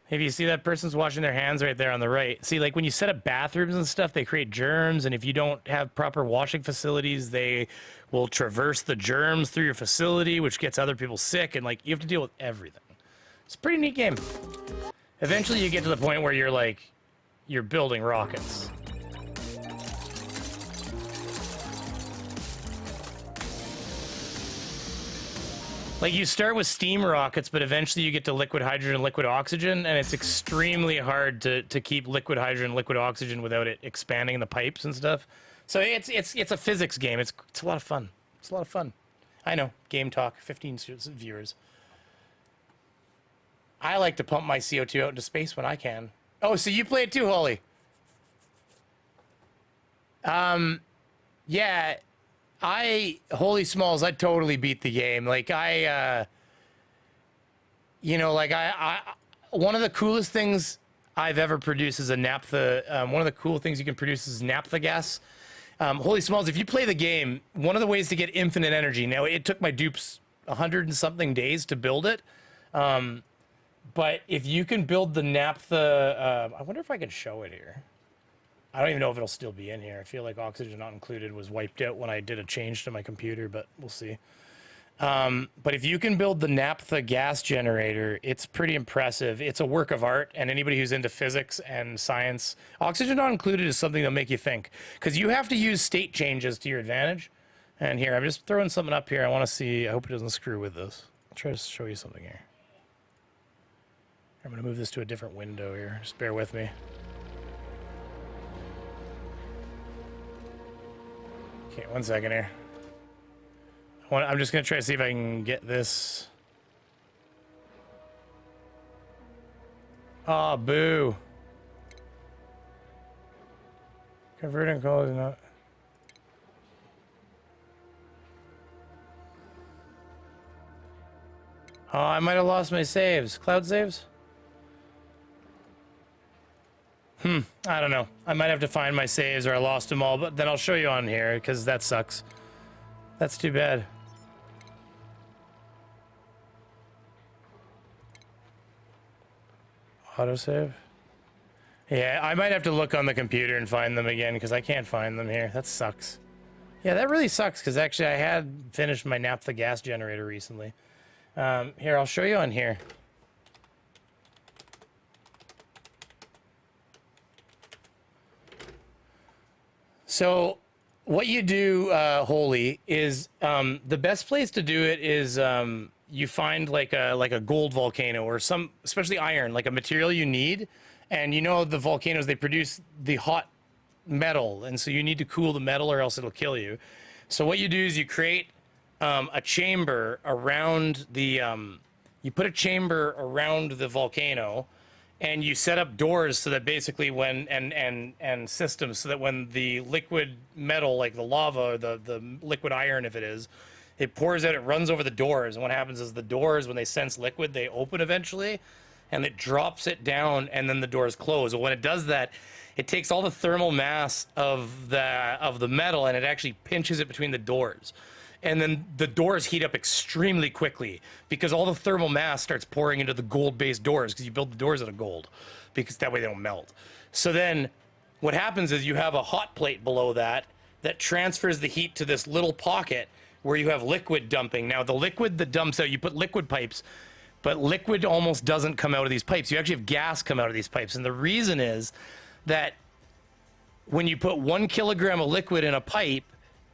If you see that person's washing their hands right there on the right. See, like, when you set up bathrooms and stuff, they create germs, and if you don't have proper washing facilities, they will traverse the germs through your facility, which gets other people sick, and, like, you have to deal with everything. It's a pretty neat game. Eventually, you get to the point where you're, like, you're building rockets. Like, you start with steam rockets, but eventually you get to liquid hydrogen and liquid oxygen, and it's extremely hard to keep liquid hydrogen and liquid oxygen without it expanding the pipes and stuff. So it's a physics game. It's a lot of fun. It's a lot of fun. I know. Game talk. 15 viewers. I like to pump my CO2 out into space when I can. Oh, so you play it too, Holly? Yeah. Holy Smalls, I totally beat the game. Like, you know, like, one of the coolest things I've ever produced is a naphtha. One of the cool things you can produce is naphtha gas. Holy Smalls, if you play the game, one of the ways to get infinite energy, now, it took my dupes 100 and something days to build it. But if you can build the naphtha, I wonder if I can show it here. I don't even know if it'll still be in here. I feel like Oxygen Not Included was wiped out when I did a change to my computer, but we'll see. But if you can build the naphtha gas generator, it's pretty impressive. It's a work of art, and anybody who's into physics and science, Oxygen Not Included is something that'll make you think, because you have to use state changes to your advantage. And here, I'm just throwing something up here. I want to see. I hope it doesn't screw with this. I'll try to show you something here. I'm going to move this to a different window here. Just bear with me. Okay, 1 second here. I'm just going to try to see if I can get this. Oh, boo. Converting call is not. Oh, I might have lost my saves. Cloud saves? I don't know. I might have to find my saves, or I lost them all, but then I'll show you on here, because that sucks. That's too bad. Autosave? Yeah, I might have to look on the computer and find them again, because I can't find them here. That sucks. Yeah, that really sucks, because actually I had finished my naphtha gas generator recently. Here, I'll show you on here. So what you do, Holy, is the best place to do it is you find like a gold volcano or some, especially iron, like a material you need. And you know the volcanoes, they produce the hot metal, and so you need to cool the metal or else it'll kill you. So what you do is you create a chamber around the you put a chamber around the volcano, and you set up doors so that basically when and systems so that when the liquid metal, like the lava or the liquid iron, if it is, it pours out, it runs over the doors, and what happens is the doors, when they sense liquid, they open eventually, and it drops it down, and then the doors close. And when it does that, it takes all the thermal mass of the metal, and it actually pinches it between the doors. And then the doors heat up extremely quickly because all the thermal mass starts pouring into the gold-based doors because you build the doors out of gold because that way they don't melt. So then what happens is you have a hot plate below that transfers the heat to this little pocket where you have liquid dumping. Now, the liquid that dumps out, you put liquid pipes, but liquid almost doesn't come out of these pipes. You actually have gas come out of these pipes. And the reason is that when you put 1 kilogram of liquid in a pipe,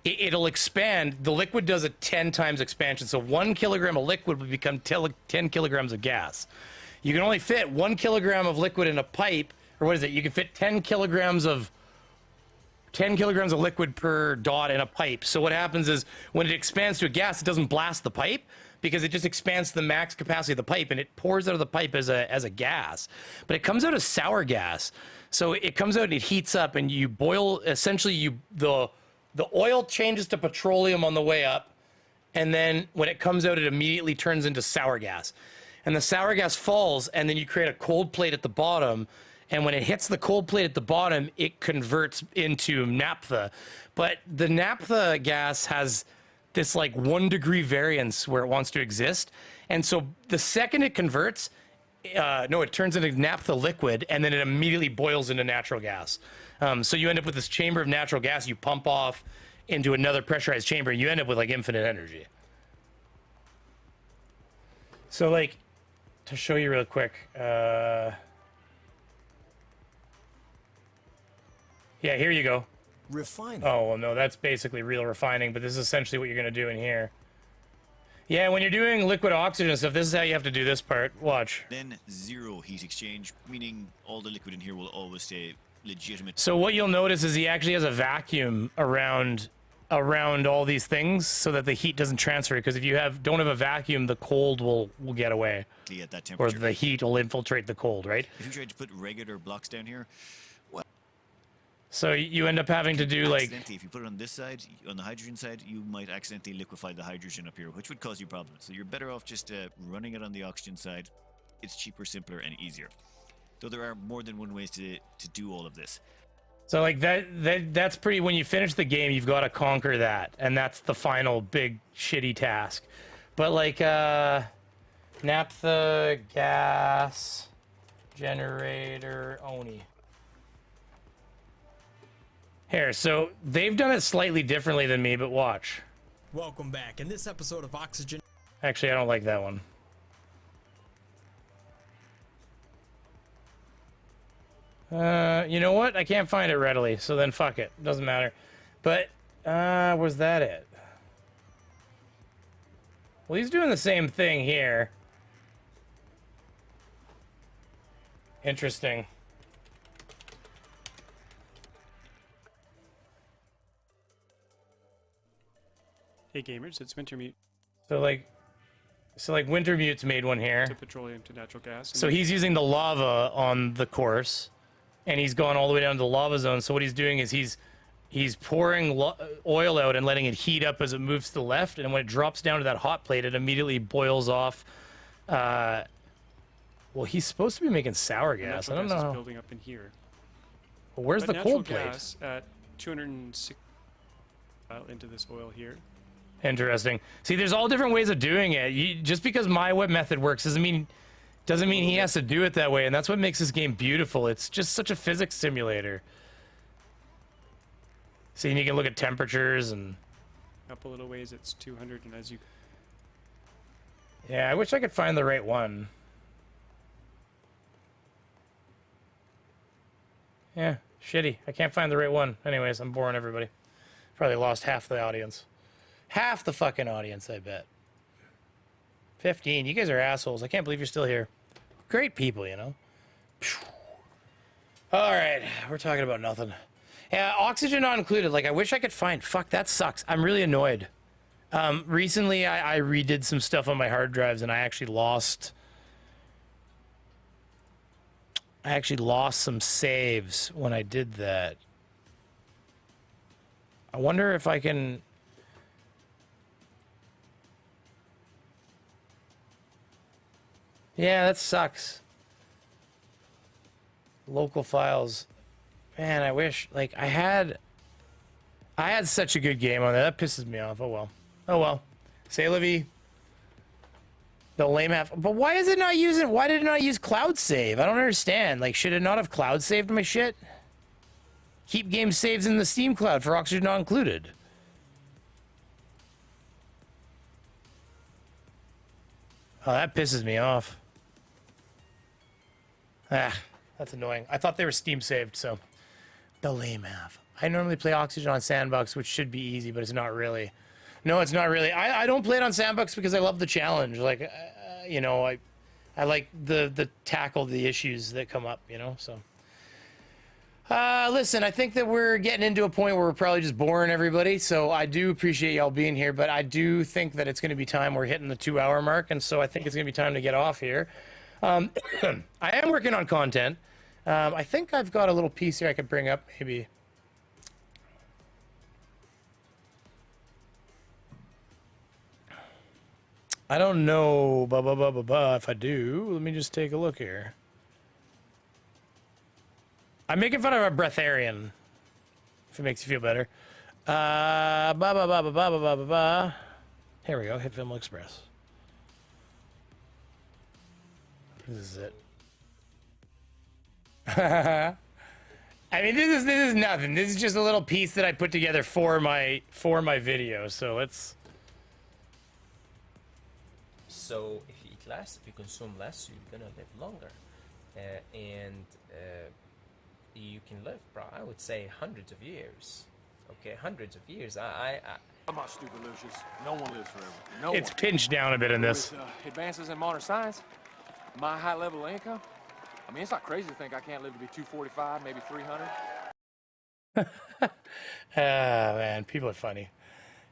it'll expand. The liquid does a 10 times expansion. So 1 kilogram of liquid would become 10 kilograms of gas. You can only fit 1 kilogram of liquid in a pipe, or what is it? You can fit 10 kilograms of liquid per dot in a pipe. So what happens is when it expands to a gas, it doesn't blast the pipe because it just expands to the max capacity of the pipe, and it pours out of the pipe as a gas. But it comes out as sour gas. So it comes out and it heats up, and you boil, essentially the oil changes to petroleum on the way up, and then when it comes out, it immediately turns into sour gas. And the sour gas falls, and then you create a cold plate at the bottom, and when it hits the cold plate at the bottom, it converts into naphtha. But the naphtha gas has this like 1 degree variance where it wants to exist. And so the second it converts, it turns into naphtha liquid, and then it immediately boils into natural gas. So you end up with this chamber of natural gas you pump off into another pressurized chamber. You end up with like infinite energy. So like, to show you real quick, yeah, here you go. Refining. Oh, well, no, that's basically real refining, but this is essentially what you're going to do in here. Yeah, when you're doing liquid oxygen stuff, this is how you have to do this part. Watch. Then zero heat exchange, meaning all the liquid in here will always stay legitimate. So what you'll notice is he actually has a vacuum around all these things so that the heat doesn't transfer, because if you don't have a vacuum, the cold will get away. At that or temperature. the heat will infiltrate the cold, right? If you tried to put regular blocks down here, well, so you end up having to do like, accidentally, if you put it on this side, on the hydrogen side, you might accidentally liquefy the hydrogen up here, which would cause you problems. So you're better off just running it on the oxygen side. It's cheaper, simpler, and easier. Though there are more than one ways to do all of this. so like that's pretty, when you finish the game, you've got to conquer that, and that's the final big shitty task. But like naphtha gas generator Oni. Here, so they've done it slightly differently than me, but watch. Welcome back. In this episode of Oxygen... Actually, I don't like that one. You know what? I can't find it readily, so then fuck it. Doesn't matter. But, was that it? Well, he's doing the same thing here. Interesting. Hey gamers, it's Wintermute. So like Wintermute's made one here. To petroleum to natural gas. So he's using the lava on the course, and he's gone all the way down to the lava zone. So what he's doing is he's pouring oil out and letting it heat up as it moves to the left, and when it drops down to that hot plate, it immediately boils off. Well, he's supposed to be making sour gas. I don't know. Is building up in here. Well, where's but the cold natural plate? Gas at 206 into this oil here. Interesting. See, there's all different ways of doing it. Just because my web method works doesn't mean he has to do it that way, and that's what makes this game beautiful. It's just such a physics simulator. See, and you can look at temperatures and... Up a little ways, it's 200, and as you... Yeah, I wish I could find the right one. Yeah, shitty. I can't find the right one. Anyways, I'm boring everybody. Probably lost half the audience. Half the fucking audience, I bet. 15. You guys are assholes. I can't believe you're still here. Great people, you know. All right, we're talking about nothing. Yeah, oxygen not included. Like, I wish I could find. Fuck, that sucks. I'm really annoyed. Recently, I redid some stuff on my hard drives, and I actually lost some saves when I did that. I wonder if I can. Yeah, that sucks. Local files. Man, I wish, like, I had such a good game on that. That pisses me off. Oh well. Oh well. Say la vie. The lame half. But why is it not using, why did it not use cloud save? I don't understand. Like, should it not have cloud saved my shit? Keep game saves in the Steam cloud for Oxygen not included. Oh, that pisses me off. Ah, that's annoying. I thought they were Steam saved, so. The lame half. I normally play Oxygen on Sandbox, which should be easy, but it's not really. No, it's not really. I don't play it on Sandbox because I love the challenge. Like, you know, I like the tackle the issues that come up, you know, so. Listen, I think that we're getting into a point where we're probably just boring everybody, so I do appreciate y'all being here, but I do think that it's going to be time we're hitting the 2-hour mark, and so I think it's going to be time to get off here. I am working on content. I think I've got a little piece here I could bring up, maybe. I don't know if I do. Let me just take a look here. I'm making fun of a breatharian, if it makes you feel better. Here we go, hit Film Express. This is it. I mean, this is nothing. This is just a little piece that I put together for my video. So let's. So if you eat less, if you consume less, you're gonna live longer, and you can live, I would say hundreds of years. Okay, hundreds of years. I'm not stupid, Lucius. No one lives forever. No It's one. pinched down a bit in this. With advances in modern science, my high level of income, I mean, it's not crazy to think I can't live to be 245, maybe 300. Man, people are funny.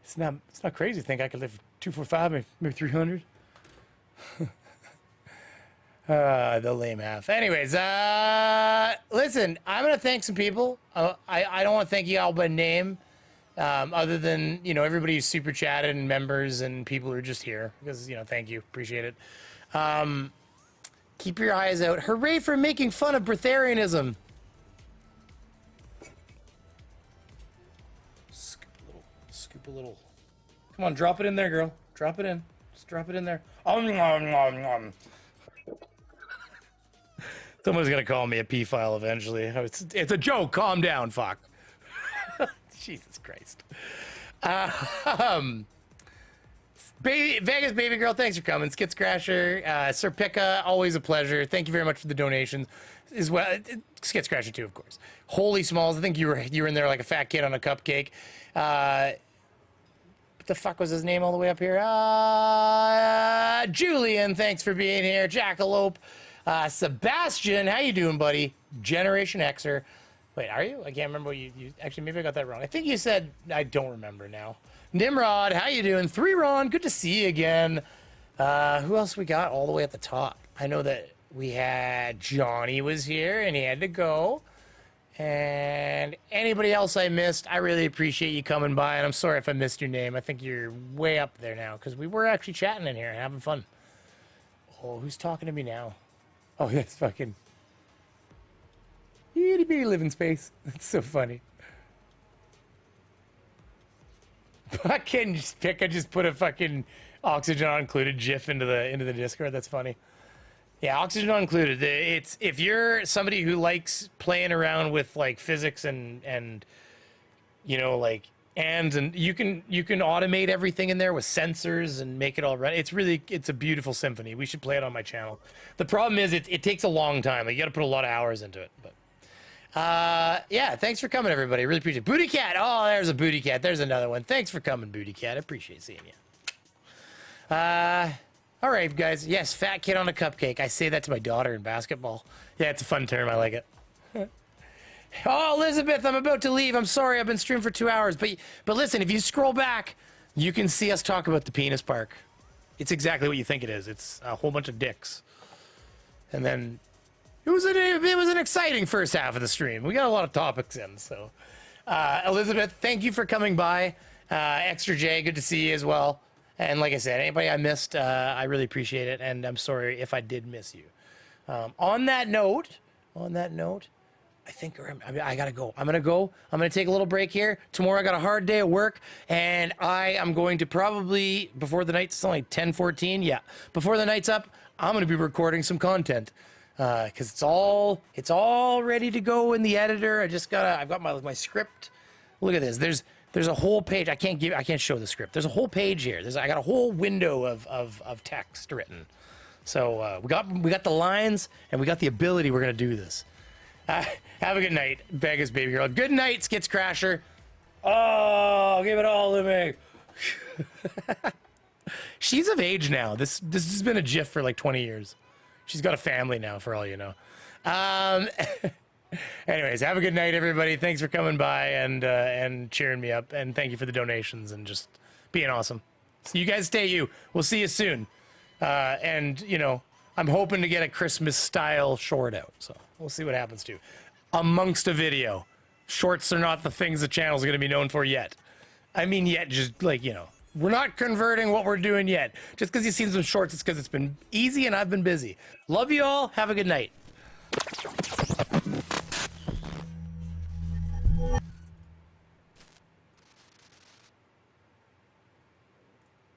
It's not crazy to think I could live 245, maybe 300. The lame half. Anyways, listen, I'm gonna thank some people. I don't want to thank you all by name, other than, you know, everybody who's super chatted and members and people who are just here, because, you know, thank you, appreciate it. Keep your eyes out. Hooray for making fun of breatharianism. Scoop a little. Come on, drop it in there, girl. Drop it in. Just drop it in there. Someone's gonna call me a P-file eventually. It's a joke. Calm down, fuck. Jesus Christ. Vegas Baby Girl, thanks for coming. Skit Scratcher, Sir Pika, always a pleasure. Thank you very much for the donations as well. Skit Scratcher too, of course. Holy Smalls, I think you were in there like a fat kid on a cupcake. What the fuck was his name all the way up here? Julian, thanks for being here. Jackalope. Sebastian, how you doing, buddy? Generation Xer. Wait, are you? I can't remember what you actually, maybe I got that wrong. I think you said, I don't remember now. Nimrod, how you doing? 3 Ron, good to see you again. Who else we got all the way at the top? I know that we had Johnny was here and he had to go. And anybody else I missed, I really appreciate you coming by, and I'm sorry if I missed your name. I think you're way up there now, because we were actually chatting in here and having fun. Oh, who's talking to me now? Oh, that's fucking... Itty bitty living space. That's so funny. Fucking just put a fucking Oxygen not included GIF into the Discord. That's funny. Yeah, Oxygen not included. It's if you're somebody who likes playing around with like physics and you know, like and you can automate everything in there with sensors and make it all run. It's a beautiful symphony. We should play it on my channel. The problem is it takes a long time. Like, you got to put a lot of hours into it. But yeah, thanks for coming, everybody. Really appreciate it. Booty Cat. Oh, there's a Booty Cat. There's another one. Thanks for coming, Booty Cat. I appreciate seeing you. All right, guys. Yes, fat kid on a cupcake. I say that to my daughter in basketball. Yeah, it's a fun term. I like it. Oh, Elizabeth, I'm about to leave. I'm sorry. I've been streaming for 2 hours. But listen, if you scroll back, you can see us talk about the penis park. It's exactly what you think it is. It's a whole bunch of dicks. And then it was an exciting first half of the stream. We got a lot of topics in. So, Elizabeth, thank you for coming by. Extra J, good to see you as well. And like I said, anybody I missed, I really appreciate it. And I'm sorry if I did miss you. On that note, I think I gotta go. I'm gonna take a little break here. Tomorrow I got a hard day at work, and I am going to probably, before the night's only 10:14. Yeah, before the night's up, I'm gonna be recording some content because it's all ready to go in the editor. I've got my script. Look at this. There's a whole page. I can't show the script. There's a whole page here. I got a whole window of text written. So we got the lines, and we got the ability. We're gonna do this. Have a good night, Vegas baby girl. Good night, Skits Crasher. Oh, give it all to me. She's of age now. This has been a GIF for like 20 years. She's got a family now, for all you know. Anyways, have a good night, everybody. Thanks for coming by and cheering me up, and thank you for the donations and just being awesome. So you guys stay you. We'll see you soon. And you know, I'm hoping to get a Christmas style short out. So we'll see what happens too. Amongst a video. Shorts are not the things the channel's going to be known for yet. I mean, yet, just like, you know, we're not converting what we're doing yet. Just because you've seen some shorts, it's because it's been easy and I've been busy. Love you all. Have a good night.